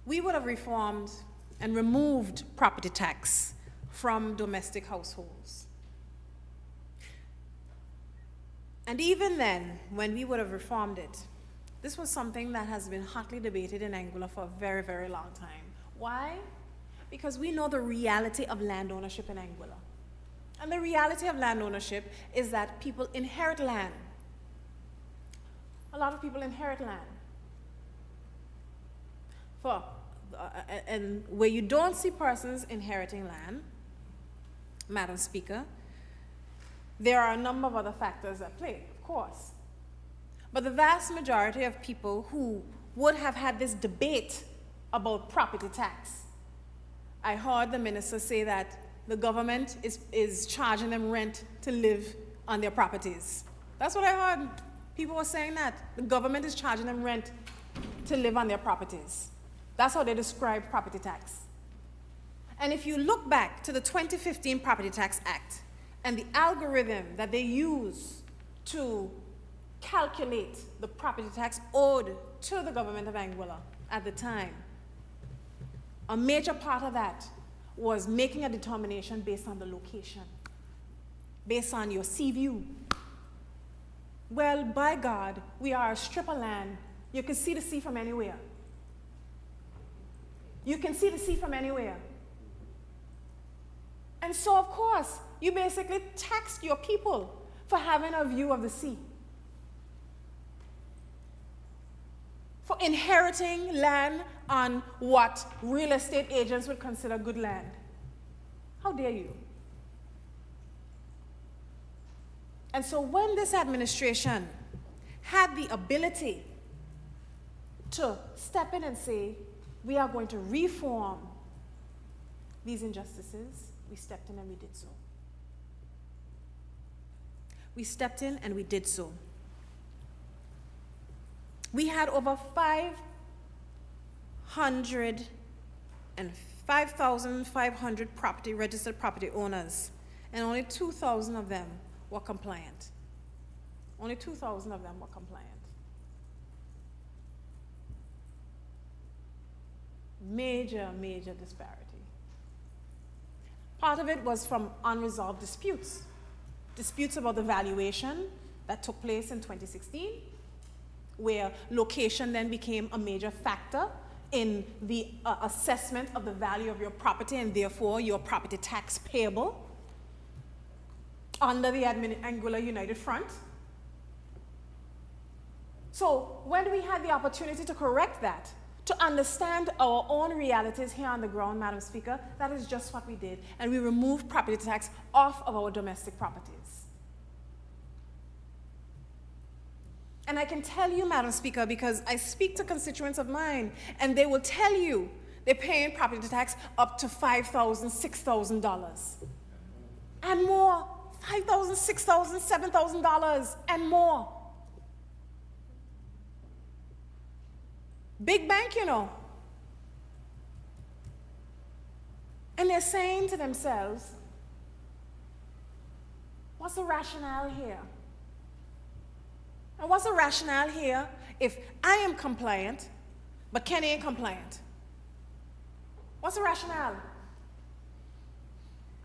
we would have reformed and removed property tax from domestic households. And even then, when we would have reformed it, this was something that has been hotly debated in Anguilla for a very, very long time. Why? Because we know the reality of land ownership in Anguilla. And the reality of land ownership is that people inherit land. A lot of people inherit land. And where you don't see persons inheriting land, Madam Speaker, there are a number of other factors at play, of course. But the vast majority of people who would have had this debate about property tax, I heard the minister say that the government is charging them rent to live on their properties. That's what I heard. People were saying that. The government is charging them rent to live on their properties. That's how they describe property tax. And if you look back to the 2015 Property Tax Act and the algorithm that they use to calculate the property tax owed to the government of Anguilla at the time, a major part of that was making a determination based on the location, based on your sea view. Well, by God, we are a strip of land. You can see the sea from anywhere. You can see the sea from anywhere. And so, of course, you basically taxed your people for having a view of the sea, for inheriting land on what real estate agents would consider good land. How dare you? And so when this administration had the ability to step in and say, we are going to reform these injustices, we stepped in and we did so. We stepped in and we did so. We had over 5,500 registered property owners, and only 2,000 of them were compliant. Only 2,000 of them were compliant. Major, major disparity. Part of it was from unresolved disputes. Disputes about the valuation that took place in 2016, where location then became a major factor in the assessment of the value of your property and therefore your property tax payable under the Anguilla United Front. So when we had the opportunity to correct that, to understand our own realities here on the ground, Madam Speaker, that is just what we did. And we removed property tax off of our domestic properties. And I can tell you, Madam Speaker, because I speak to constituents of mine, and they will tell you they're paying property tax up to $5,000, $6,000. And more. $5,000, $6,000, $7,000 and more. Big bank, you know. And they're saying to themselves, what's the rationale here? And what's the rationale here if I am compliant, but Kenny ain't compliant? What's the rationale?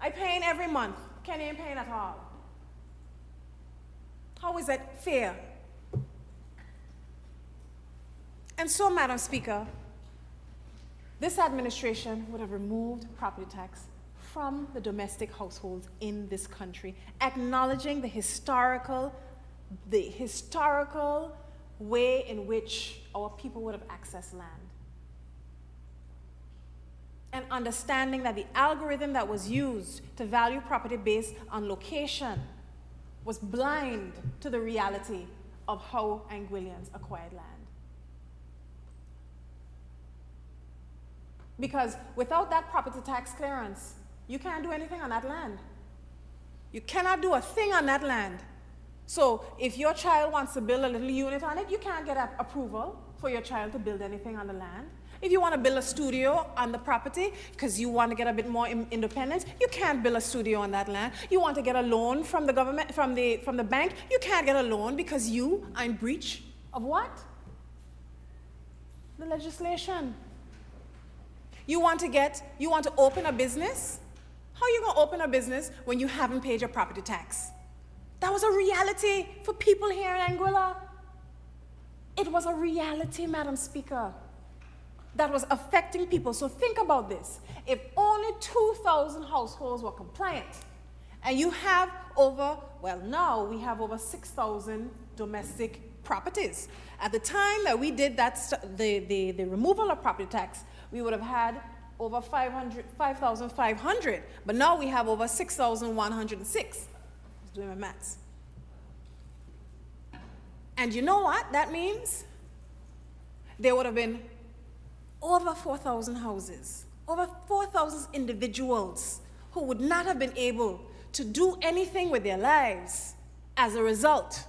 I paying every month. Kenny ain't paying at all. How is that fair? And so, Madam Speaker, this administration would have removed property tax from the domestic households in this country, acknowledging the historical way in which our people would have accessed land. And understanding that the algorithm that was used to value property based on location was blind to the reality of how Anguillians acquired land. Because without that property tax clearance, you can't do anything on that land. You cannot do a thing on that land. So if your child wants to build a little unit on it, you can't get approval for your child to build anything on the land. If you want to build a studio on the property because you want to get a bit more independence, you can't build a studio on that land. You want to get a loan from the government, from the bank, you can't get a loan because you are in breach of what? The legislation. You want to open a business? How are you going to open a business when you haven't paid your property tax? That was a reality for people here in Anguilla. It was a reality, Madam Speaker, that was affecting people. So think about this. If only 2,000 households were compliant, and you have now we have over 6,000 domestic properties. At the time that we did that, the removal of property tax, we would have had over 5,500, but now we have over 6,106. I was doing my maths. And you know what that means? There would have been over 4,000 houses, over 4,000 individuals who would not have been able to do anything with their lives as a result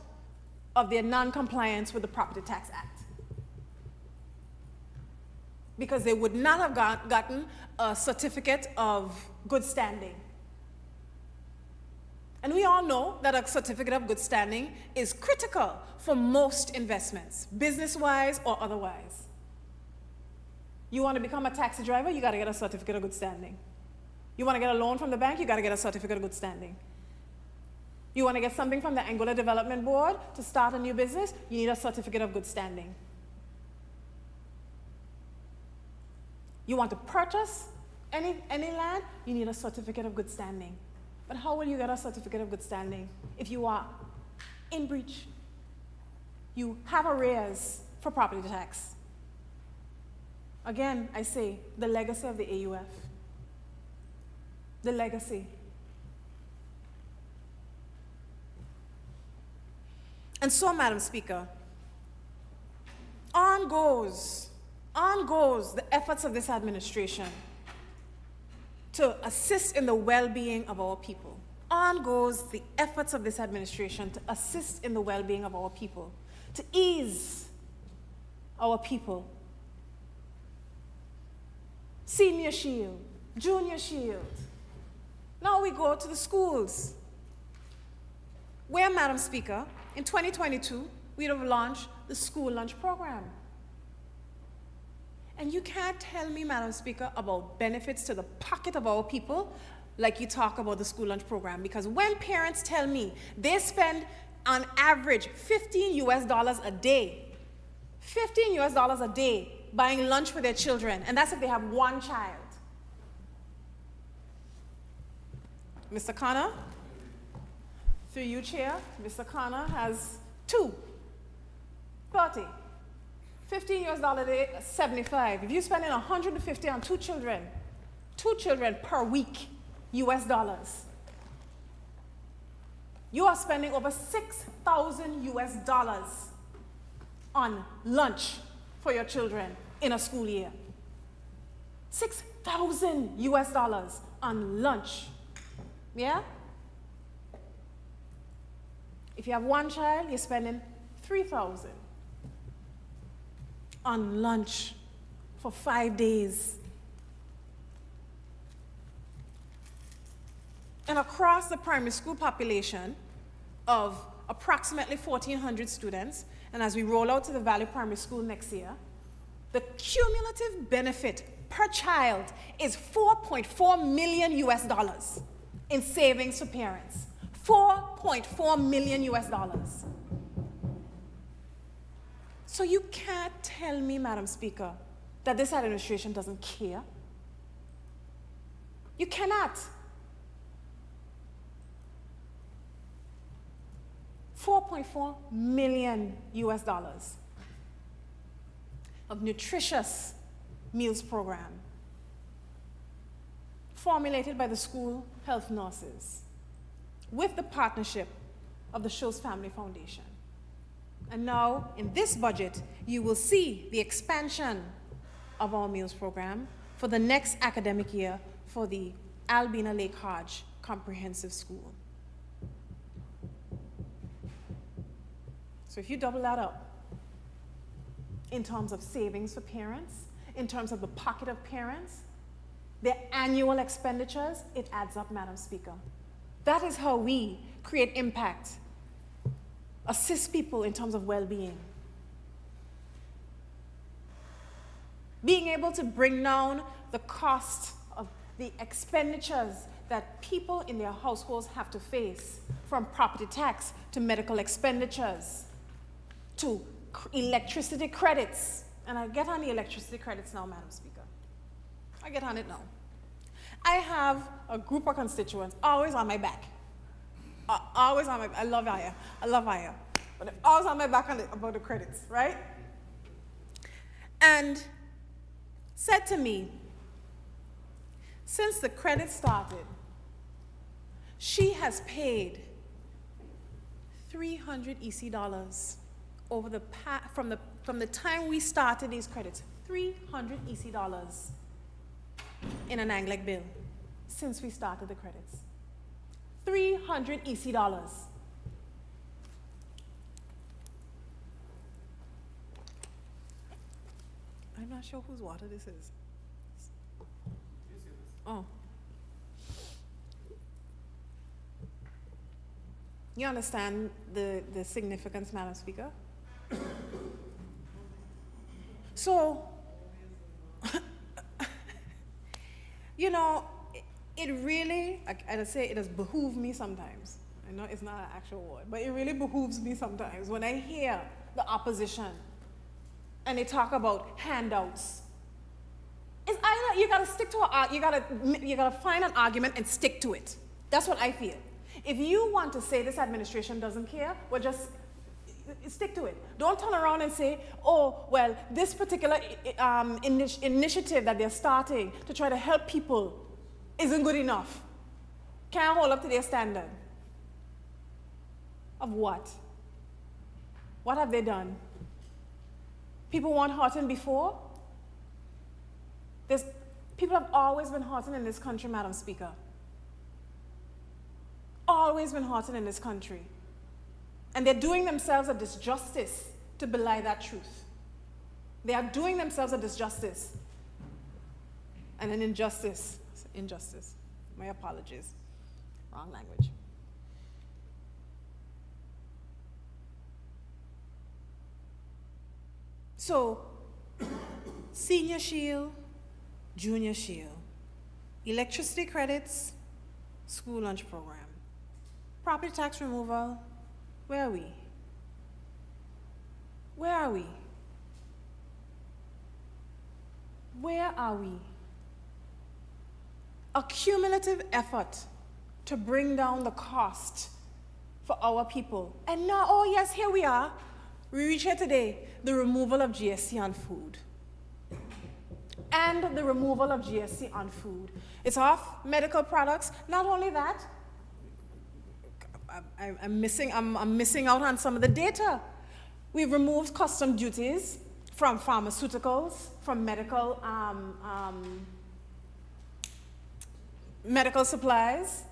of their non-compliance with the Property Tax Act. Because they would not have gotten a certificate of good standing. And we all know that a certificate of good standing is critical for most investments, business-wise or otherwise. You want to become a taxi driver, you got to get a certificate of good standing. You want to get a loan from the bank, you got to get a certificate of good standing. You want to get something from the Anguilla Development Board to start a new business, you need a certificate of good standing. You want to purchase any land, you need a certificate of good standing. But how will you get a certificate of good standing if you are in breach? You have arrears for property tax. Again, I say, the legacy of the AUF. The legacy. And so, Madam Speaker, on goes the efforts of this administration to assist in the well-being of our people. On goes the efforts of this administration to assist in the well-being of our people, to ease our people. Senior Shield, Junior Shield. Now we go to the schools, where, Madam Speaker, in 2022, we'd have launched the school lunch program. And you can't tell me, Madam Speaker, about benefits to the pocket of our people like you talk about the school lunch program. Because when parents tell me they spend on average $15 a day, $15 a day buying lunch for their children, and that's if they have one child. Mr. Connor, through you, Chair, Mr. Connor has two. 30. $15 a day, 75. If you're spending $150 on two children per week, US dollars, you are spending over 6,000 US dollars on lunch for your children in a school year. 6,000 US dollars on lunch. Yeah? If you have one child, you're spending 3,000 on lunch for 5 days. And across the primary school population of approximately 1,400 students, and as we roll out to the Valley Primary School next year, the cumulative benefit per child is 4.4 million US dollars in savings for parents. 4.4 million US dollars. So you can't tell me, Madam Speaker, that this administration doesn't care. You cannot. 4.4 million US dollars of nutritious meals program formulated by the school health nurses with the partnership of the Schultz Family Foundation. And now, in this budget, you will see the expansion of our meals program for the next academic year for the Albina Lake Hodge Comprehensive School. So if you double that up in terms of savings for parents, in terms of the pocket of parents, their annual expenditures, it adds up, Madam Speaker. That is how we create impact, assist people in terms of well-being. Being able to bring down the cost of the expenditures that people in their households have to face, from property tax to medical expenditures to electricity credits. And I get on the electricity credits now, Madam Speaker. I get on it now. I have a group of constituents always on my back. Always on my back. I love Aya. I love Aya. But they're always on my back about the credits, right? And said to me, since the credit started, she has paid $300 EC over the from the time we started these credits, $300 EC in an Anglic bill since we started the credits. $300 EC. I'm not sure whose water this is. Oh. You understand the significance, Madam Speaker? So, you know, it really, as I say, it has behooved me sometimes. I know it's not an actual word, but it really behooves me sometimes when I hear the opposition and they talk about handouts. It's either you gotta stick to you gotta find an argument and stick to it. That's what I feel. If you want to say this administration doesn't care, well, just stick to it. Don't turn around and say, oh, well, this particular initiative that they're starting to try to help people isn't good enough. Can't hold up to their standard. Of what? What have they done? People weren't hurting before? People have always been hurting in this country, Madam Speaker. Always been hurting in this country. And they're doing themselves a disjustice to belie that truth. They are doing themselves a disjustice and an injustice. Injustice. My apologies. Wrong language. So, Senior Shield, Junior Shield, electricity credits, school lunch program, property tax removal. Where are we? Where are we? Where are we? A cumulative effort to bring down the cost for our people. And now, oh yes, here we are. We reach here today, the removal of GST on food. And the removal of GST on food. It's off medical products. Not only that, I'm missing out on some of the data. We've removed custom duties from pharmaceuticals, from medical supplies.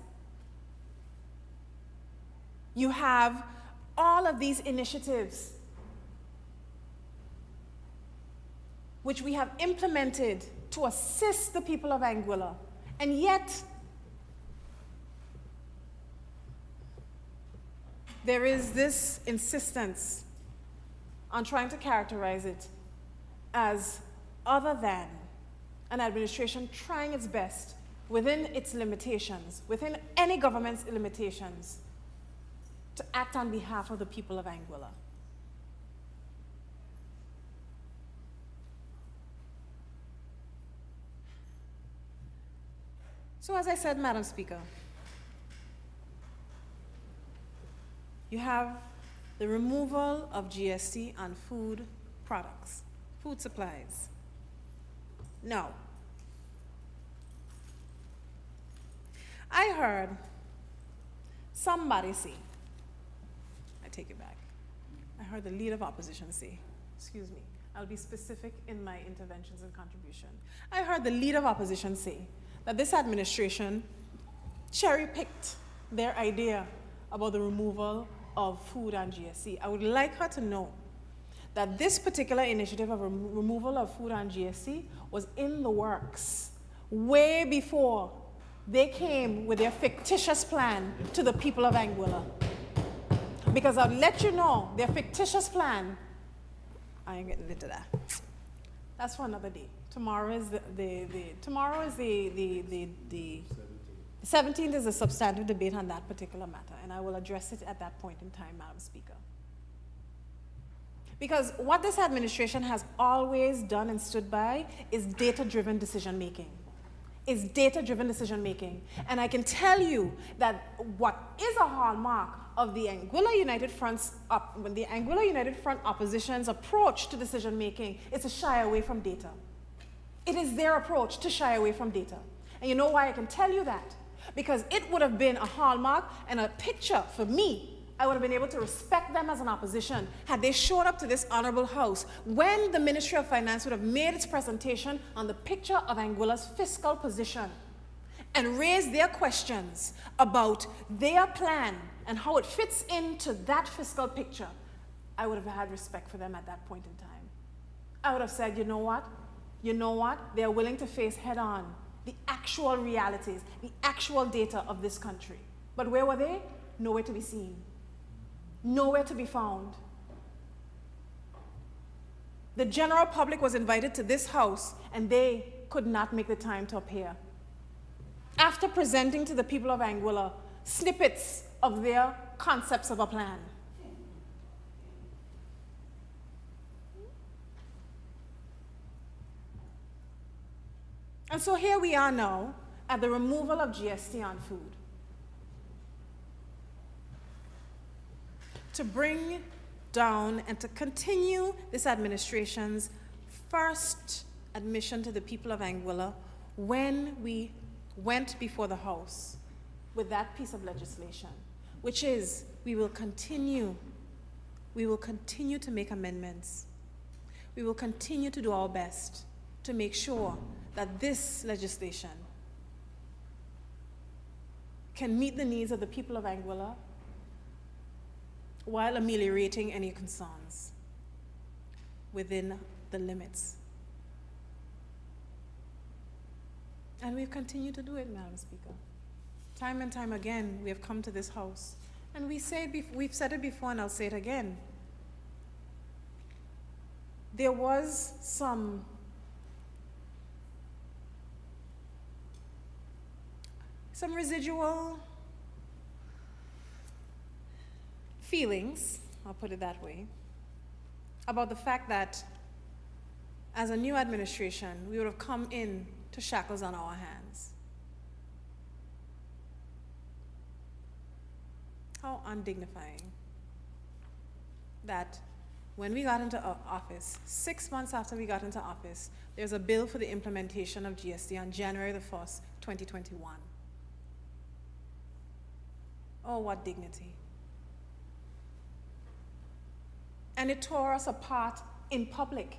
You have all of these initiatives which we have implemented to assist the people of Anguilla. And yet, there is this insistence on trying to characterize it as other than an administration trying its best within its limitations, within any government's limitations, to act on behalf of the people of Anguilla. So as I said, Madam Speaker, you have the removal of GST on food products, food supplies. No. I heard somebody say, I take it back. I heard the leader of opposition say, excuse me, I'll be specific in my interventions and contribution. I heard the leader of opposition say that this administration cherry-picked their idea about the removal of food and GST. I would like her to know that this particular initiative of removal of food and GST was in the works way before they came with their fictitious plan to the people of Anguilla. Because I'll let you know, their fictitious plan, I ain't getting into that. That's for another day. Tomorrow is the 17th is a substantive debate on that particular matter, and I will address it at that point in time, Madam Speaker. Because what this administration has always done and stood by is data-driven decision-making. Is data-driven decision-making. And I can tell you that what is a hallmark of the Anguilla United Front's the Anguilla United Front opposition's approach to decision-making is to shy away from data. It is their approach to shy away from data. And you know why I can tell you that? Because it would have been a hallmark and a picture for me. I would have been able to respect them as an opposition had they showed up to this honorable house when the Ministry of Finance would have made its presentation on the picture of Anguilla's fiscal position and raised their questions about their plan and how it fits into that fiscal picture. I would have had respect for them at that point in time. I would have said, you know what? They're willing to face head-on the actual realities, the actual data of this country. But where were they? Nowhere to be seen. Nowhere to be found. The general public was invited to this house and they could not make the time to appear. After presenting to the people of Anguilla snippets of their concepts of a plan. And so here we are now at the removal of GST on food. To bring down and to continue this administration's first admission to the people of Anguilla when we went before the House with that piece of legislation, which is we will continue to make amendments. We will continue to do our best to make sure that this legislation can meet the needs of the people of Anguilla while ameliorating any concerns within the limits. And we've continued to do it, Madam Speaker. Time and time again, we have come to this House, and we've said it before, and I'll say it again. There was some residual feelings, I'll put it that way, about the fact that as a new administration, we would have come in to shackles on our hands. How undignifying that when we got into office, 6 months after we got into office, there's a bill for the implementation of GST on January the 1st, 2021. Oh, what dignity. And it tore us apart in public.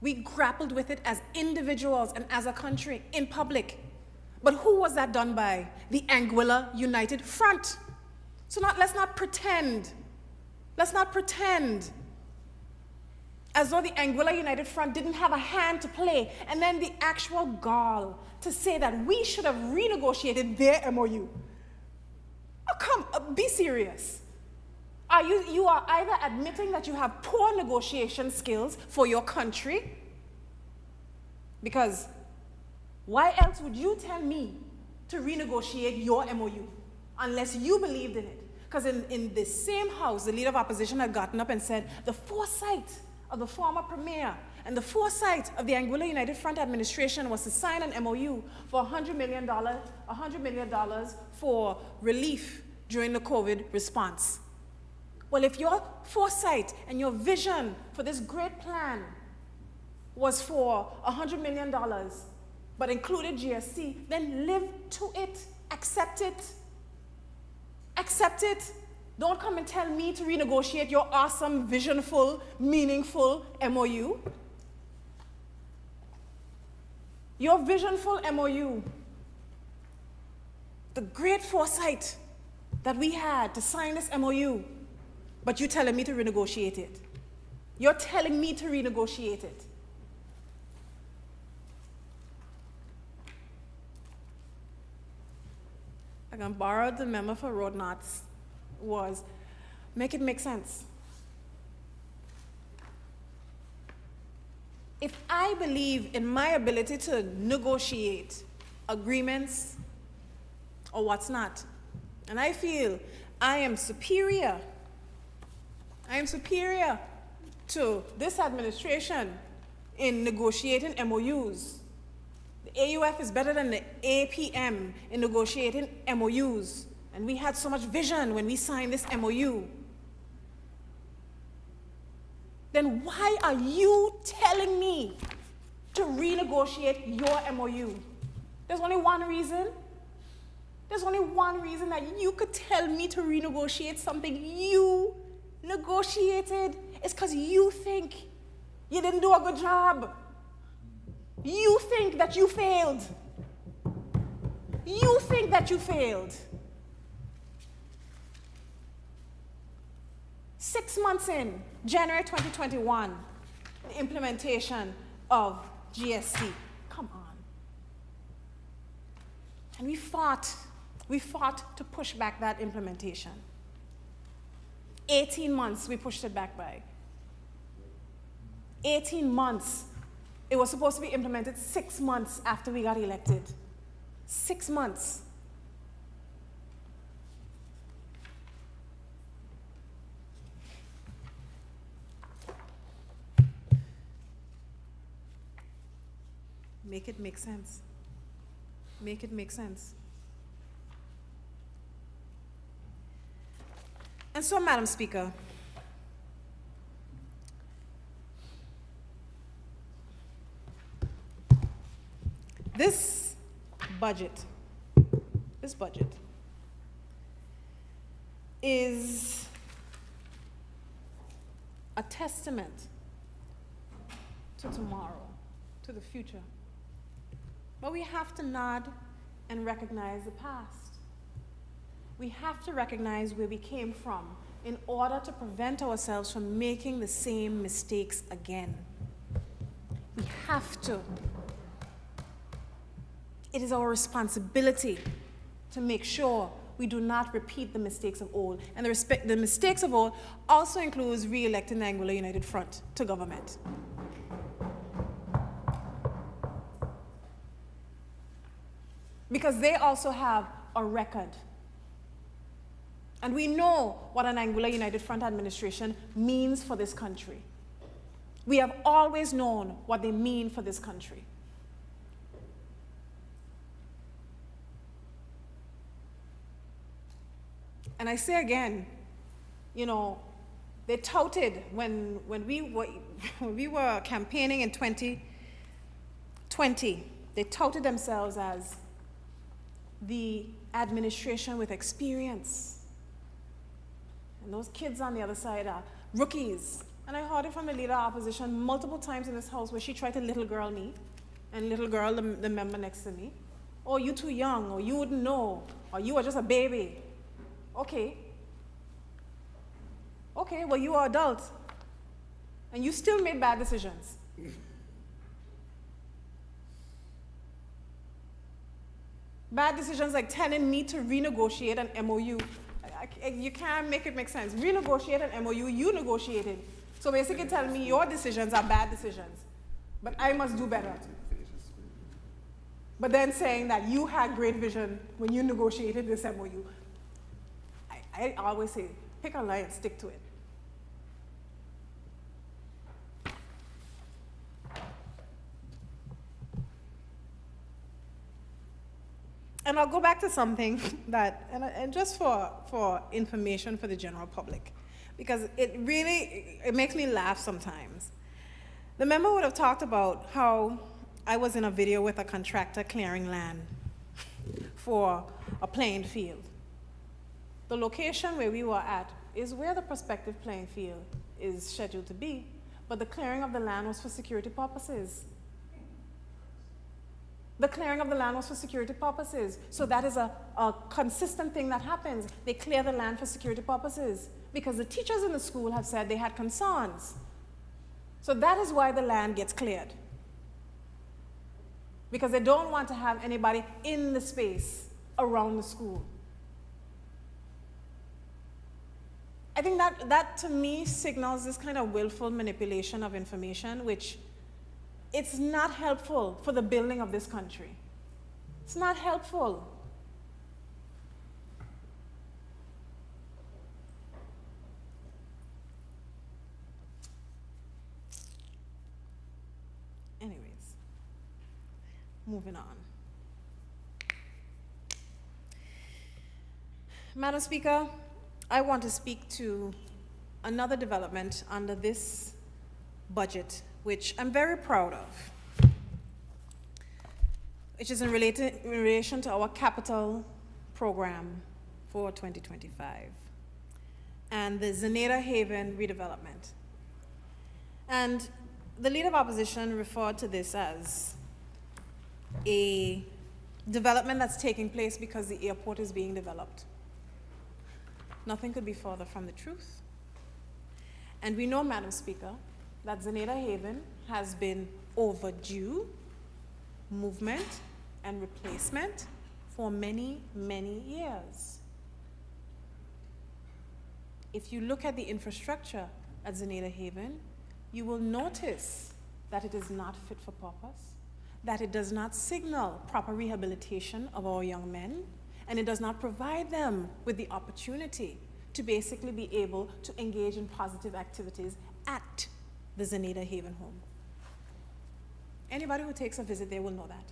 We grappled with it as individuals and as a country in public. But who was that done by? The Anguilla United Front. So let's not pretend as though the Anguilla United Front didn't have a hand to play, and then the actual gall to say that we should have renegotiated their MOU. Oh, be serious. You are either admitting that you have poor negotiation skills for your country, Because why else would you tell me to renegotiate your MOU unless you believed in it? Because in the same house, the leader of opposition had gotten up and said the foresight of the former premier and the foresight of the Anguilla United Front administration was to sign an MOU for $100 million for relief during the COVID response. Well, if your foresight and your vision for this great plan was for $100 million, but included GST, then live to it, accept it. Accept it. Don't come and tell me to renegotiate your awesome, visionful, meaningful MOU. Your visionful MOU, the great foresight that we had to sign this MOU, but you're telling me to renegotiate it. You're telling me to renegotiate it. I'm going to borrow the memo for road knots was, make it make sense. If I believe in my ability to negotiate agreements or what's not, and I feel I am superior to this administration in negotiating MOUs. The AUF is better than the APM in negotiating MOUs. And we had so much vision when we signed this MOU. Then why are you telling me to renegotiate your MOU? There's only one reason. There's only one reason that you could tell me to renegotiate something you negotiated. It's because you think you didn't do a good job. You think that you failed. You think that you failed. 6 months in, January 2021, the implementation of GST. Come on. And we fought to push back that implementation. 18 months we pushed it back by. 18 months. It was supposed to be implemented 6 months after we got elected. 6 months. Make it make sense. Make it make sense. And so, Madam Speaker, this budget is a testament to tomorrow, to the future. But we have to nod and recognize the past. We have to recognize where we came from in order to prevent ourselves from making the same mistakes again. We have to. It is our responsibility to make sure we do not repeat the mistakes of old. And the mistakes of old also includes re-electing the Anguilla United Front to government. Because they also have a record. And we know what an Anguilla United Front administration means for this country. We have always known what they mean for this country. And I say again, you know, they touted when we were campaigning in 2020, they touted themselves as the administration with experience. And those kids on the other side are rookies. And I heard it from the leader of opposition multiple times in this house where she tried to little girl me, and little girl the member next to me. Oh, you too young, or you wouldn't know, or you are just a baby. Okay. Okay, well, you are adults. And you still made bad decisions. Bad decisions like telling me to renegotiate an MOU. You can't make it make sense. Renegotiate an MOU you negotiated. So basically tell me your decisions are bad decisions. But I must do better. but then saying that you had great vision when you negotiated this MOU. I always say, pick a line and stick to it. And I'll go back to something that, and just for information for the general public, because it makes me laugh sometimes. The member would have talked about how I was in a video with a contractor clearing land for a playing field. The location where we were at is where the prospective playing field is scheduled to be, but the clearing of the land was for security purposes. The clearing of the land was for security purposes. So that is a consistent thing that happens. They clear the land for security purposes because the teachers in the school have said they had concerns. So that is why the land gets cleared. Because they don't want to have anybody in the space around the school. I think that to me signals this kind of willful manipulation of information, which it's not helpful for the building of this country. It's not helpful. Anyways, moving on. Madam Speaker, I want to speak to another development under this budget, which I'm very proud of, which is in relation to our capital program for 2025 and the Zenata Haven redevelopment. And the Leader of Opposition referred to this as a development that's taking place because the airport is being developed. Nothing could be further from the truth. And we know, Madam Speaker, that Zenata Haven has been overdue movement and replacement for many, many years. If you look at the infrastructure at Zenata Haven, you will notice that it is not fit for purpose, that it does not signal proper rehabilitation of our young men, and it does not provide them with the opportunity to basically be able to engage in positive activities at the Zenata Haven home. Anybody who takes a visit there will know that.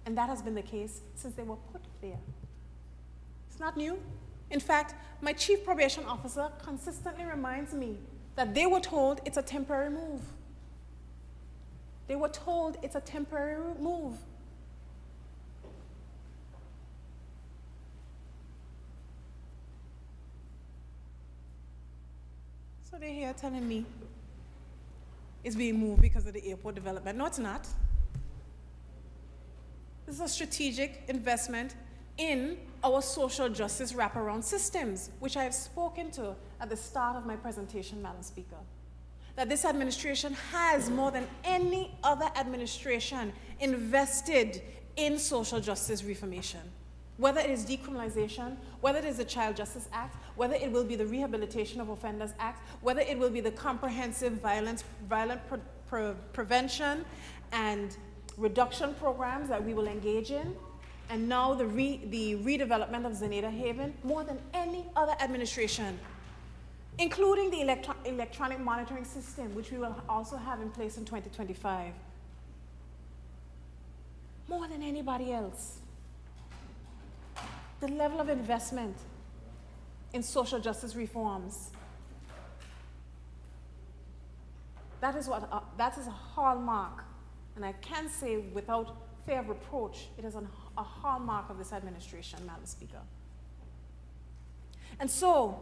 And that has been the case since they were put there. It's not new. In fact, my chief probation officer consistently reminds me that they were told it's a temporary move. They were told it's a temporary move. So they're here telling me it's being moved because of the airport development. No, it's not. This is a strategic investment in our social justice wraparound systems, which I have spoken to at the start of my presentation, Madam Speaker. That this administration has, more than any other administration, invested in social justice reformation. Whether it is decriminalization, whether it is the Child Justice Act, whether it will be the Rehabilitation of Offenders Act, whether it will be the Comprehensive Violent Prevention and Reduction programs that we will engage in, and now the redevelopment of Zenata Haven, more than any other administration, including the electronic monitoring system, which we will also have in place in 2025. More than anybody else. The level of investment in social justice reforms. That is a hallmark, and I can say without fear of reproach, it is a hallmark of this administration, Madam Speaker. And so,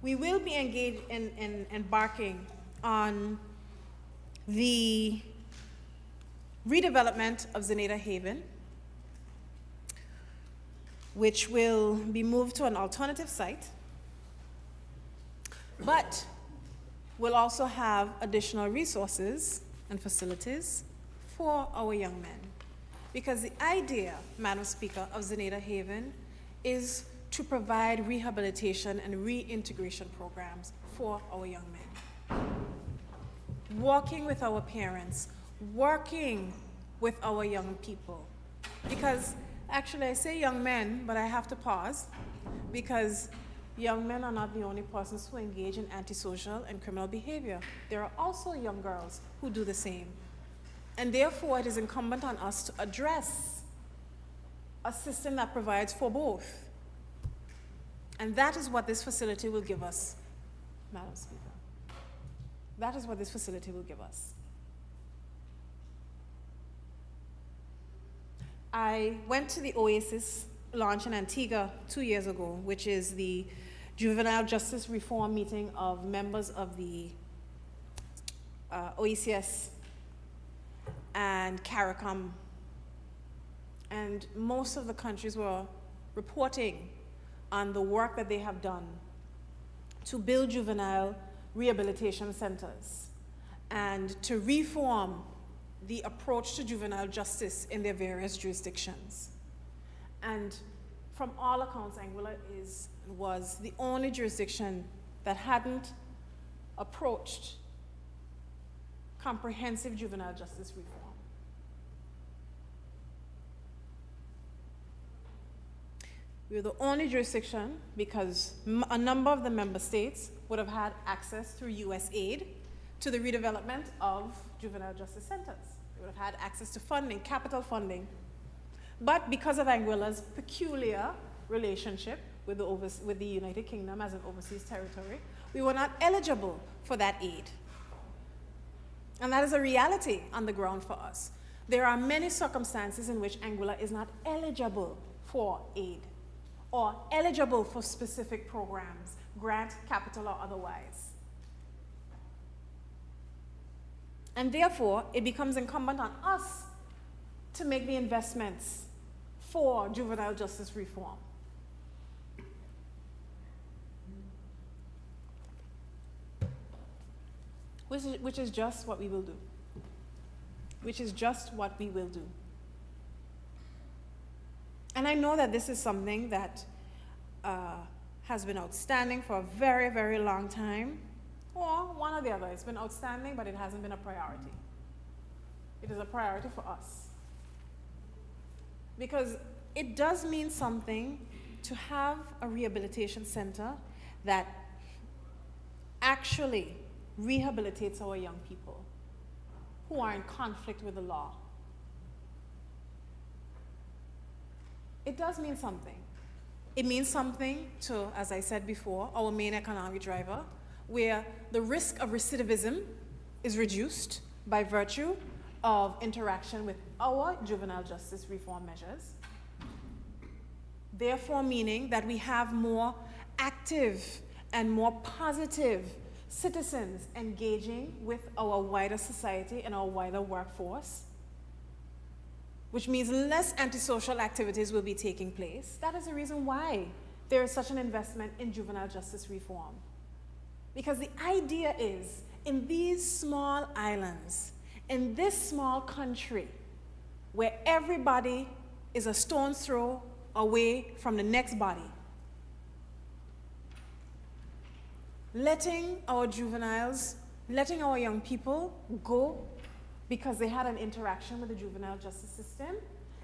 we will be engaged in embarking on the redevelopment of Zenata Haven, which will be moved to an alternative site, but will also have additional resources and facilities for our young men. Because the idea, Madam Speaker, of Zenata Haven is to provide rehabilitation and reintegration programs for our young men. Working with our parents, working with our young people, Because actually I say young men, but I have to pause because young men are not the only persons who engage in antisocial and criminal behavior. There are also young girls who do the same. And therefore, it is incumbent on us to address a system that provides for both. And that is what this facility will give us, Madam Speaker. That is what this facility will give us. I went to the Oasis launch in Antigua 2 years ago, which is the Juvenile Justice Reform meeting of members of the OECS and CARICOM. And most of the countries were reporting on the work that they have done to build juvenile rehabilitation centers and to reform the approach to juvenile justice in their various jurisdictions. And from all accounts, Anguilla was the only jurisdiction that hadn't approached comprehensive juvenile justice reform. We were the only jurisdiction because a number of the member states would have had access through US aid to the redevelopment of juvenile justice centers. They would have had access to funding, capital funding. But because of Anguilla's peculiar relationship with the United Kingdom as an overseas territory, we were not eligible for that aid. And that is a reality on the ground for us. There are many circumstances in which Anguilla is not eligible for aid or eligible for specific programs, grant, capital, or otherwise. And therefore, it becomes incumbent on us to make the investments for juvenile justice reform. Which is just what we will do. Which is just what we will do. And I know that this is something that has been outstanding for a very, very long time, or one or the other. It's been outstanding, but it hasn't been a priority. It is a priority for us. Because it does mean something to have a rehabilitation center that actually rehabilitates our young people who are in conflict with the law. It does mean something. It means something to, as I said before, our main economic driver, where the risk of recidivism is reduced by virtue of interaction with our juvenile justice reform measures. Therefore, meaning that we have more active and more positive citizens engaging with our wider society and our wider workforce, which means less antisocial activities will be taking place. That is the reason why there is such an investment in juvenile justice reform. Because the idea is, in these small islands, in this small country, where everybody is a stone's throw away from the next body, letting our juveniles, letting our young people go because they had an interaction with the juvenile justice system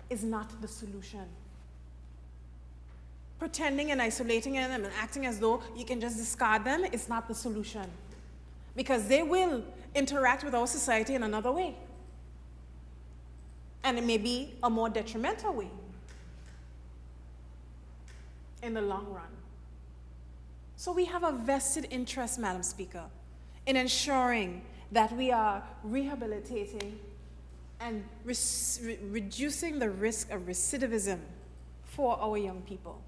is not the solution. Pretending and isolating them and acting as though you can just discard them is not the solution. Because they will interact with our society in another way. And it may be a more detrimental way in the long run. So we have a vested interest, Madam Speaker, in ensuring that we are rehabilitating and reducing the risk of recidivism for our young people.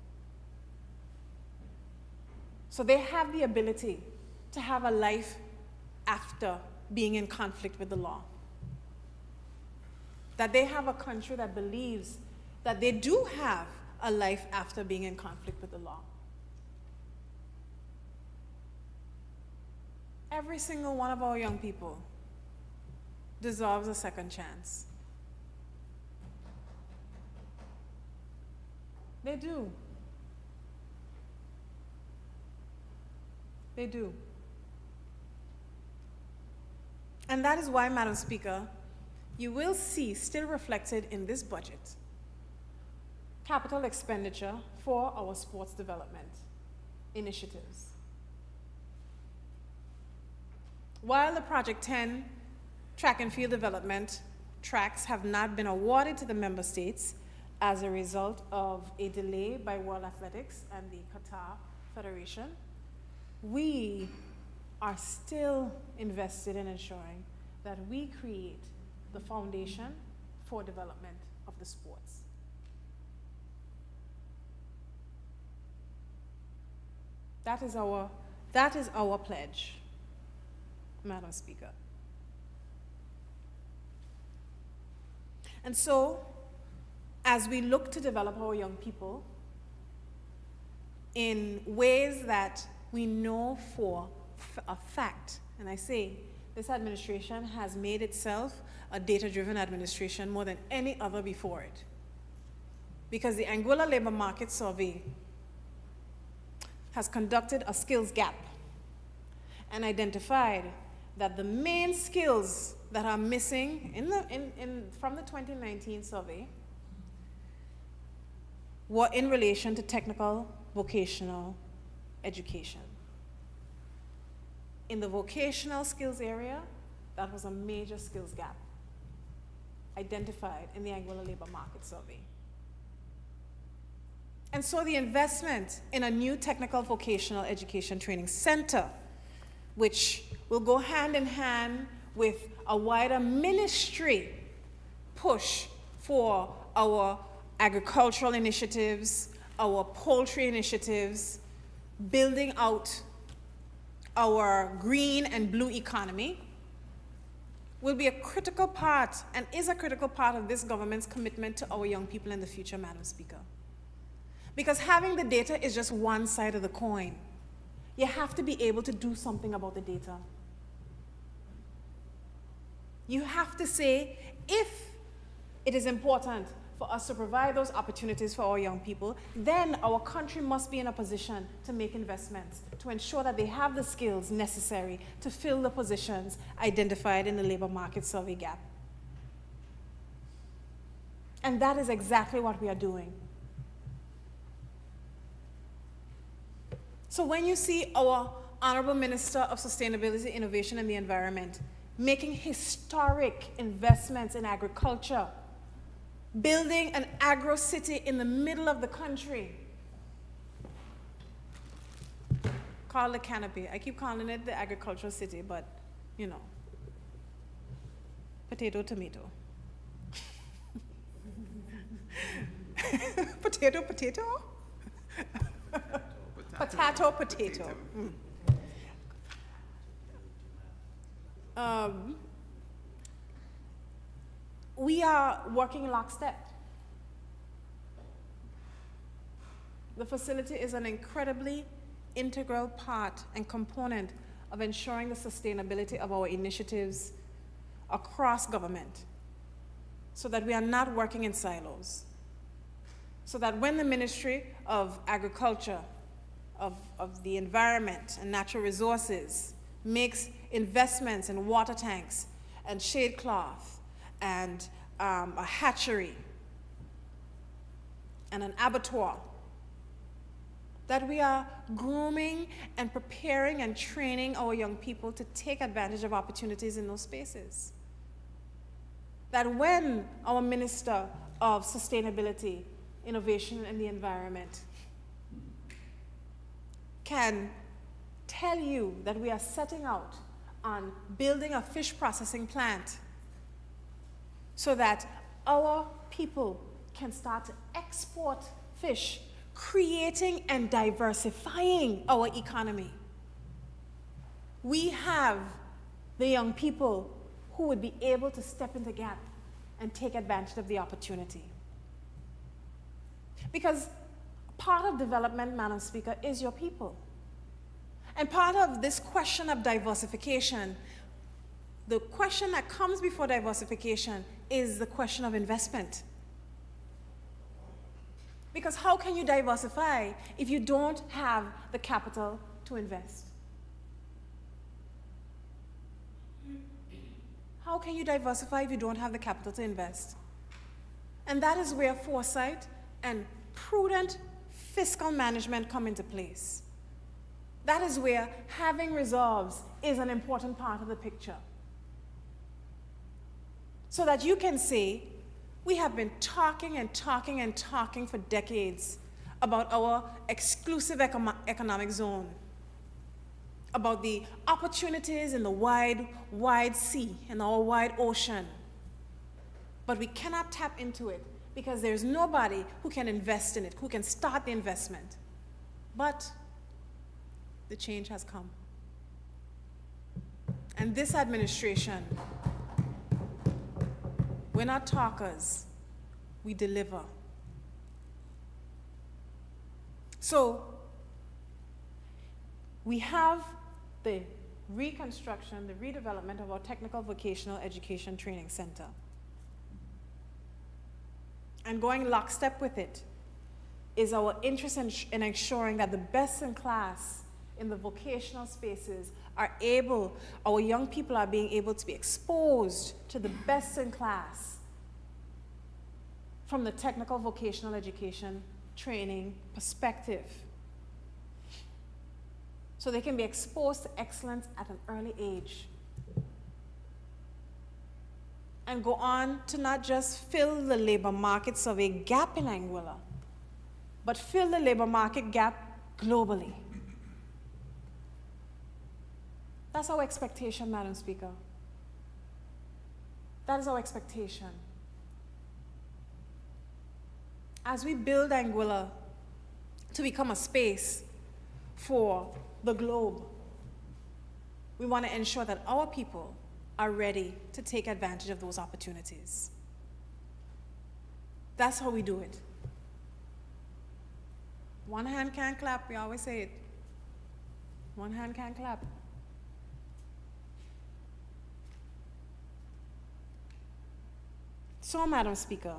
So they have the ability to have a life after being in conflict with the law. That they have a country that believes that they do have a life after being in conflict with the law. Every single one of our young people deserves a second chance. They do. They do. And that is why, Madam Speaker, you will see still reflected in this budget capital expenditure for our sports development initiatives. While the Project 10 track and field development tracks have not been awarded to the member states as a result of a delay by World Athletics and the Qatar Federation, we are still invested in ensuring that we create the foundation for development of the sports. That is our pledge, Madam Speaker. And so, as we look to develop our young people in ways that we know for a fact, and I say this administration has made itself a data-driven administration more than any other before it. Because the Anguilla Labor Market Survey has conducted a skills gap and identified that the main skills that are missing from the 2019 survey were in relation to technical vocational education. In the vocational skills area, that was a major skills gap identified in the Anguilla Labor Market Survey. And so the investment in a new technical vocational education training center, which will go hand in hand with a wider ministry push for our agricultural initiatives, our poultry initiatives, building out our green and blue economy, will be a critical part and is a critical part of this government's commitment to our young people in the future, Madam Speaker. Because having the data is just one side of the coin. You have to be able to do something about the data. You have to say, if it is important for us to provide those opportunities for our young people, then our country must be in a position to make investments, to ensure that they have the skills necessary to fill the positions identified in the labor market survey gap. And that is exactly what we are doing. So when you see our Honorable Minister of Sustainability, Innovation and the Environment making historic investments in agriculture, building an agro-city in the middle of the country, called the Canopy. I keep calling it the agricultural city, but, you know, potato, tomato. Potato, potato? Potato, potato. We are working lockstep. The facility is an incredibly integral part and component of ensuring the sustainability of our initiatives across government, so that we are not working in silos. So that when the Ministry of Agriculture, of the Environment and Natural Resources makes investments in water tanks and shade cloth and a hatchery and an abattoir, that we are grooming and preparing and training our young people to take advantage of opportunities in those spaces. That when our Minister of Sustainability, Innovation and the Environment can tell you that we are setting out on building a fish processing plant so that our people can start to export fish, creating and diversifying our economy. We have the young people who would be able to step in the gap and take advantage of the opportunity. Because part of development, Madam Speaker, is your people. And part of this question of diversification, the question that comes before diversification is the question of investment. Because how can you diversify if you don't have the capital to invest? How can you diversify if you don't have the capital to invest? And that is where foresight and prudent fiscal management come into place. That is where having reserves is an important part of the picture. So that you can say, we have been talking and talking and talking for decades about our exclusive economic zone, about the opportunities in the wide, wide sea, in our wide ocean. But we cannot tap into it because there's nobody who can invest in it, who can start the investment. But the change has come. And this administration, we're not talkers, we deliver. So, we have the reconstruction, the redevelopment of our Technical Vocational Education Training Center. And going lockstep with it is our interest in ensuring that the best in class in the vocational spaces our young people are being able to be exposed to the best in class from the technical vocational education training perspective. So they can be exposed to excellence at an early age. And go on to not just fill the labor market survey gap in Anguilla, but fill the labor market gap globally. That's our expectation, Madam Speaker. That is our expectation. As we build Anguilla to become a space for the globe, we want to ensure that our people are ready to take advantage of those opportunities. That's how we do it. One hand can't clap, we always say it. One hand can't clap. So, Madam Speaker,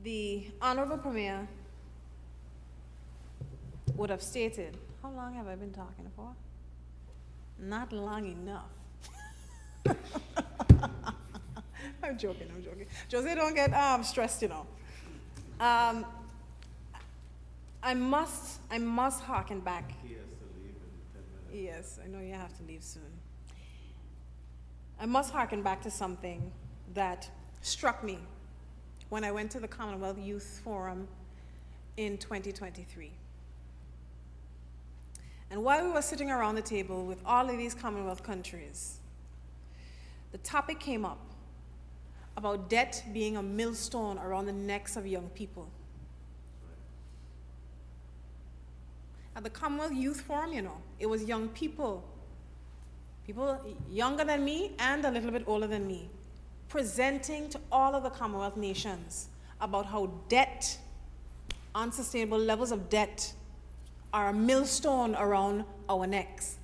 the Honorable Premier would have stated, how long have I been talking for? Not long enough. I'm joking. Jose, don't get stressed, you know. I must harken back. He has to leave in 10 minutes. Yes, I know you have to leave soon. I must harken back to something that struck me when I went to the Commonwealth Youth Forum in 2023. And while we were sitting around the table with all of these Commonwealth countries, the topic came up about debt being a millstone around the necks of young people. At the Commonwealth Youth Forum, you know, it was young people younger than me and a little bit older than me, presenting to all of the Commonwealth nations about how debt, unsustainable levels of debt, are a millstone around our necks.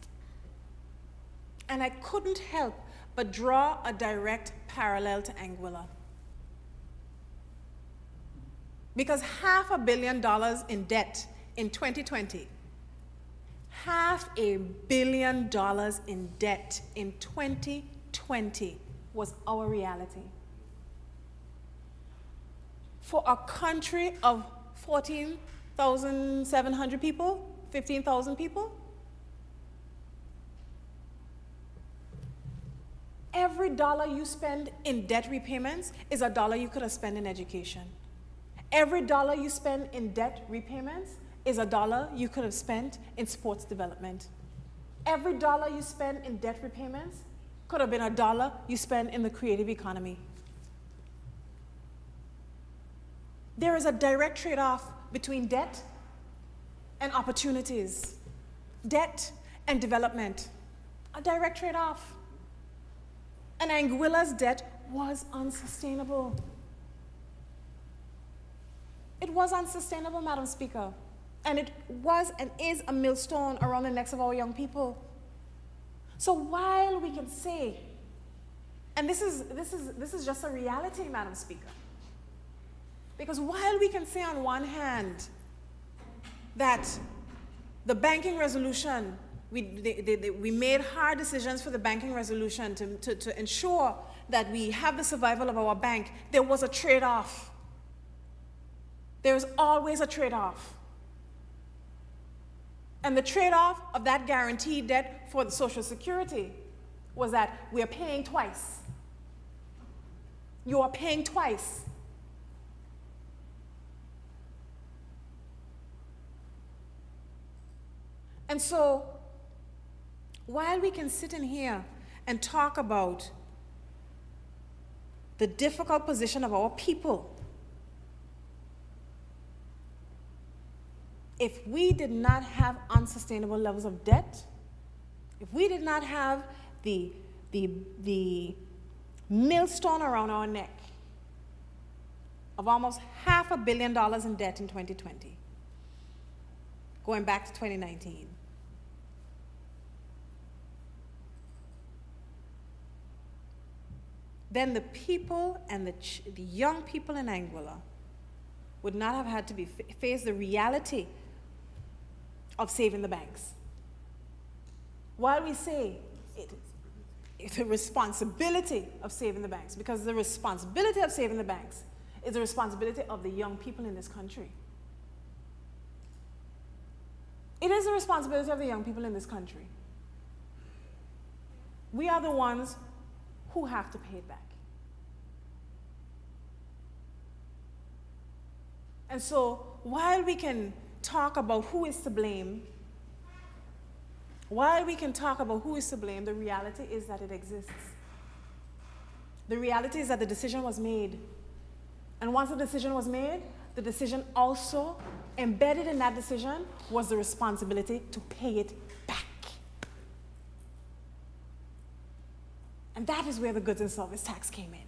And I couldn't help but draw a direct parallel to Anguilla. Because $500 million in debt in 2020, $500 million in debt in 2020 was our reality. For a country of 14,700 people, 15,000 people, every dollar you spend in debt repayments is a dollar you could have spent in education. Every dollar you spend in debt repayments is a dollar you could have spent in sports development. Every dollar you spend in debt repayments could have been a dollar you spend in the creative economy. There is a direct trade-off between debt and opportunities, debt and development, a direct trade-off. And Anguilla's debt was unsustainable. It was unsustainable, Madam Speaker. And it was and is a millstone around the necks of our young people. So while we can say, and this is just a reality, Madam Speaker, because while we can say on one hand that the banking resolution, we made hard decisions for the banking resolution to ensure that we have the survival of our bank, there was a trade-off. There's always a trade-off. And the trade-off of that guaranteed debt for the Social Security was that we are paying twice. You are paying twice. And so, while we can sit in here and talk about the difficult position of our people, if we did not have unsustainable levels of debt, if we did not have the millstone around our neck of almost $500 million in debt in 2020, going back to 2019, then the people and the young people in Anguilla would not have had to face the reality of saving the banks. While we say it's a responsibility of saving the banks, because the responsibility of saving the banks is the responsibility of the young people in this country. It is the responsibility of the young people in this country. We are the ones who have to pay it back. And so, while we can talk about who is to blame, the reality is that it exists. The reality is that the decision was made. And once the decision was made, the decision also, embedded in that decision, was the responsibility to pay it back. And that is where the goods and service tax came in.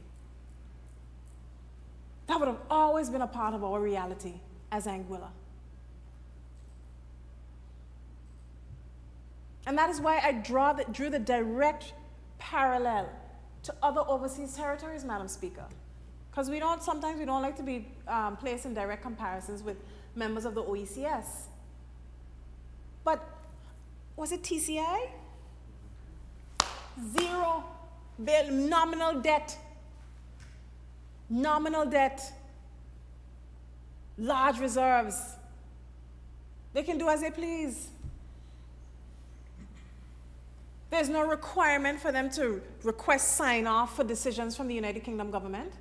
That would have always been a part of our reality as Anguilla. And that is why I drew the direct parallel to other overseas territories, Madam Speaker. Because sometimes we don't like to be placed in direct comparisons with members of the OECS. But was it TCI? Zero nominal debt. Nominal debt. Large reserves. They can do as they please. There's no requirement for them to request sign-off for decisions from the United Kingdom government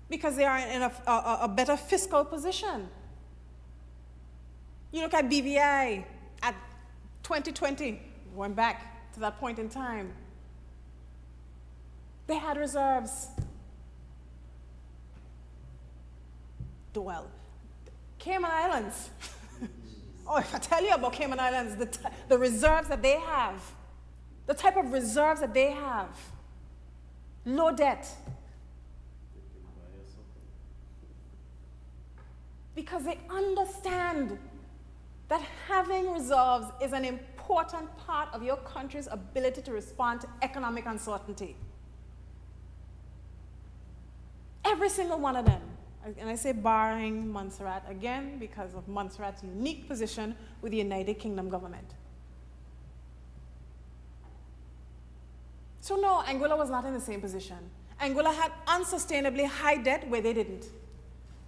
because they are in a better fiscal position. You look at BVI at 2020, going back to that point in time. They had reserves. Well, Cayman Islands. Oh, if I tell you about Cayman Islands, the reserves that they have, the type of reserves that they have, low debt. Because they understand that having reserves is an important part of your country's ability to respond to economic uncertainty. Every single one of them. And I say barring Montserrat, again, because of Montserrat's unique position with the United Kingdom government. So no, Anguilla was not in the same position. Anguilla had unsustainably high debt where they didn't.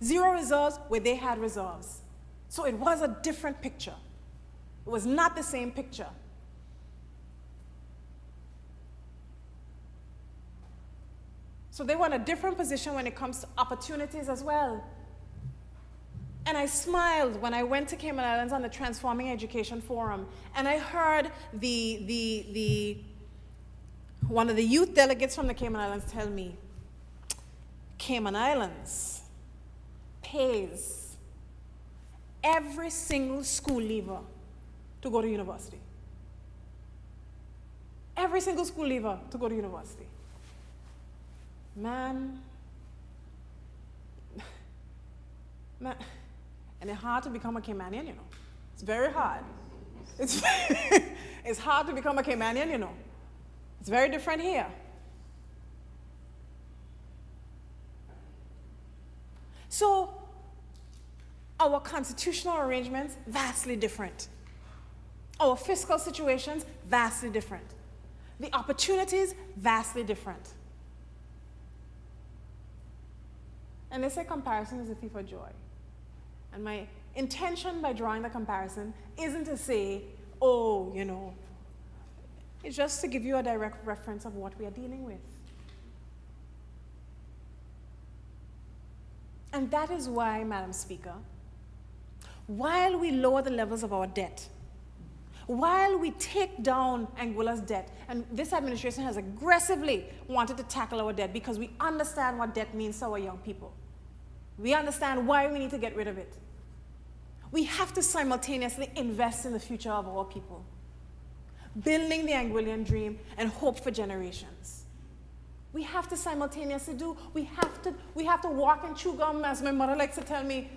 Zero reserves where they had reserves. So it was a different picture. It was not the same picture. So they were in a different position when it comes to opportunities as well. And I smiled when I went to Cayman Islands on the Transforming Education Forum, and I heard one of the youth delegates from the Cayman Islands tell me, Cayman Islands pays every single school leaver to go to university. Every single school leaver to go to university. Man, and it's hard to become a Caymanian, you know. It's very hard. It's hard to become a Caymanian, you know. It's very different here. So, our constitutional arrangements, vastly different. Our fiscal situations, vastly different. The opportunities, vastly different. And they say comparison is a thief of joy. And my intention by drawing the comparison isn't to say, oh, you know, it's just to give you a direct reference of what we are dealing with. And that is why, Madam Speaker, while we lower the levels of our debt, while we take down Anguilla's debt, and this administration has aggressively wanted to tackle our debt because we understand what debt means to our young people. We understand why we need to get rid of it. We have to simultaneously invest in the future of our people, building the Anguillian dream and hope for generations. We have to simultaneously we have to walk and chew gum, as my mother likes to tell me.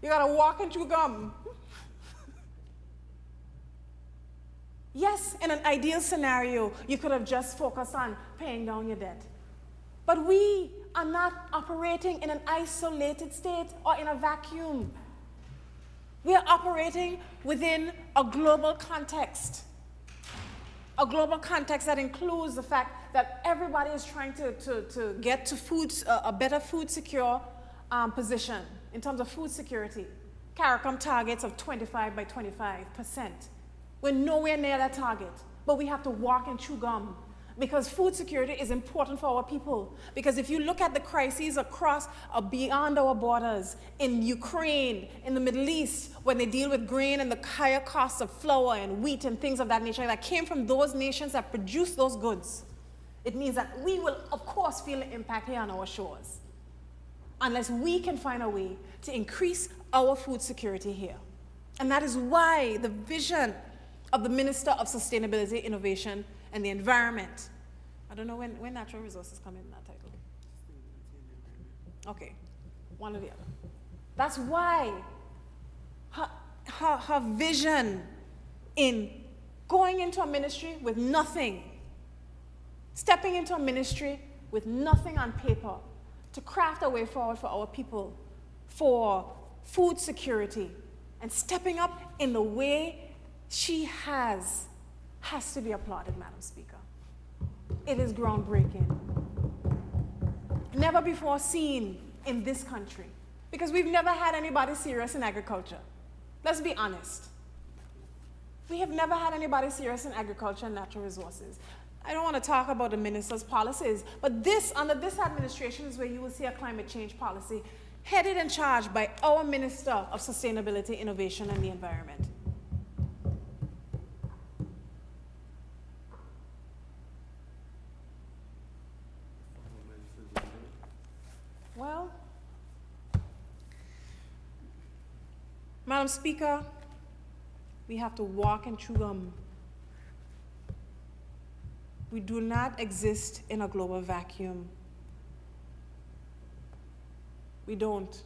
You gotta walk and chew gum. Yes, in an ideal scenario, you could have just focused on paying down your debt. But we are not operating in an isolated state or in a vacuum. We are operating within a global context. A global context that includes the fact that everybody is trying to get to a better food secure position in terms of food security. CARICOM targets of 25 by 25%. We're nowhere near that target, but we have to walk and chew gum because food security is important for our people. Because if you look at the crises across or beyond our borders, in Ukraine, in the Middle East, when they deal with grain and the higher costs of flour and wheat and things of that nature that came from those nations that produce those goods, it means that we will, of course, feel the impact here on our shores, unless we can find a way to increase our food security here. And that is why the vision of the Minister of Sustainability, Innovation, and the Environment. I don't know when natural resources come in that title. Okay, one or the other. That's why her vision in going into a ministry with nothing, stepping into a ministry with nothing on paper, to craft a way forward for our people, for food security, and stepping up in the way she has to be applauded, Madam Speaker. It is groundbreaking. Never before seen in this country, because we've never had anybody serious in agriculture. Let's be honest. We have never had anybody serious in agriculture and natural resources. I don't want to talk about the minister's policies, but under this administration is where you will see a climate change policy headed and charged by our Minister of Sustainability, Innovation, and the Environment. Well, Madam Speaker, we have to walk and chew gum. We do not exist in a global vacuum. We don't.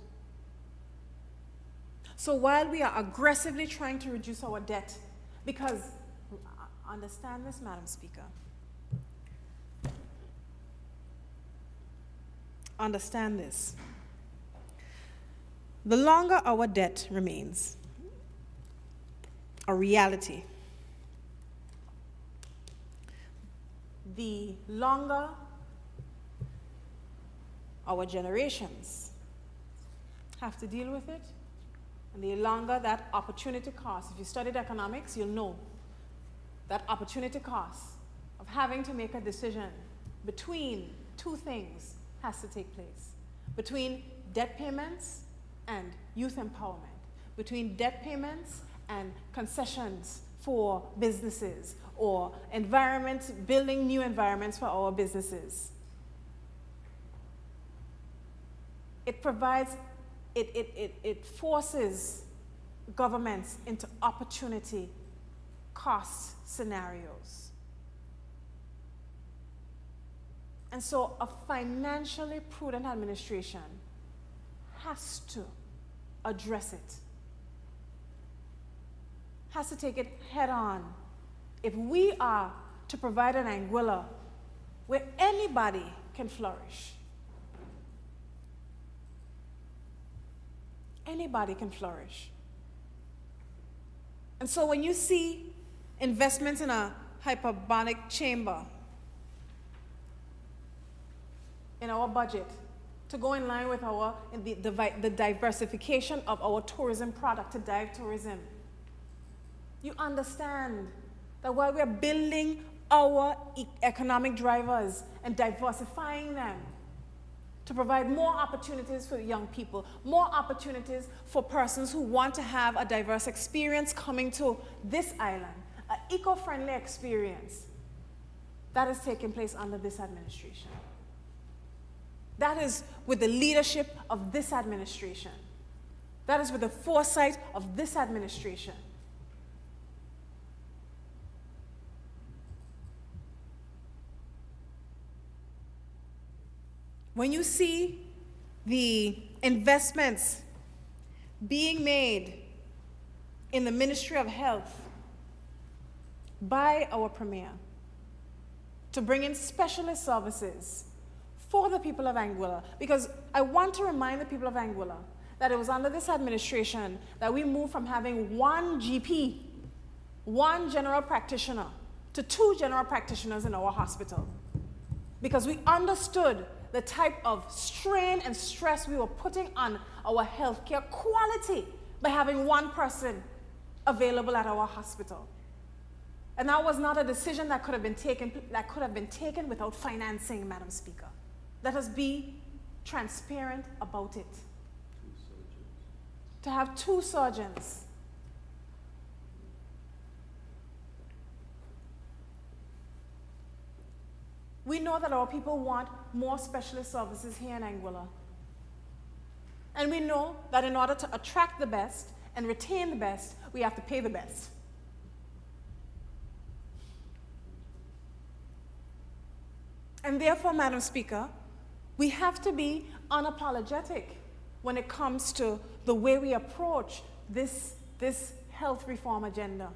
So while we are aggressively trying to reduce our debt, because, understand this, Madam Speaker, understand this. The longer our debt remains a reality, the longer our generations have to deal with it, and the longer that opportunity cost. If you studied economics, you'll know that opportunity cost of having to make a decision between two things has to take place. Between debt payments and youth empowerment. Between debt payments and concessions for businesses, or building new environments for our businesses. It provides, it forces governments into opportunity cost scenarios. And so a financially prudent administration has to address it, has to take it head on. If we are to provide an Anguilla where anybody can flourish, anybody can flourish. And so when you see investments in a hyperbolic chamber in our budget to go in line with the diversification of our tourism product, to dive tourism. You understand that while we are building our economic drivers and diversifying them to provide more opportunities for young people, more opportunities for persons who want to have a diverse experience coming to this island, an eco-friendly experience, that is taking place under this administration. That is with the leadership of this administration. That is with the foresight of this administration. When you see the investments being made in the Ministry of Health by our Premier to bring in specialist services for the people of Anguilla, because I want to remind the people of Anguilla that it was under this administration that we moved from having one GP, one general practitioner, to 2 general practitioners in our hospital, because we understood the type of strain and stress we were putting on our healthcare quality by having one person available at our hospital. And that was not a decision that could have been taken without financing, Madam Speaker. Let us be transparent about it. To have 2 surgeons. We know that our people want more specialist services here in Anguilla. And we know that in order to attract the best and retain the best, we have to pay the best. And therefore, Madam Speaker, we have to be unapologetic when it comes to the way we approach this health reform agenda.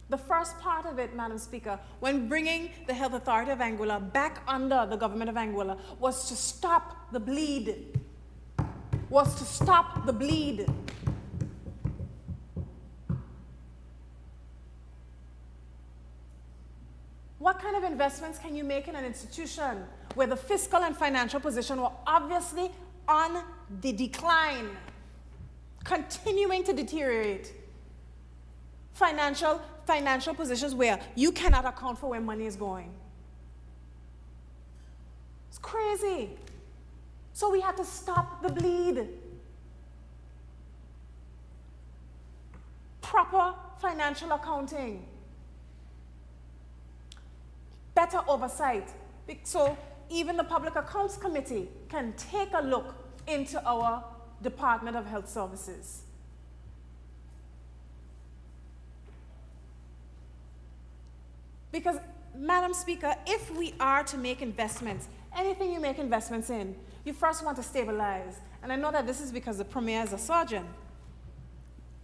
The first part of it, Madam Speaker, when bringing the Health Authority of Anguilla back under the government of Anguilla, was to stop the bleed. Was to stop the bleed. What kind of investments can you make in an institution where the fiscal and financial position were obviously on the decline, continuing to deteriorate? Financial positions where you cannot account for where money is going. It's crazy. So we had to stop the bleed. Proper financial accounting. Better oversight. So even the Public Accounts Committee can take a look into our Department of Health Services. Because, Madam Speaker, if we are to make investments, anything you make investments in, you first want to stabilize. And I know that this is because the Premier is a surgeon.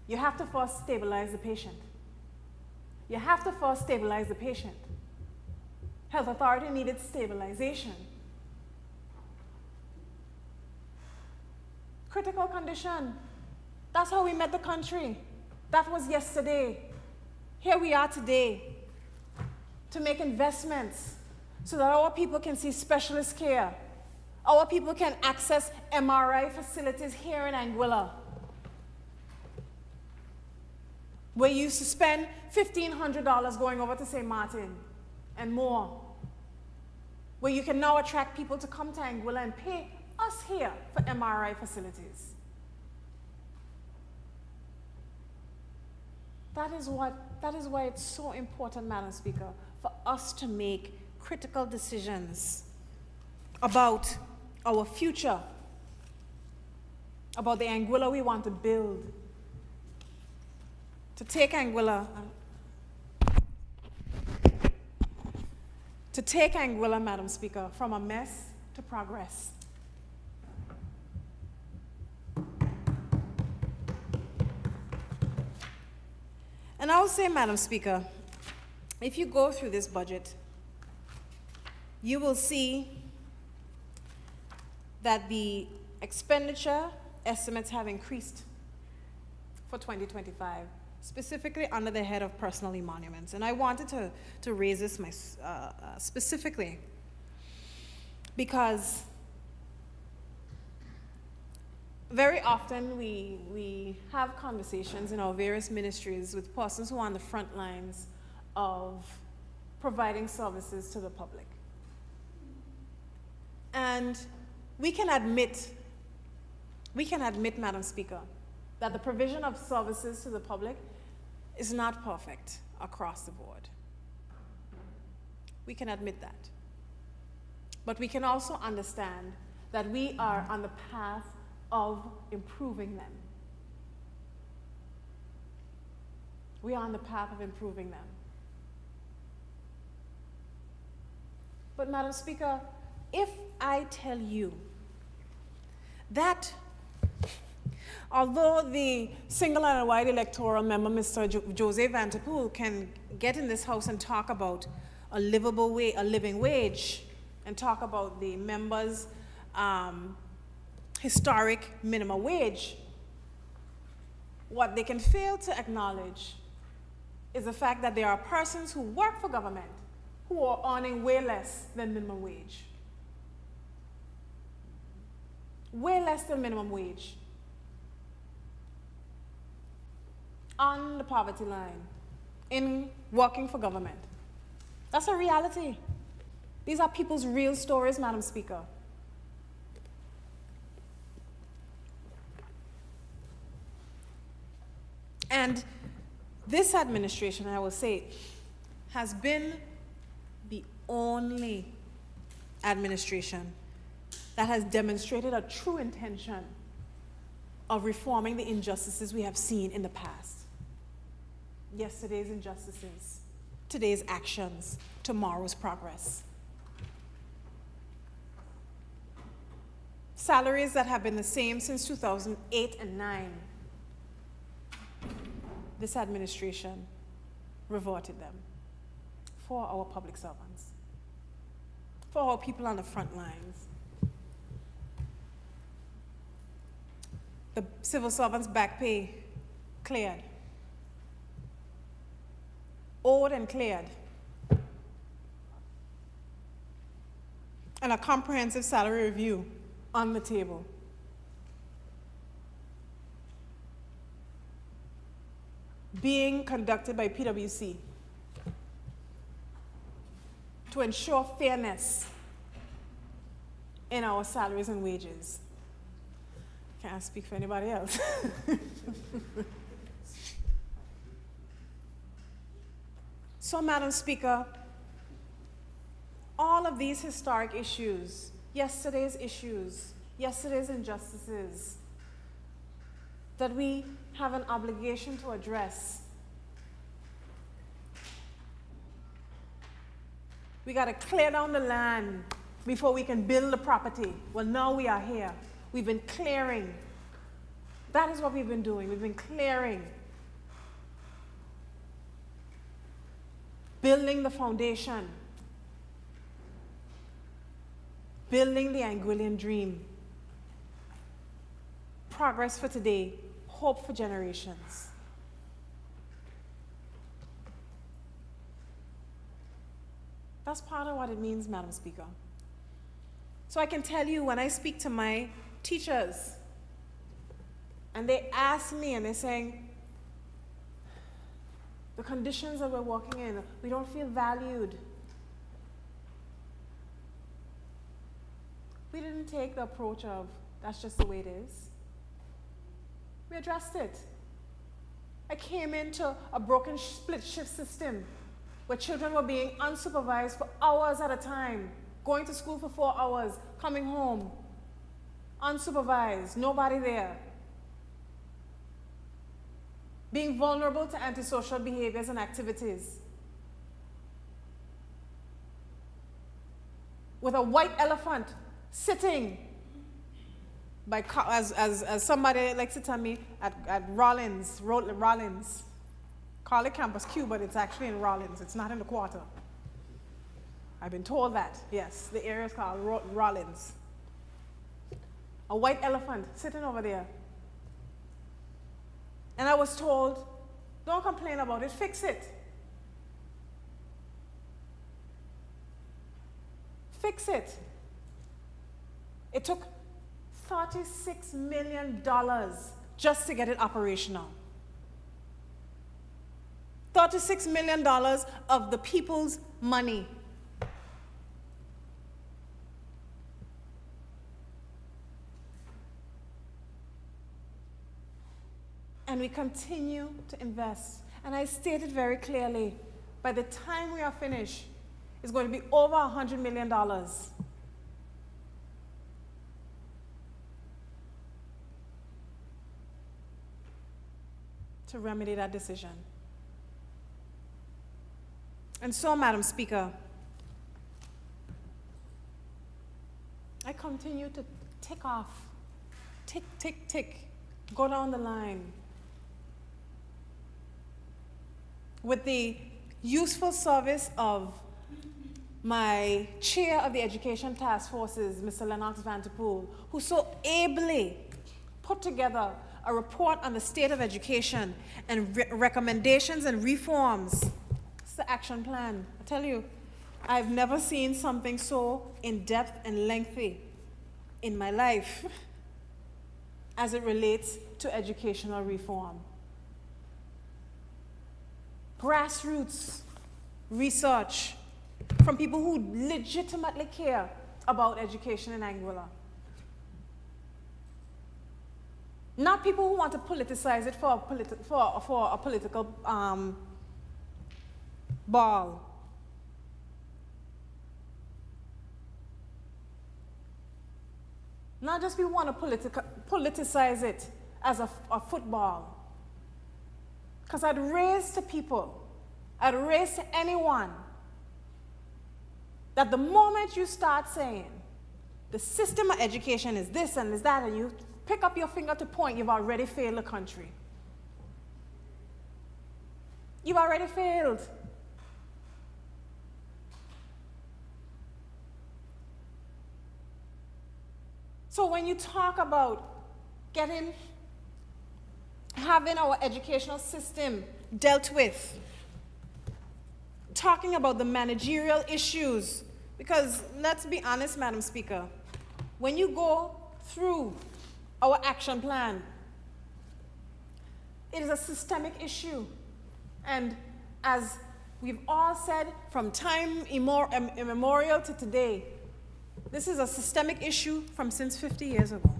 You have to first stabilize the patient. You have to first stabilize the patient. Health Authority needed stabilization. Critical condition. That's how we met the country. That was yesterday. Here we are today to make investments so that our people can see specialist care. Our people can access MRI facilities here in Anguilla, where you used to spend $1,500 going over to St. Martin and more, where you can now attract people to come to Anguilla and pay us here for MRI facilities. That is why it's so important, Madam Speaker, for us to make critical decisions about our future, about the Anguilla we want to build, to take Anguilla, Madam Speaker, from a mess to progress. And I will say, Madam Speaker, if you go through this budget, you will see that the expenditure estimates have increased for 2025. specifically under the head of personal emoluments. And I wanted to raise this specifically because very often we have conversations in our various ministries with persons who are on the front lines of providing services to the public. And we can admit, Madam Speaker, that the provision of services to the public is not perfect across the board. We can admit that. But we can also understand that we are on the path of improving them. We are on the path of improving them. But Madam Speaker, if I tell you that although the single and wide electoral member, Mr. Jose Vanterpool, can get in this house and talk about a living wage, and talk about the members' historic minimum wage, what they can fail to acknowledge is the fact that there are persons who work for government who are earning way less than minimum wage. Way less than minimum wage. On the poverty line, in working for government. That's a reality. These are people's real stories, Madam Speaker. And this administration, I will say, has been the only administration that has demonstrated a true intention of reforming the injustices we have seen in the past. Yesterday's injustices, today's actions, tomorrow's progress. Salaries that have been the same since 2008 and 9. This administration reverted them for our public servants, for our people on the front lines. The civil servants' back pay cleared. Owed and cleared. And a comprehensive salary review on the table. Being conducted by PwC to ensure fairness in our salaries and wages. Can't speak for anybody else. So, Madam Speaker, all of these historic issues, yesterday's injustices, that we have an obligation to address. We got to clear down the land before we can build the property. Well, now we are here. We've been clearing. That is what we've been doing. We've been clearing. Building the foundation. Building the Anguillian dream. Progress for today, hope for generations. That's part of what it means, Madam Speaker. So I can tell you, when I speak to my teachers, and they ask me, and they're saying, the conditions that we're working in, we don't feel valued. We didn't take the approach of, that's just the way it is. We addressed it. I came into a broken split shift system where children were being unsupervised for hours at a time, going to school for 4 hours, coming home, unsupervised, nobody there. Being vulnerable to antisocial behaviors and activities. With a white elephant sitting by, as somebody likes to tell me, at Rollins. Call it Campus Q, but it's actually in Rollins. It's not in the quarter. I've been told that, yes. The area is called Rollins. A white elephant sitting over there. And I was told, Don't complain about it, fix it. Fix it. It took $36 million just to get it operational. $36 million of the people's money. And we continue to invest. And I stated very clearly, by the time we are finished, it's going to be over $100 million. To remedy that decision. And so, Madam Speaker, I continue to tick off, tick, tick, tick, go down the line with the useful service of my chair of the Education Task Forces, Mr. Lennox Vanterpool, who so ably put together a report on the state of education and recommendations and reforms. It's the action plan. I tell you, I've never seen something so in-depth and lengthy in my life as it relates to educational reform. Grassroots research from people who legitimately care about education in Anguilla. Not people who want to politicize it for a political ball. Not just people who want to politicize it as a football. Because I'd raise to people, I'd raise to anyone, that the moment you start saying the system of education is this and is that, and you pick up your finger to point, you've already failed the country. You've already failed. So when you talk about having our educational system dealt with, talking about the managerial issues, because let's be honest, Madam Speaker, when you go through our action plan, it is a systemic issue. And as we've all said from time immemorial to today, this is a systemic issue from since 50 years ago.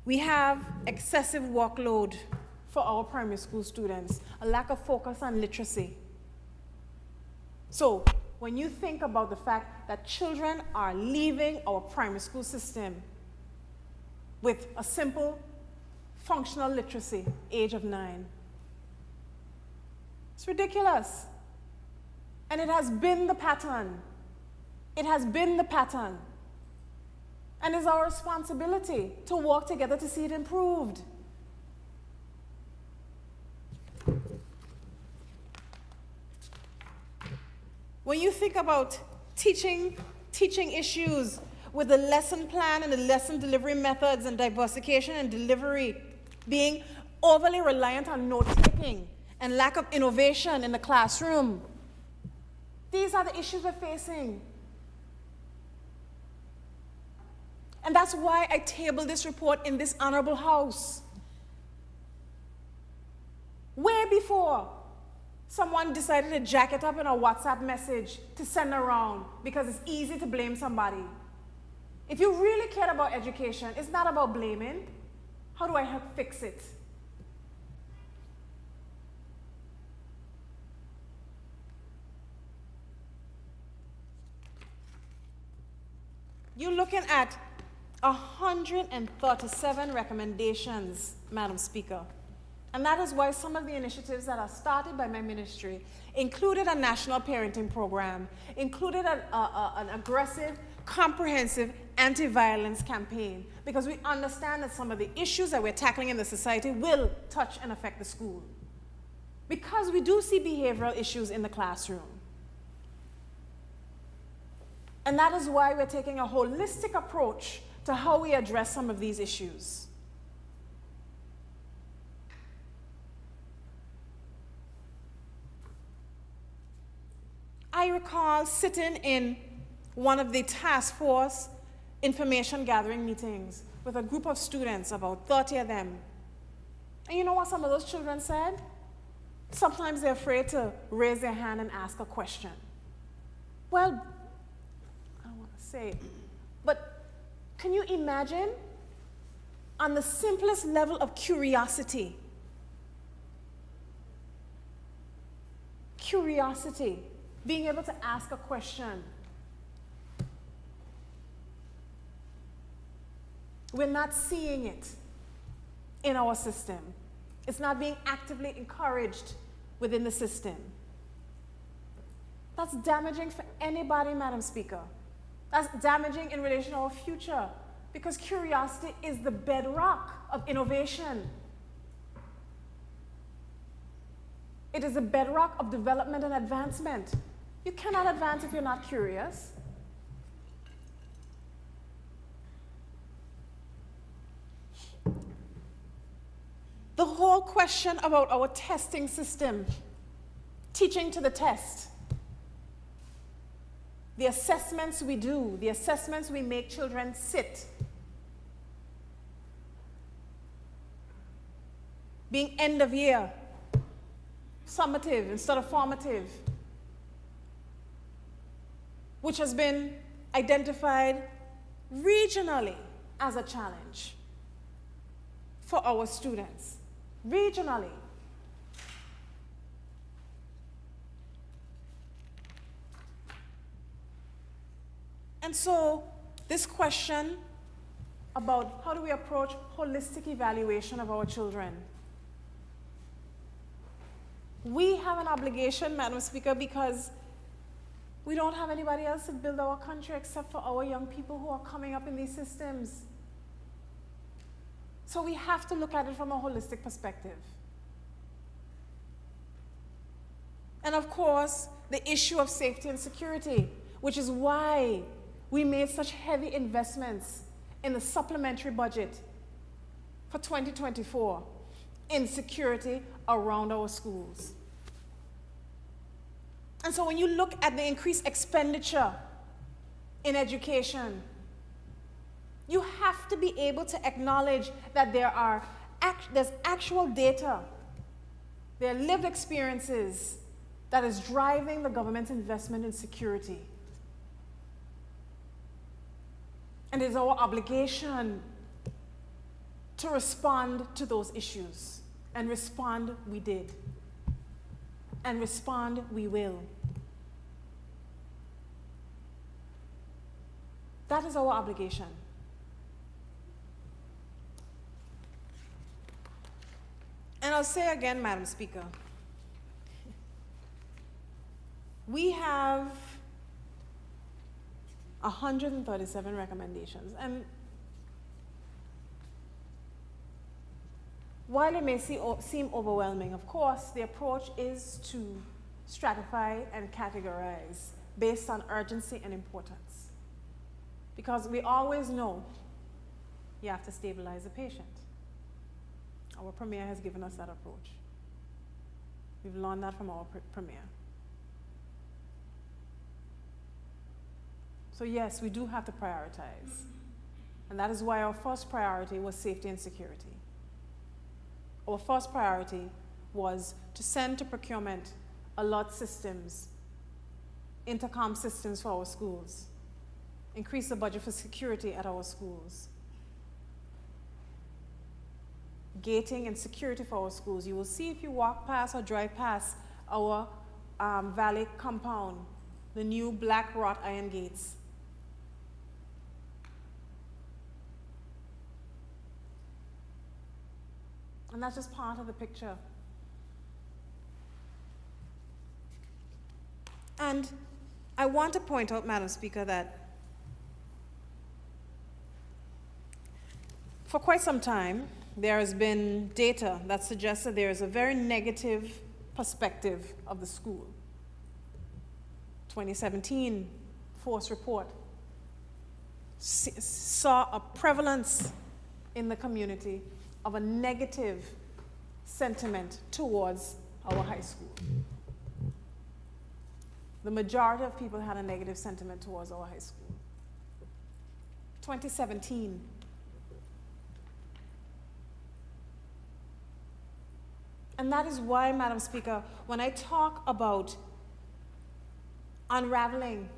We have excessive workload for our primary school students, a lack of focus on literacy. So, when you think about the fact that children are leaving our primary school system with a simple functional literacy, age of 9, it's ridiculous. And it has been the pattern. It has been the pattern. And it's our responsibility to work together to see it improved. When you think about teaching issues with the lesson plan and the lesson delivery methods and diversification and delivery being overly reliant on note-taking and lack of innovation in the classroom, these are the issues we're facing. And that's why I tabled this report in this honorable House. Way before someone decided to jack it up in a WhatsApp message to send around because it's easy to blame somebody. If you really cared about education, it's not about blaming. How do I help fix it? You're looking at 137 recommendations, Madam Speaker. And that is why some of the initiatives that are started by my ministry included a national parenting program, included an aggressive, comprehensive anti-violence campaign, because we understand that some of the issues that we're tackling in the society will touch and affect the school. Because we do see behavioral issues in the classroom. And that is why we're taking a holistic approach to how we address some of these issues. I recall sitting in one of the task force information gathering meetings with a group of students, about 30 of them. And you know what some of those children said? Sometimes they're afraid to raise their hand and ask a question. Well, I don't want to say it, but can you imagine on the simplest level of curiosity, being able to ask a question? We're not seeing it in our system. It's not being actively encouraged within the system. That's damaging for anybody, Madam Speaker. That's damaging in relation to our future, because curiosity is the bedrock of innovation. It is the bedrock of development and advancement. You cannot advance if you're not curious. The whole question about our testing system, teaching to the test, the assessments we do, the assessments we make children sit, being end of year, summative instead of formative, which has been identified regionally as a challenge for our students. Regionally. And so this question about how do we approach holistic evaluation of our children, we have an obligation, Madam Speaker, because we don't have anybody else to build our country except for our young people who are coming up in these systems. So we have to look at it from a holistic perspective. And of course, the issue of safety and security, which is why we made such heavy investments in the supplementary budget for 2024 in security around our schools. And so when you look at the increased expenditure in education, you have to be able to acknowledge that there's actual data, there are lived experiences that is driving the government's investment in security. And it is our obligation to respond to those issues. And respond we did. And respond we will. That is our obligation. And I'll say again, Madam Speaker, we have 137 recommendations. And while it may seem overwhelming, of course, the approach is to stratify and categorize based on urgency and importance. Because we always know you have to stabilize the patient. Our Premier has given us that approach. We've learned that from our Premier. So yes, we do have to prioritize. And that is why our first priority was safety and security. Our first priority was to send to procurement alert systems, intercom systems for our schools, increase the budget for security at our schools, gating and security for our schools. You will see if you walk past or drive past our Valley compound, the new black wrought iron gates. And that's just part of the picture. And I want to point out, Madam Speaker, that for quite some time, there has been data that suggests that there is a very negative perspective of the school. 2017 Force report saw a prevalence in the community of a negative sentiment towards our high school. the majority of people had a negative sentiment towards our high school. 2017. And that is why, Madam Speaker, when I talk about unraveling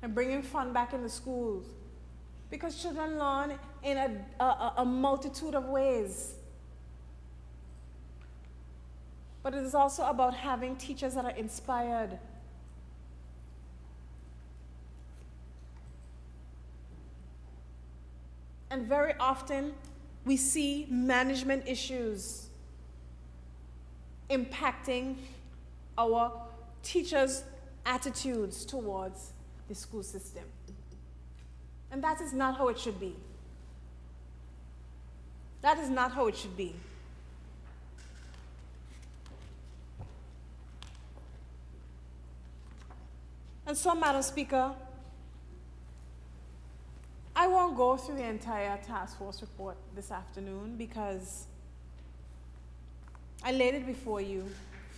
and bringing fun back in the schools, because children learn in a multitude of ways. But it is also about having teachers that are inspired. And very often, we see management issues impacting our teachers' attitudes towards the school system. And that is not how it should be. That is not how it should be. And so, Madam Speaker, I won't go through the entire task force report this afternoon because I laid it before you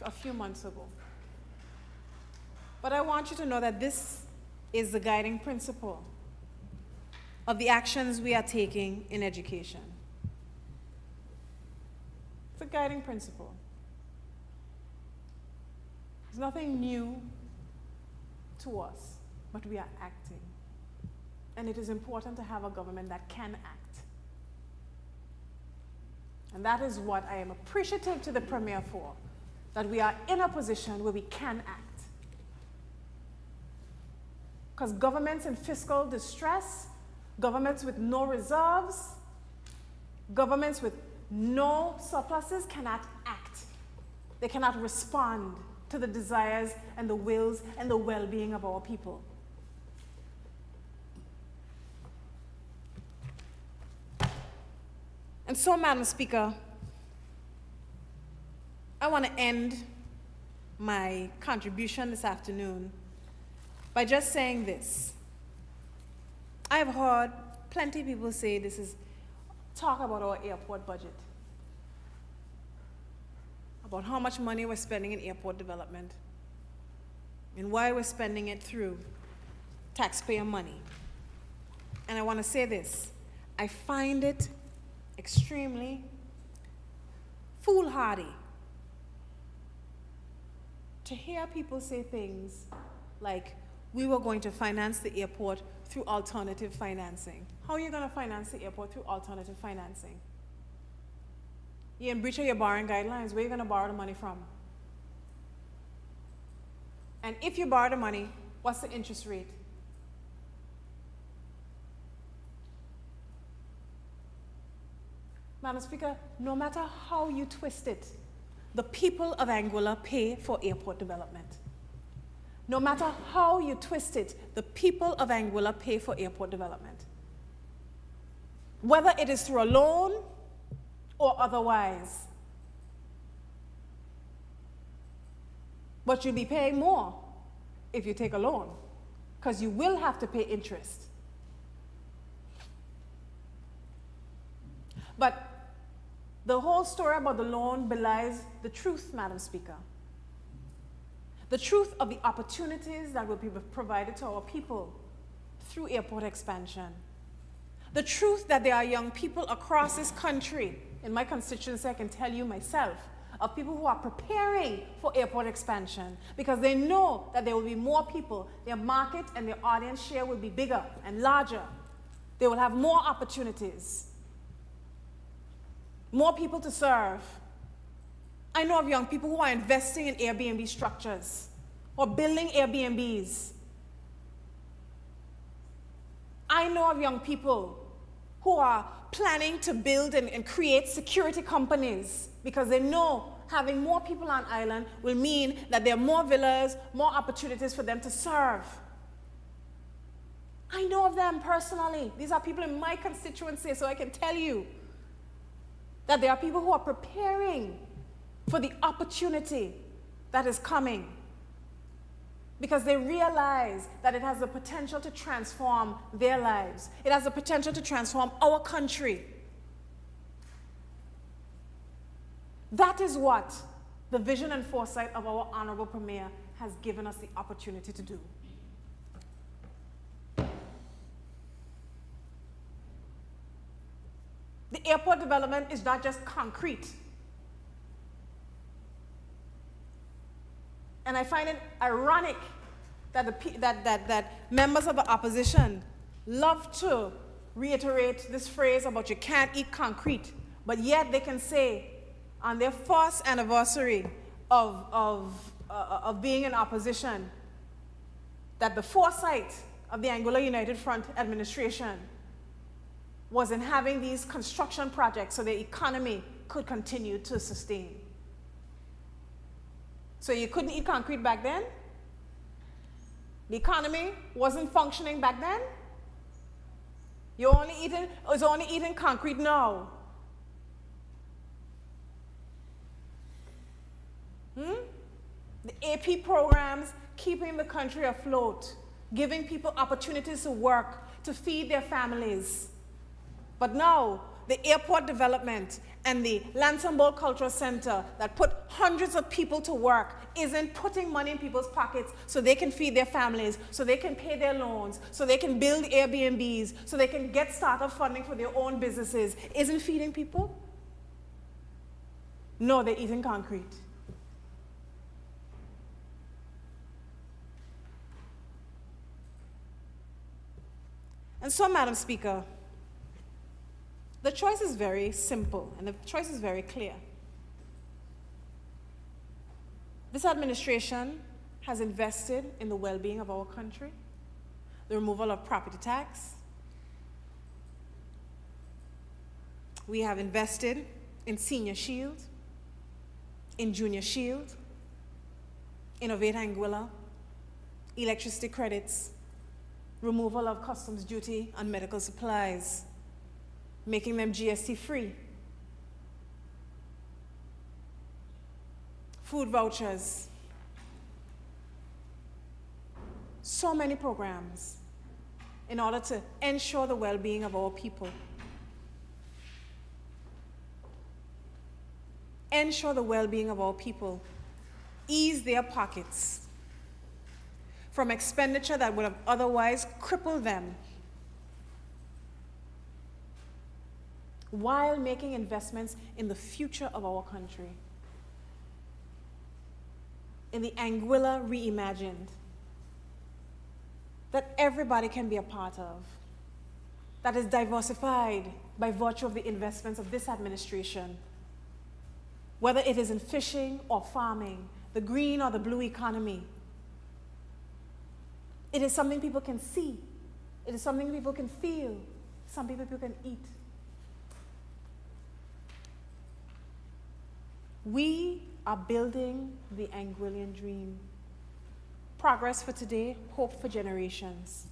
a few months ago. But I want you to know that this is the guiding principle of the actions we are taking in education. It's a guiding principle. There's nothing new to us, but we are acting. And it is important to have a government that can act. And that is what I am appreciative to the Premier for, that we are in a position where we can act. Because governments in fiscal distress, governments with no reserves, governments with no surpluses cannot act. They cannot respond to the desires and the wills and the well-being of our people. And so, Madam Speaker, I want to end my contribution this afternoon by just saying this. I have heard plenty of people say this is talk about our airport budget, about how much money we're spending in airport development, and why we're spending it through taxpayer money. And I want to say this. I find it extremely foolhardy to hear people say things like, we were going to finance the airport through alternative financing. How are you going to finance the airport through alternative financing? You're in breach of your borrowing guidelines. Where are you going to borrow the money from? And if you borrow the money, what's the interest rate? Madam Speaker, no matter how you twist it, the people of Anguilla pay for airport development. No matter how you twist it, the people of Anguilla pay for airport development. Whether it is through a loan or otherwise. But you'll be paying more if you take a loan, because you will have to pay interest. But the whole story about the loan belies the truth, Madam Speaker. The truth of the opportunities that will be provided to our people through airport expansion. The truth that there are young people across this country, in my constituency I can tell you myself, of people who are preparing for airport expansion because they know that there will be more people, their market and their audience share will be bigger and larger. They will have more opportunities, more people to serve. I know of young people who are investing in Airbnb structures or building Airbnbs. I know of young people who are planning to build and create security companies because they know having more people on island will mean that there are more villas, more opportunities for them to serve. I know of them personally. These are people in my constituency, so I can tell you that there are people who are preparing for the opportunity that is coming because they realize that it has the potential to transform their lives. It has the potential to transform our country. That is what the vision and foresight of our Honorable Premier has given us the opportunity to do. The airport development is not just concrete. And I find it ironic that, that members of the opposition love to reiterate this phrase about you can't eat concrete, but yet they can say on their first anniversary of being in opposition that the foresight of the Anguilla United Front administration was in having these construction projects so the economy could continue to sustain. So you couldn't eat concrete back then? The economy wasn't functioning back then? You're only eating concrete now. The AP programs keeping the country afloat, giving people opportunities to work, to feed their families. But now, the airport development and the Lansing Cultural Center that put hundreds of people to work isn't putting money in people's pockets so they can feed their families, so they can pay their loans, so they can build Airbnbs, so they can get startup funding for their own businesses. Isn't feeding people? No, they're eating concrete. And so, Madam Speaker, the choice is very simple and the choice is very clear. This administration has invested in the well-being of our country, the removal of property tax. We have invested in Senior Shield, in Junior Shield, Innovate Anguilla, electricity credits, removal of customs duty on medical supplies, making them GST-free, food vouchers, so many programs in order to ensure the well-being of our people. Ensure the well-being of our people, ease their pockets from expenditure that would have otherwise crippled them, while making investments in the future of our country, in the Anguilla reimagined, that everybody can be a part of, that is diversified by virtue of the investments of this administration, whether it is in fishing or farming, the green or the blue economy. It is something people can see. It is something people can feel, something people can eat. We are building the Anguillian dream. Progress for today, hope for generations.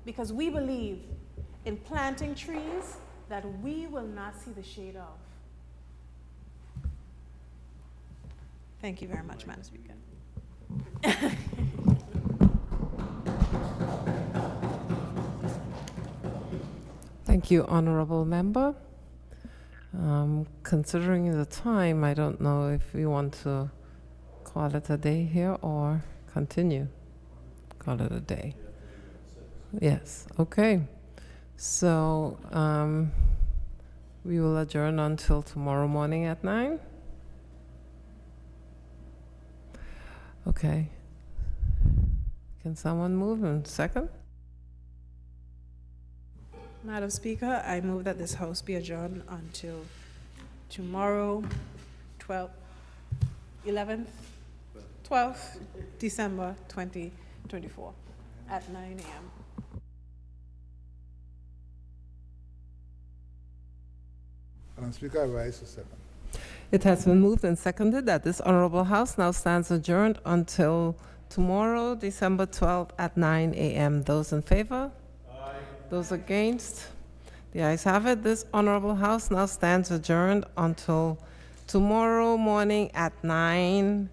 Because we believe in planting trees that we will not see the shade of. Thank you very much, Madam Speaker. Thank you, Honorable Member. Considering the time, I don't know if we want to call it a day here or continue. Call it a day. Yes, okay. So we will adjourn until tomorrow morning at 9. Okay. Can someone move in second? Madam Speaker, I move that this House be adjourned until tomorrow, 12th December 2024 at 9 a.m. Madam Speaker, I rise to second. It has been moved and seconded that this Honorable House now stands adjourned until tomorrow, December 12th at 9 a.m. Those in favor? Aye. Those against? The ayes have it. This Honorable House now stands adjourned until tomorrow morning at 9,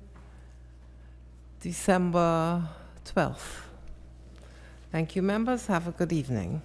December 12th. Thank you, members. Have a good evening.